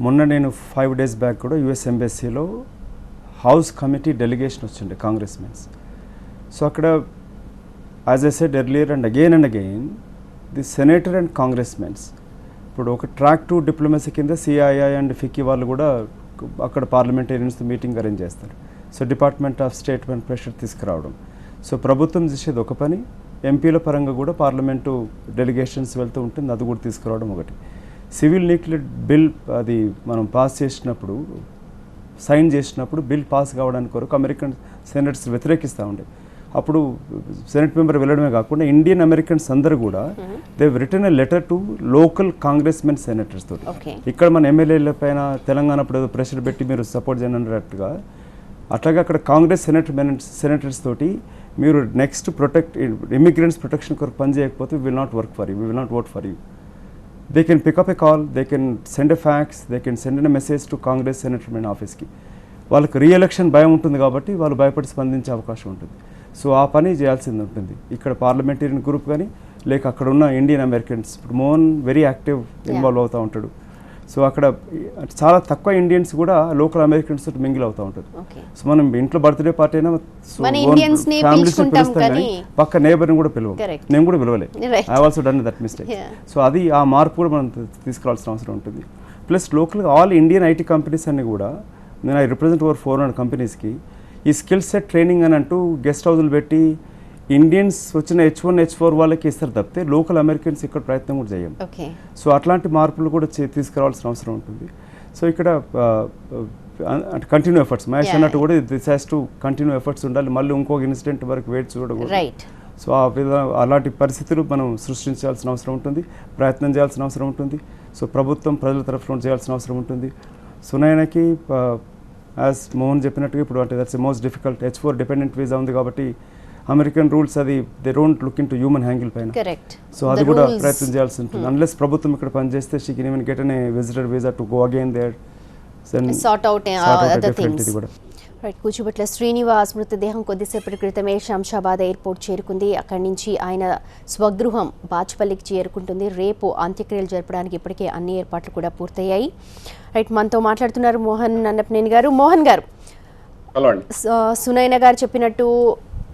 మొన్న నేను 5 days బ్యాక్ కూడా యుఎస్ ఎంబసీలో హౌస్ కమిటీ డెలిగేషన్ వచ్చిండే కాంగ్రెస్ మెన్స్. సో అక్కడ as I said earlier and again the senator and congress mens ఇప్పుడు ఒక ట్రాక్ టు డిప్లొమసీ కింద సిఐఐ అండ్ ఫిక్కీ వాళ్ళు కూడా అక్కడ పార్లమెంటేరియన్స్తో మీటింగ్ అరేంజ్ చేస్తారు. సో డిపార్ట్మెంట్ ఆఫ్ స్టేట్ పైన ప్రెషర్ తీసుకురావడం. సో ప్రభుత్వం చేసేది ఒక పని, ఎంపీల పరంగా కూడా పార్లమెంటు డెలిగేషన్స్ వెళ్తూ ఉంటుంది, అది కూడా తీసుకురావడం ఒకటి. సివిల్ న్యూక్లియర్ బిల్ అది మనం పాస్ చేసినప్పుడు, సైన్ చేసినప్పుడు బిల్ పాస్ కావడానికి కొరకు అమెరికన్ సెనేటర్స్ వ్యతిరేకిస్తూ ఉండే. అప్పుడు సెనెట్ మెంబర్ వెళ్ళడమే కాకుండా ఇండియన్ అమెరికన్స్ అందరూ కూడా they return a letter to local congressmen senators తోటి. ఇక్కడ మన ఎమ్మెల్యేల పైన తెలంగాణ అప్పుడు ఏదో ప్రెషర్ పెట్టి మీరు సపోర్ట్ చేయని అన్నట్టుగా అట్లాగే అక్కడ కాంగ్రెస్ సెనేటర్స్ తోటి మీరు నెక్స్ట్ ఇమిగ్రెంట్స్ ప్రొటెక్షన్ కొరకు పని చేయకపోతే will not work for you, will not vote for you. They can pick up a call, they can send a fax, they can send a message to Congress senator men ఆఫీస్కి. వాళ్ళకి re-election భయం ఉంటుంది కాబట్టి వాళ్ళు భయపడి స్పందించే అవకాశం ఉంటుంది. సో ఆ పని చేయాల్సింది ఉంటుంది. ఇక్కడ పార్లమెంటేరియన్ గ్రూప్ కానీ లేక అక్కడ ఉన్న ఇండియన్ అమెరికన్స్, ఇప్పుడు మోహన్ వెరీ యాక్టివ్ ఇన్వాల్వ్ అవుతూ ఉంటాడు. సో అక్కడ చాలా తక్కువ ఇండియన్స్ కూడా లోకల్ అమెరికన్స్ తోటి మింగిల్ అవుతూ ఉంటుంది. సో మనం ఇంట్లో బర్త్డే పార్టీ అయినా ఫ్యామిలీస్ పిలుస్తాం కానీ పక్క నేబర్ని కూడా పిలవం. నేను కూడా పిలవలే, I also done that mistake. So అది ఆ మార్పు కూడా మనం తీసుకురావాల్సిన అవసరం ఉంటుంది. ప్లస్ లోకల్గా ఆల్ ఇండియన్ ఐటీ కంపెనీస్ అన్ని కూడా, నేను ఐ రిప్రజెంట్ ఓవర్ 400 కంపెనీస్కి ఈ స్కిల్ సెట్ ట్రైనింగ్ అని అంటూ గెస్ట్ హౌస్లు పెట్టి ఇండియన్స్ వచ్చిన H1, H4 వాళ్ళకి ఇస్తారు తప్పితే లోకల్ అమెరికన్స్ ఇక్కడ ప్రయత్నం కూడా చేయం. సో అట్లాంటి మార్పులు కూడా తీసుకురావాల్సిన అవసరం ఉంటుంది. సో ఇక్కడ అంటే కంటిన్యూ ఎఫర్ట్స్ మహేష్ అన్నట్టు కూడా this has to continue efforts ఉండాలి. మళ్ళీ ఇంకొక ఇన్సిడెంట్ వరకు వెయిట్ చూడకూడదు. సో అలాంటి పరిస్థితులు మనం సృష్టించాల్సిన అవసరం ఉంటుంది, ప్రయత్నం చేయాల్సిన అవసరం ఉంటుంది. సో ప్రభుత్వం ప్రజల తరఫున చేయాల్సిన అవసరం ఉంటుంది. సునయనకి యాజ్ మోహన్ చెప్పినట్టుగా ఇప్పుడు అంటే that's most difficult. H4 dependent visa ఉంది కాబట్టి అమెరికన్ రూల్స్ అది they don't look into human angle పైన. సో అది కూడా ప్రయత్నం చేయాల్సి ఉంటుంది. అన్లెస్ ప్రభుత్వం ఇక్కడ పనిచేస్తే she can even get an visitor visa to go again there sort out other things. Right, Kuchibhotla Srinivas మృతదేహం కొద్దిసేపటి క్రితమే శంషాబాద్ ఎయిర్పోర్ట్ చేరుకుంది. అక్కడి నుంచి ఆయన స్వగృహం బాచ్పల్లికి చేరుకుంటుంది. రేపు అంత్యక్రియలు జరపడానికి ఇప్పటికే అన్ని ఏర్పాట్లు కూడా పూర్తయ్యాయి. రైట్, మనతో మాట్లాడుతున్నారు మోహన్ అన్నపనేని గారు. మోహన్ గారు, సునైన గారు చెప్పినట్టు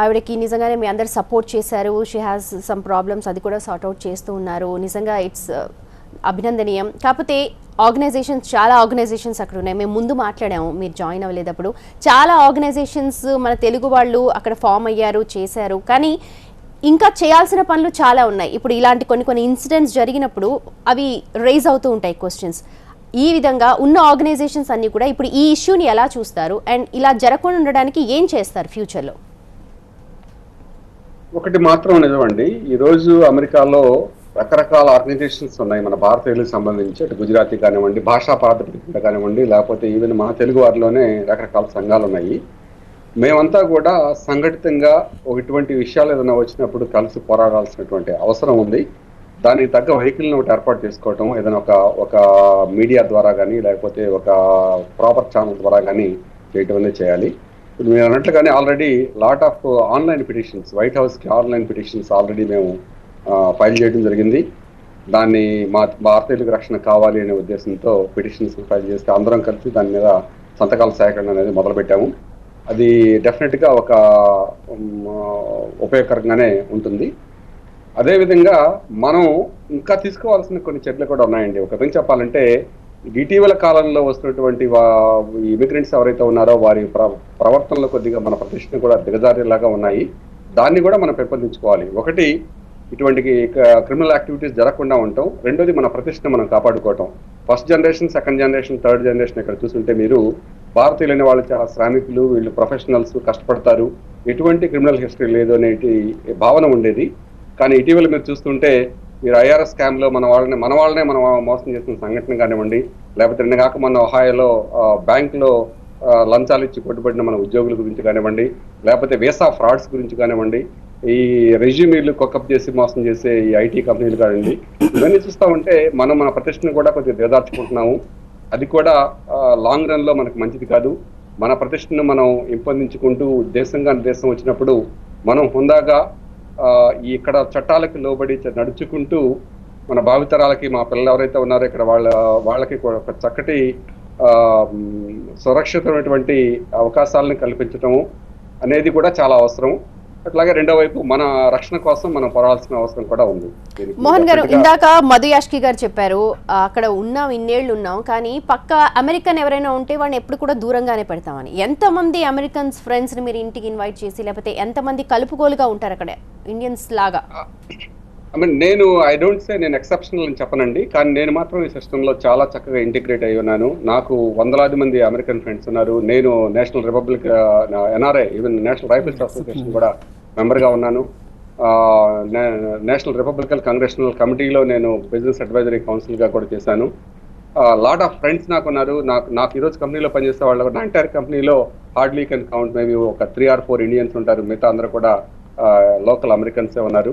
ఆవిడకి నిజంగానే మీ అందరు సపోర్ట్ చేశారు. షీ హ్యాస్ సమ్ ప్రాబ్లమ్స్, అది కూడా సార్ట్ అవుట్ చేస్తూ ఉన్నారు. నిజంగా ఇట్స్ అభినందనీయం. కాకపోతే చాలా ఆర్గనైజేషన్స్ అక్కడ ఉన్నాయి. మేము ముందు మాట్లాడాము, మీరు జాయిన్ అవ్వలేదప్పుడు. చాలా ఆర్గనైజేషన్స్ మన తెలుగు వాళ్ళు అక్కడ ఫామ్ అయ్యారు, చేశారు. కానీ ఇంకా చేయాల్సిన పనులు చాలా ఉన్నాయి. ఇప్పుడు ఇలాంటి కొన్ని ఇన్సిడెంట్స్ జరిగినప్పుడు అవి రైజ్ అవుతూ ఉంటాయి క్వశ్చన్స్. ఈ విధంగా ఉన్న ఆర్గనైజేషన్స్ అన్నీ కూడా ఇప్పుడు ఈ ఇష్యూని ఎలా చూస్తారు అండ్ ఇలా జరగకుండా ఉండడానికి ఏం చేస్తారు ఫ్యూచర్లో? ఒకటి మాత్రం నిజమండి, ఈరోజు అమెరికాలో రకరకాల ఆర్గనైజేషన్స్ ఉన్నాయి మన భారతీయులకు సంబంధించి. అటు గుజరాతీ కానివ్వండి, భాషా ప్రాతిపదికన కానివ్వండి, లేకపోతే ఈవెన్ మన తెలుగు వారిలోనే రకరకాల సంఘాలు ఉన్నాయి. మేమంతా కూడా సంఘటితంగా ఇటువంటి విషయాలు ఏదైనా వచ్చినప్పుడు కలిసి పోరాడాల్సినటువంటి అవసరం ఉంది. దానికి తగ్గ వెహికల్ని ఒకటి ఏర్పాటు చేసుకోవటం, ఏదైనా ఒక మీడియా ద్వారా కానీ లేకపోతే ఒక ప్రాపర్ ఛానల్ ద్వారా కానీ చేయటం అనేది చేయాలి. ఇప్పుడు మీరు అన్నట్లుగానే already lot of online petitions, white హౌస్కి ఆన్లైన్ పిటిషన్స్ ఆల్రెడీ మేము ఫైల్ చేయడం జరిగింది. దాన్ని మా భారతీయులకు రక్షణ కావాలి అనే ఉద్దేశంతో పిటిషన్స్ ఫైల్ చేస్తే అందరం కలిసి దాని మీద సంతకాల సేకరణ అనేది మొదలుపెట్టాము. అది డెఫినెట్గా ఒక ఉపయోగకరంగానే ఉంటుంది. అదేవిధంగా మనం ఇంకా తీసుకోవాల్సిన కొన్ని చర్యలు కూడా ఉన్నాయండి. ఒక విధంగా చెప్పాలంటే ఇటీవల కాలంలో వస్తున్నటువంటి ఇమిగ్రెంట్స్ ఎవరైతే ఉన్నారో వారి ప్రవర్తనలో కొద్దిగా మన ప్రతిష్టను కూడా దిగజారేలాగా ఉన్నాయి. దాన్ని కూడా మనం పెంపొందించుకోవాలి. ఒకటి, ఇటువంటి క్రిమినల్ యాక్టివిటీస్ జరగకుండా ఉండటం. రెండోది, మన ప్రతిష్టను మనం కాపాడుకోవటం. First generation, second generation, third generation ఇక్కడ చూస్తుంటే మీరు భారతీయులైన వాళ్ళు చాలా శ్రామికులు, వీళ్ళు ప్రొఫెషనల్స్, కష్టపడతారు, ఎటువంటి క్రిమినల్ హిస్టరీ లేదు అనేటి భావన ఉండేది. కానీ ఇటీవల మీరు చూస్తుంటే మీరు ఐఆర్ఎస్ స్కామ్లో మన వాళ్ళనే మనం మోసం చేసిన సంఘటన కానివ్వండి, లేకపోతే నిన్న కాక మన ఒహాయోలో బ్యాంకులో లంచాలు ఇచ్చి కొట్టుబడిన మన ఉద్యోగుల గురించి కానివ్వండి, లేకపోతే వీసా ఫ్రాడ్స్ గురించి కానివ్వండి, ఈ రెజ్యూమీలు కొక్కప్ చేసి మోసం చేసే ఈ ఐటీ కంపెనీలు కానివ్వండి, ఇవన్నీ చూస్తూ ఉంటే మనం మన ప్రతిష్టను కూడా కొద్దిగా దిగదార్చుకుంటున్నాము. అది కూడా లాంగ్ రన్లో మనకు మంచిది కాదు. మన ప్రతిష్టను మనం ఇంపొందించుకుంటూ దేశంగా దేశం వచ్చినప్పుడు మనం హుందాగా ఇక్కడ చట్టాలకు లోబడి నడుచుకుంటూ మన భావితరాలకి, మా పిల్లలు ఎవరైతే ఉన్నారో ఇక్కడ వాళ్ళకి ఒక చక్కటి సురక్షితమైనటువంటి అవకాశాలను కల్పించటము అనేది కూడా చాలా అవసరం. అట్లాగే రెండో వైపు మన రక్షణ కోసం మనం పోరాడాల్సిన అవసరం కూడా ఉంది. మోహన్ గారు, ఇందాక మధు యాష్కి గారు చెప్పారు అక్కడ ఉన్నాం, ఇన్నేళ్లు ఉన్నాం, కానీ పక్క అమెరికన్ ఎవరైనా ఉంటే వాడిని ఎప్పుడు కూడా దూరంగానే పెడతామని. ఎంతమంది అమెరికన్స్ ఫ్రెండ్స్ ని మీరు ఇంటికి ఇన్వైట్ చేసి, లేకపోతే ఎంతమంది కలుపుకోలుగా ఉంటారు అక్కడ ఇండియన్స్ లాగా? ఐ డోంట్ సే నేను ఎక్సెప్షనల్ అని చెప్పనండి, కానీ నేను మాత్రం ఈ సిస్టంలో చాలా చక్కగా ఇంటిగ్రేట్ అయి ఉన్నాను. నాకు వందలాది మంది అమెరికన్ ఫ్రెండ్స్ ఉన్నారు. నేను national republic, NRA, even national rifles association కూడా మెంబర్గా ఉన్నాను. నేషనల్ రిపబ్లికన్ కాంగ్రెషనల్ కమిటీలో నేను బిజినెస్ అడ్వైజరీ కౌన్సిల్గా కూడా చేశాను. లాట్ ఆఫ్ ఫ్రెండ్స్ నాకు ఉన్నారు. నాకు ఈరోజు కంపెనీలో పనిచేసే వాళ్ళు నా ఎంటైర్ కంపెనీలో హార్డ్లీ కెన్ కౌంట్ మేబీ ఒక 3 or 4 ఇండియన్స్ ఉంటారు. మిగతా అందరూ కూడా లోకల్ అమెరికన్సే ఉన్నారు.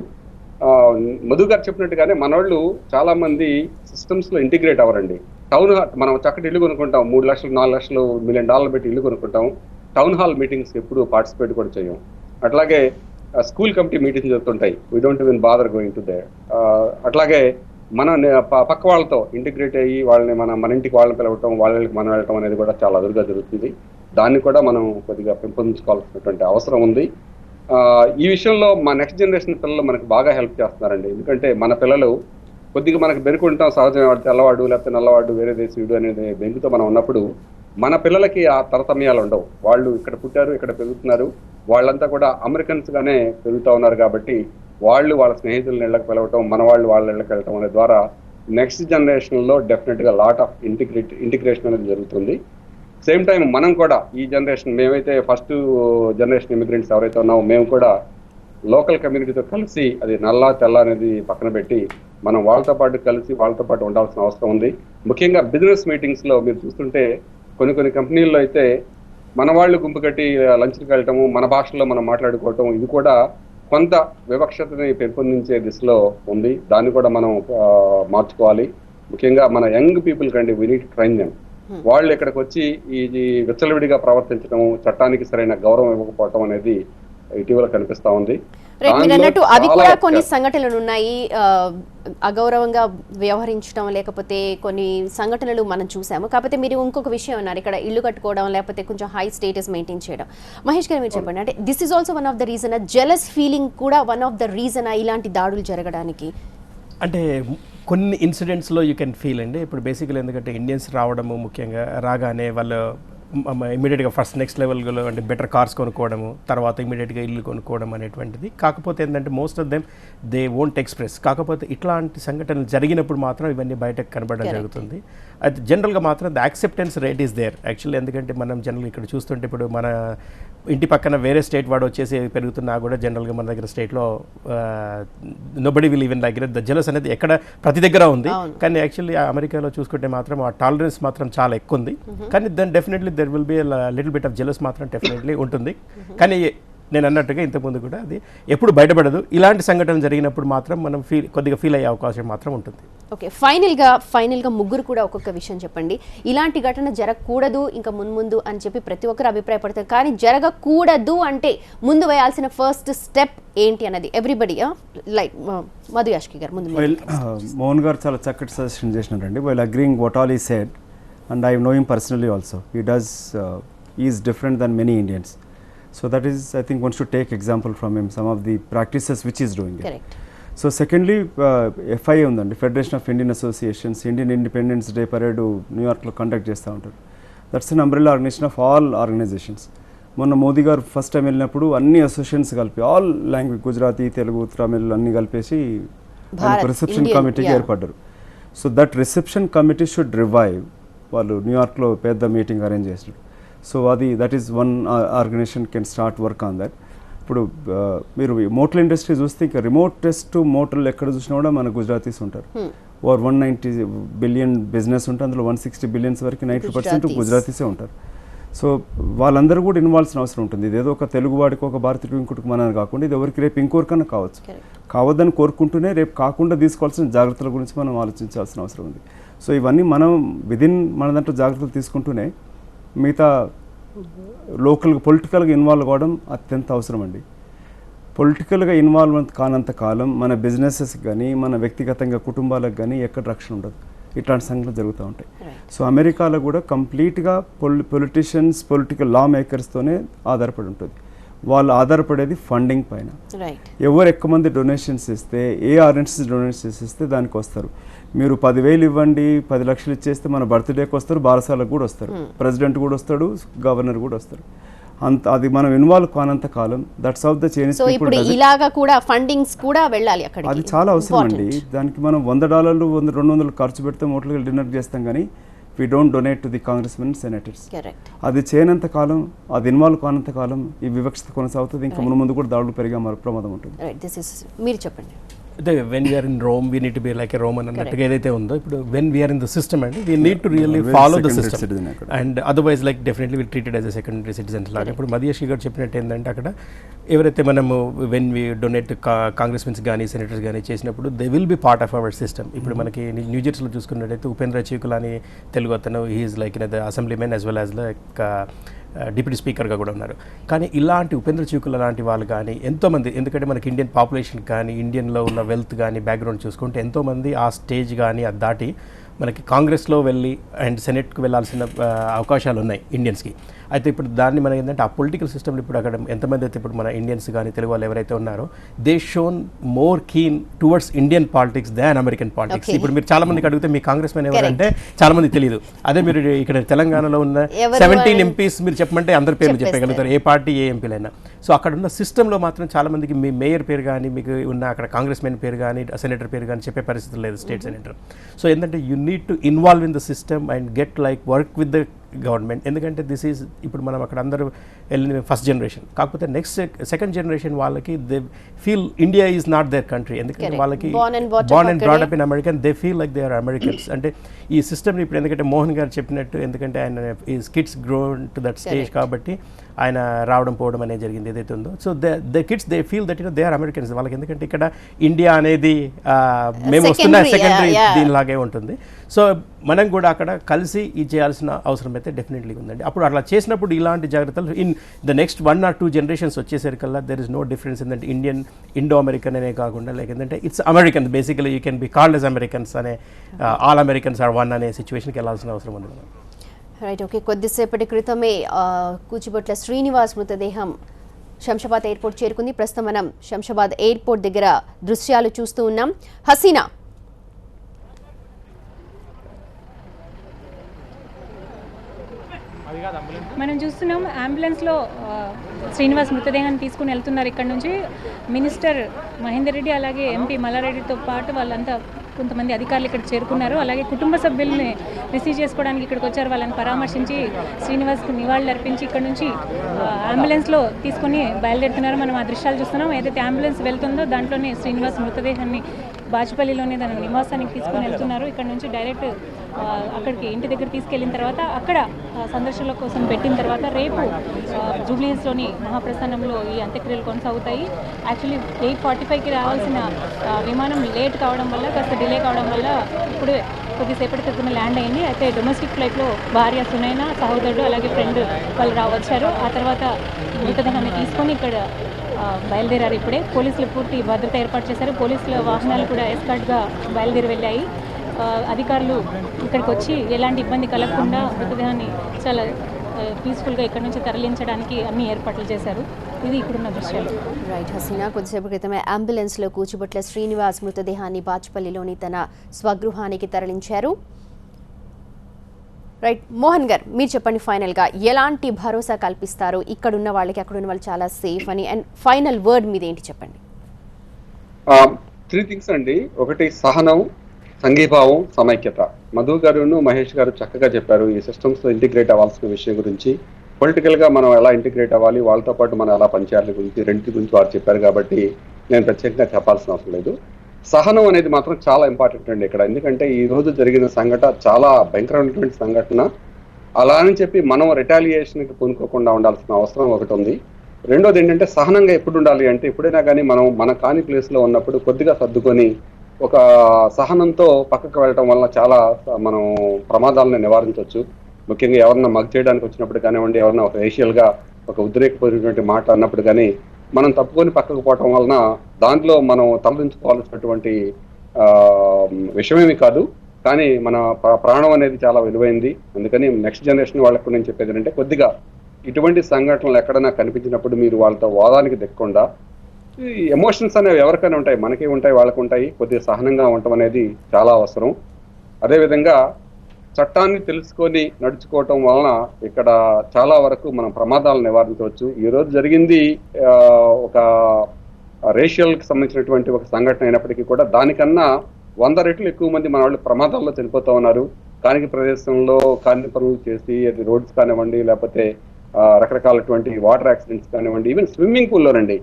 మధు గారు చెప్పినట్టుగానే మనోళ్ళు చాలా మంది సిస్టమ్స్ లో ఇంటిగ్రేట్ అవ్వరండి. టౌన్ మనం చక్కటి ఇల్లు కొనుక్కుంటాం, 3 లక్షలు 4 లక్షలు $1 million పెట్టి ఇల్లు కొనుక్కుంటాం. టౌన్ హాల్ మీటింగ్స్ ఎప్పుడు పార్టిసిపేట్ కూడా చేయం. అట్లాగే స్కూల్ కమిటీ మీటింగ్స్ జరుగుతుంటాయి, we don't even bother going to they. అట్లాగే మన పక్క వాళ్ళతో ఇంటిగ్రేట్ అయ్యి వాళ్ళని మన ఇంటికి వాళ్ళని పిలవటం, వాళ్ళకి మనం వెళ్ళటం అనేది కూడా చాలా అదురుగా జరుగుతుంది. దాన్ని కూడా మనం కొద్దిగా పెంపొందించుకోవాల్సినటువంటి అవసరం ఉంది. ఈ విషయంలో మా నెక్స్ట్ జనరేషన్ పిల్లలు మనకు బాగా హెల్ప్ చేస్తున్నారండి. ఎందుకంటే మన పిల్లలు కొద్దిగా మనకు బెరుకుంటాం, సహజమే, వాడు తెల్లవాడు లేకపోతే నల్లవాడు వేరే దేశీయుడు అనేది బెంకుతో మనం ఉన్నప్పుడు మన పిల్లలకి ఆ తరతమ్యాలు ఉండవు. వాళ్ళు ఇక్కడ పుట్టారు, ఇక్కడ పెరుగుతున్నారు, వాళ్ళంతా కూడా అమెరికన్స్ గానే పెరుగుతూ ఉన్నారు. కాబట్టి వాళ్ళు వాళ్ళ స్నేహితులను ఇళ్ళకి పిలవటం, మన వాళ్ళు వాళ్ళ ఇళ్ళకి వెళ్ళటం అనే ద్వారా నెక్స్ట్ జనరేషన్లో డెఫినెట్గా లాట్ ఆఫ్ ఇంటిగ్రేషన్ అనేది జరుగుతుంది. సేమ్ టైం మనం కూడా ఈ జనరేషన్, మేమైతే ఫస్ట్ జనరేషన్ ఇమిగ్రెంట్స్ ఎవరైతే ఉన్నామో మేము కూడా లోకల్ కమ్యూనిటీతో కలిసి, అది నల్ల తెల్ల అనేది పక్కన పెట్టి మనం వాళ్ళతో పాటు కలిసి వాళ్ళతో పాటు ఉండాల్సిన అవసరం ఉంది. ముఖ్యంగా బిజినెస్ మీటింగ్స్లో మీరు చూస్తుంటే కొన్ని కంపెనీల్లో అయితే మన వాళ్ళు గుంపు కట్టి లంచ్కి వెళ్ళటము, మన భాషలో మనం మాట్లాడుకోవటం, ఇది కూడా కొంత వివక్షతని పెంపొందించే దిశలో ఉంది. దాన్ని కూడా మనం మార్చుకోవాలి. ముఖ్యంగా మన యంగ్ పీపుల్ కండి we need to train them. వాళ్ళు ఇక్కడికి వచ్చి ఈ విచ్చలవిడిగా ప్రవర్తించడం, చట్టానికి సరైన గౌరవం ఇవ్వకపోవటం అనేది ఇటీవల కనిపిస్తా ఉంది. మీరు అన్నట్టు అవి కూడా కొన్ని సంఘటనలు ఉన్నాయి, అగౌరవంగా వ్యవహరించడం, లేకపోతే కొన్ని సంఘటనలు మనం చూసాము. కాకపోతే మీరు ఇంకొక విషయం అన్నారు, ఇక్కడ ఇల్లు కట్టుకోవడం లేకపోతే కొంచెం హై స్టేటస్ మెయింటైన్ చేయడం. మహేష్ గారు మీరు చెప్పండి, అంటే this is also one of the reason, jealous feeling కూడా వన్ ఆఫ్ ద రీజన్ ఇలాంటి దాడులు జరగడానికి? అంటే కొన్ని ఇన్సిడెంట్స్లో యూ కెన్ ఫీల్ అండి. ఇప్పుడు బేసికలీ ఎందుకంటే ఇండియన్స్ రావడము, ముఖ్యంగా రాగానే వాళ్ళు ఇమీడియట్గా ఫస్ట్ నెక్స్ట్ లెవెల్లో అంటే బెటర్ కార్స్ కొనుక్కోవడము, తర్వాత ఇమీడియట్గా ఇల్లు కొనుక్కోవడం అనేటువంటిది. కాకపోతే ఏంటంటే most of them they won't express. కాకపోతే ఇట్లాంటి సంఘటనలు జరిగినప్పుడు మాత్రం ఇవన్నీ బయటకు కనబడడం జరుగుతుంది. అయితే జనరల్గా మాత్రం the acceptance rate is there actually. ఎందుకంటే మనం జనరల్గా ఇక్కడ చూస్తుంటే ఇప్పుడు మన ఇంటి పక్కన వేరే స్టేట్ వాడు వచ్చేసి పెరుగుతున్నా కూడా జనరల్గా మన దగ్గర స్టేట్లో nobody will even like the jealous అనేది ఎక్కడ ప్రతి దగ్గర ఉంది. కానీ యాక్చువల్లీ అమెరికాలో చూసుకుంటే మాత్రం ఆ టాలరెన్స్ మాత్రం చాలా ఎక్కువ ఉంది. కానీ then definitely there will be little bit of jealous మాత్రం డెఫినెట్లీ ఉంటుంది. కానీ నేను అన్నట్టుగా ఇంతకుముందు కూడా అది ఎప్పుడు బయటపడదు. ఇలాంటి సంఘటనలు జరిగినప్పుడు మాత్రం మనం కొద్దిగా ఫీల్ అయ్యే అవకాశం మాత్రం ఉంటుంది. ఓకే, ఫైనల్గా ముగ్గురు కూడా ఒక్కొక్క విషయం చెప్పండి. ఇలాంటి ఘటన జరగకూడదు ఇంకా ముందు అని చెప్పి ప్రతి ఒక్కరు అభిప్రాయపడతారు, కానీ జరగకూడదు అంటే ముందు వేయాల్సిన ఫస్ట్ స్టెప్ ఏంటి అన్నది ఎవ్రీబడి లైక్ మధు యాష్కి గారు ముందు. మోహన్ గారు చాలా చక్కటి సజెషన్ చేసినారండి. While agreeing what all he said, and I know him personally also. He is different than many Indians. So that is, I think one should take example from him, some of the practices which he is doing. Correct. So secondly, FIA ఉందండి, federation of Indian associations, Indian independence day parade న్యూయార్క్లో conduct చేస్తూ ఉంటారు. That's an umbrella organisation of all organisations. మొన్న Modi garu first time వెళ్ళినప్పుడు అన్ని associations కలిపి all language, Gujarati, Telugu, Tamil అన్ని కలిపేసి రిసెప్షన్ కమిటీకి ఏర్పడ్డారు. So that reception committee should revive. వాళ్ళు న్యూయార్క్లో పెద్ద మీటింగ్ అరేంజ్ చేసినారు. So that is one organisation can start work on that. ఇప్పుడు మీరు మోటల్ ఇండస్ట్రీ చూస్తే ఇంకా రిమోటెస్ట్ మోటల్ ఎక్కడ చూసినా కూడా మన గుజరాతీస్ ఉంటారు. ఓవర్ 190 బిలియన్ బిజినెస్ ఉంటే అందులో 160 బిలియన్స్ వరకు 90% గుజరాతీసే ఉంటారు. సో వాళ్ళందరూ కూడా ఇన్వాల్వ్సిన అవసరం ఉంటుంది. ఇదేదో ఒక తెలుగు వాడికి ఒక భారతీయుడికి ఇంకోటికి మన కాకుండా ఇది ఎవరికి రేపు ఇంకోరికన్నా కావచ్చు. కావద్దని కోరుకుంటూనే రేపు కాకుండా తీసుకోవాల్సిన జాగ్రత్తల గురించి మనం ఆలోచించాల్సిన అవసరం ఉంది. సో ఇవన్నీ మనం మన దాంట్లో జాగ్రత్తలు తీసుకుంటూనే మిగతా లోకల్గా పొలిటికల్గా ఇన్వాల్వ్ అవ్వడం అత్యంత అవసరం అండి. పొలిటికల్గా ఇన్వాల్వ్మెంట్ కానంత కాలం మన బిజినెసెస్కి కానీ మన వ్యక్తిగతంగా కుటుంబాలకు కానీ ఎక్కడ రక్షణ ఉండదు. ఇట్లాంటి సంఘటనలు జరుగుతూ ఉంటాయి. సో అమెరికాలో కూడా కంప్లీట్గా పొలిటీషియన్స్, పొలిటికల్ లా మేకర్స్తోనే ఆధారపడి ఉంటుంది. వాళ్ళు ఆధారపడేది ఫండింగ్ పైన. ఎవరు ఎక్కువ మంది డొనేషన్స్ ఇస్తే, ఏ ఆర్గనైజేషన్స్ డొనేషన్స్ ఇస్తే దానికి వస్తారు. మీరు 10,000 ఇవ్వండి, 10 లక్షలు ఇచ్చేస్తే మన బర్త్డేకి వస్తారు, బారసాలకు కూడా వస్తారు, ప్రెసిడెంట్ కూడా వస్తాడు, గవర్నర్ కూడా వస్తారు. అది మనం ఇన్వాల్వ్ కానంత కాలం that's of the Chinese people. ఇలాగా కూడా ఫండింగ్స్ కూడా వెళ్ళాలి అక్కడికి. అది చాలా అవసరం అండి. దానికి మనం $100, 200 ఖర్చు పెడితే హోటల్కి డిన్నర్ చేస్తాం, కానీ we don't donate to the congressmen senators. Correct. అది చేయనంత కాలం, అది ఇన్వాల్వ్ కానంత కాలం ఈ వివక్షత కొనసాగుతుంది. ఇంకా ముందు కూడా దాడులు పెరిగే ప్రమాదం ఉంటుంది. మీరు చెప్పండి. అంటే when we are in Rome we need to be like a Roman అన్నట్టుగా ఏదైతే ఉందో, ఇప్పుడు when we are in the system అండి we need to really follow the system and otherwise like definitely will treated as a secondary citizen లాగా. ఇప్పుడు మధుయాషి గారు చెప్పినట్టు ఏంటంటే అక్కడ ఎవరైతే మనము వెన్ వీ డొనేట్ కాంగ్రెస్మెన్స్ కానీ సెనేటర్స్ కానీ చేసినప్పుడు they will be part of our system. ఇప్పుడు మనకి న్యూజెర్సీలో చూసుకున్నట్టయితే ఉపేంద్ర చీకుల అని తెలుగు అతను he is like the assemblymen as well as like deputy స్పీకర్గా కూడా ఉన్నారు. కానీ ఇలాంటి ఉపేంద్ర చీకుల లాంటి వాళ్ళు కానీ ఎంతోమంది, ఎందుకంటే మనకి ఇండియన్ పాపులేషన్ కానీ ఇండియన్లో ఉన్న వెల్త్ కానీ బ్యాక్గ్రౌండ్ చూసుకుంటే ఎంతోమంది ఆ స్టేజ్ కానీ అది దాటి మనకి కాంగ్రెస్లో వెళ్ళి అండ్ సెనెట్కి వెళ్ళాల్సిన అవకాశాలు ఉన్నాయి ఇండియన్స్కి. అయితే ఇప్పుడు దాన్ని మనం ఏంటంటే ఆ పొలిటికల్ సిస్టమ్లో ఇప్పుడు అక్కడ ఎంతమంది అయితే ఇప్పుడు మన ఇండియన్స్ కానీ తెలుగు వాళ్ళు ఎవరైతే ఉన్నారో they shown more keen towards Indian politics than American politics. ఇప్పుడు మీరు చాలా మందికి అడిగితే మీ కాంగ్రెస్ మెన్ ఎవరంటే చాలా మంది తెలియదు. అదే మీరు ఇక్కడ తెలంగాణలో ఉన్న 17 ఎంపీస్ మీరు చెప్పమంటే అందరి పేర్లు చెప్పగలుగుతారు, ఏ పార్టీ ఏ ఎంపీలైనా. సో అక్కడ ఉన్న సిస్టంలో మాత్రం చాలా మందికి మీ మేయర్ పేరు కానీ మీకు ఉన్న అక్కడ కాంగ్రెస్ మెన్ పేరు కానీ సెనేటర్ పేరు కానీ చెప్పే పరిస్థితి లేదు, స్టేట్ సెనేటర్. సో ఏంటంటే you need to involve in the system and get like work with the government. ఎందుకంటే దిస్ ఈజ్ ఇప్పుడు మనం అక్కడ అందరూ వెళ్ళిన ఫస్ట్ జనరేషన్, కాకపోతే నెక్స్ట్ సెకండ్ జనరేషన్ వాళ్ళకి they feel India is not their country. ఎందుకంటే వాళ్ళకి born and brought up in American, they feel like they are Americans. అంటే ఈ సిస్టమ్ని ఇప్పుడు ఎందుకంటే మోహన్ గారు చెప్పినట్టు, ఎందుకంటే ఆయన ఈ kids grown to that stage కాబట్టి ఆయన రావడం పోవడం అనేది జరిగింది ఏదైతే ఉందో. So the kids they feel that they are Americans. వాళ్ళకి ఎందుకంటే ఇక్కడ ఇండియా అనేది మేము వస్తున్న సెకండరీ దీనిలాగే ఉంటుంది. సో మనం కూడా అక్కడ కలిసి ఇది చేయాల్సిన అవసరం అయితే డెఫినెట్లీ ఉందండి. అప్పుడు అట్లా చేసినప్పుడు ఇలాంటి జాగ్రత్తలు in the next 1 or 2 generations వచ్చేసరికల్లా దెర్ ఇస్ నో డిఫరెన్స్ ఏంటంటే ఇండో అమెరికన్ అనే కాకుండా లైక్ ఏంటంటే it's American, basically you can be called as Americans అనే ఆల్ అమెరికన్స్ ఆర్ వన్ అనే సిచ్యువేషన్కి వెళ్ళాల్సిన అవసరం ఉంది మనం. రైట్. ఓకే. కొద్దిసేపటి క్రితమే కూచిబొట్ల శ్రీనివాస్ మృతదేహం శంషాబాద్ ఎయిర్పోర్ట్ చేరుకుంది. ప్రస్తుతం మనం శంషాబాద్ ఎయిర్పోర్ట్ దగ్గర దృశ్యాలు చూస్తూ ఉన్నాం. హసీనా, మనం చూస్తున్నాం అంబులెన్స్లో శ్రీనివాస్ మృతదేహాన్ని తీసుకుని వెళ్తున్నారు ఇక్కడ నుంచి. మినిస్టర్ మహేందర్ రెడ్డి అలాగే ఎంపీ మల్లారెడ్డితో పాటు వాళ్ళంతా కొంతమంది అధికారులు ఇక్కడ చేరుకున్నారు. అలాగే కుటుంబ సభ్యుల్ని రిసీవ్ చేసుకోవడానికి ఇక్కడికి వచ్చారు. వాళ్ళని పరామర్శించి శ్రీనివాస్కి నివాళులు అర్పించి ఇక్కడ నుంచి అంబులెన్స్లో తీసుకొని బయలుదేరుతున్నారు. మనం ఆ దృశ్యాలు చూస్తున్నాం. ఏదైతే అంబులెన్స్ వెళ్తుందో దాంట్లోనే శ్రీనివాస్ మృతదేహాన్ని బాచుపల్లిలోనే తన నివాసానికి తీసుకొని వెళ్తున్నారు. ఇక్కడ నుంచి డైరెక్ట్ అక్కడికి ఇంటి దగ్గర తీసుకెళ్ళిన తర్వాత అక్కడ సందర్శనల కోసం పెట్టిన తర్వాత రేపు జూబ్లీహిల్స్లోని మహాప్రస్థానంలో ఈ అంత్యక్రియలు కొనసాగుతాయి. యాక్చువల్లీ 8:45కి రావాల్సిన విమానం లేట్ కావడం వల్ల, కాస్త డిలే కావడం వల్ల ఇప్పుడు కొద్దిసేపటి క్రితమే ల్యాండ్ అయింది. అయితే డొమెస్టిక్ ఫ్లైట్లో భార్య సునైనా, సహోదరుడు అలాగే ఫ్రెండ్ వాళ్ళు వచ్చారు. ఆ తర్వాత మృతదేహాన్ని తీసుకొని ఇక్కడ బయలుదేరారు. ఇప్పుడే పోలీసులు పూర్తి భద్రత ఏర్పాటు చేశారు. పోలీసుల వాహనాలు కూడా ఎస్కార్ట్గా బయలుదేరి వెళ్ళాయి. అధికారులు ఇక్కడికి వచ్చి ఎలాంటి ఇబ్బంది కలగకుండా మృతదేహాన్ని చాలా పీస్ఫుల్గా ఇక్కడ నుంచి తరలించడానికి అన్ని ఏర్పాట్లు చేశారు. ఇది ఇక్కడున్న దృశ్యాలు. రైట్ హసీనా, కొద్దిసేపు క్రితమే అంబులెన్స్లో కూచిబొట్ల శ్రీనివాస్ మృతదేహాన్ని బాచుపల్లిలోని తన స్వగృహానికి తరలించారు. రైట్ మోహన్ గారు, మీరు చెప్పండి ఫైనల్గా ఎలాంటి భరోసా కల్పిస్తారు ఇక్కడున్న వాళ్ళకి, అక్కడున్న వాళ్ళు చాలా సేఫ్ అని, అండ్ ఫైనల్ వర్డ్ మీద ఏంటి చెప్పండి. 3 things అండి. ఒకటి సహనం, సంఘీభావం, సమైక్యత. మధు గారును మహేష్ గారు చక్కగా చెప్పారు ఈ సిస్టమ్స్ ఇంటిగ్రేట్ అవ్వాల్సిన విషయం గురించి. పొలిటికల్గా మనం ఎలా ఇంటిగ్రేట్ అవ్వాలి, వాళ్ళతో పాటు మనం ఎలా పనిచేయాలి గురించి, రెండింటి గురించి వారు చెప్పారు కాబట్టి నేను ప్రత్యేకంగా చెప్పాల్సిన అవసరం లేదు. సహనం అనేది మాత్రం చాలా ఇంపార్టెంట్ అండి ఇక్కడ. ఎందుకంటే ఈ రోజు జరిగిన సంఘటన చాలా భయంకరమైనటువంటి సంఘటన. అలా అని చెప్పి మనం రిటాలియేషన్కి పూనుకోకుండా ఉండాల్సిన అవసరం ఒకటి ఉంది. రెండోది ఏంటంటే సహనంగా ఎప్పుడు ఉండాలి అంటే, ఎప్పుడైనా కానీ మనం మన కాని ప్లేస్లో ఉన్నప్పుడు కొద్దిగా సర్దుకొని ఒక సహనంతో పక్కకు వెళ్ళడం వల్ల చాలా మనం ప్రమాదాలను నివారించవచ్చు. ముఖ్యంగా ఎవరన్నా మగ్ చేయడానికి వచ్చినప్పుడు కానివ్వండి, ఎవరన్నా ఒక రేషియల్గా ఒక ఉద్రేకపూరినటువంటి మాట అన్నప్పుడు కానీ మనం తప్పుకొని పక్కకు పోవటం వలన దాంట్లో మనం తలదించుకోవాల్సినటువంటి విషయమేమి కాదు, కానీ మన ప్రాణం అనేది చాలా విలువైంది. అందుకని నెక్స్ట్ జనరేషన్ వాళ్ళకు నేను చెప్పేది ఏంటంటే, కొద్దిగా ఇటువంటి సంఘటనలు ఎక్కడైనా కనిపించినప్పుడు మీరు వాళ్ళతో వాదానికి దిక్కకుండా, ఎమోషన్స్ అనేవి ఎవరికైనా ఉంటాయి, మనకి ఉంటాయి, వాళ్ళకు ఉంటాయి, కొద్దిగా సహనంగా ఉండటం అనేది చాలా అవసరం. అదేవిధంగా చట్టాన్ని తెలుసుకొని నడుచుకోవటం వలన ఇక్కడ చాలా వరకు మనం ప్రమాదాలను నివారించవచ్చు. ఈరోజు జరిగింది ఒక రేషియల్కి సంబంధించినటువంటి ఒక సంఘటన అయినప్పటికీ కూడా దానికన్నా 100 రెట్లు ఎక్కువ మంది మన వాళ్ళు ప్రమాదాల్లో చనిపోతూ ఉన్నారు. స్థానిక ప్రదేశంలో కార్మిక పనులు చేసి అది రోడ్స్ కానివ్వండి, లేకపోతే రకరకాలటువంటి వాటర్ యాక్సిడెంట్స్ కానివ్వండి, ఈవెన్ స్విమ్మింగ్ పూల్లోనండి.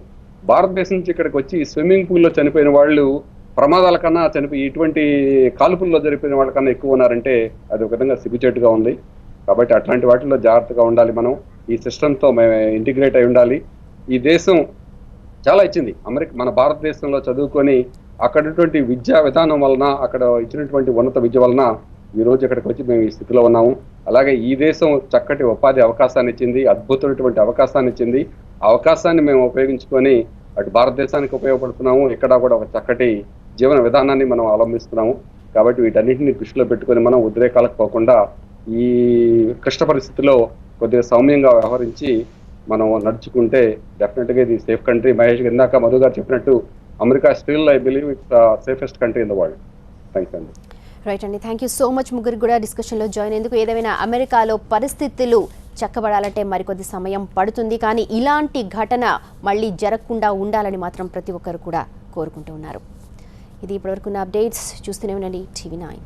భారతదేశం నుంచి ఇక్కడికి వచ్చి స్విమ్మింగ్ పూల్లో చనిపోయిన వాళ్ళు ప్రమాదాల కన్నా ఇటువంటి కాల్పుల్లో జరిపిన వాళ్ళకన్నా ఎక్కువ ఉన్నారంటే అది ఒక విధంగా సిగ్గుచేటుగా ఉంది. కాబట్టి అట్లాంటి వాటిల్లో జాగ్రత్తగా ఉండాలి. మనం ఈ సిస్టంతో మేము ఇంటిగ్రేట్ అయి ఉండాలి. ఈ దేశం చాలా ఇచ్చింది. మన భారతదేశంలో చదువుకొని అక్కడటువంటి విద్యా విధానం వలన, అక్కడ ఇచ్చినటువంటి ఉన్నత విద్య వలన ఈ రోజు ఇక్కడికి వచ్చి మేము ఈ స్థితిలో ఉన్నాము. అలాగే ఈ దేశం చక్కటి ఉపాధి అవకాశాన్ని ఇచ్చింది, అద్భుతమైనటువంటి అవకాశాన్ని ఇచ్చింది. ఆ అవకాశాన్ని మేము ఉపయోగించుకొని అటు భారతదేశానికి ఉపయోగపడుతున్నాము, ఇక్కడ కూడా ఒక చక్కటి జీవన విధానాన్ని మనం అవలంబిస్తున్నాము. కాబట్టి వీటన్నింటినీ దృష్టిలో పెట్టుకొని మనం ఉద్రేకాలకు పోకుండా ఈ క్లిష్ట పరిస్థితిలో కొద్దిగా సౌమ్యంగా వ్యవహరించి మనం నడుచుకుంటే డెఫినెట్గా ఇది సేఫ్ కంట్రీ. మహేష్ ఇందాక మధు గారు చెప్పినట్టు America still I believe it's safest country in the world. Thanks అండి. రైట్ అండి, థ్యాంక్ యూ సో మచ్ ముగ్గురు కూడా డిస్కషన్లో జాయిన్ అయ్యేందుకు. ఏదేమైనా అమెరికాలో పరిస్థితులు చక్కబడాలంటే మరికొద్ది సమయం పడుతుంది, కానీ ఇలాంటి ఘటన మళ్ళీ జరగకుండా ఉండాలని మాత్రం ప్రతి ఒక్కరు కూడా కోరుకుంటూ ఉన్నారు. ఇది ఇప్పటివరకున్న అప్డేట్స్. చూస్తూనే ఉండండి TV9.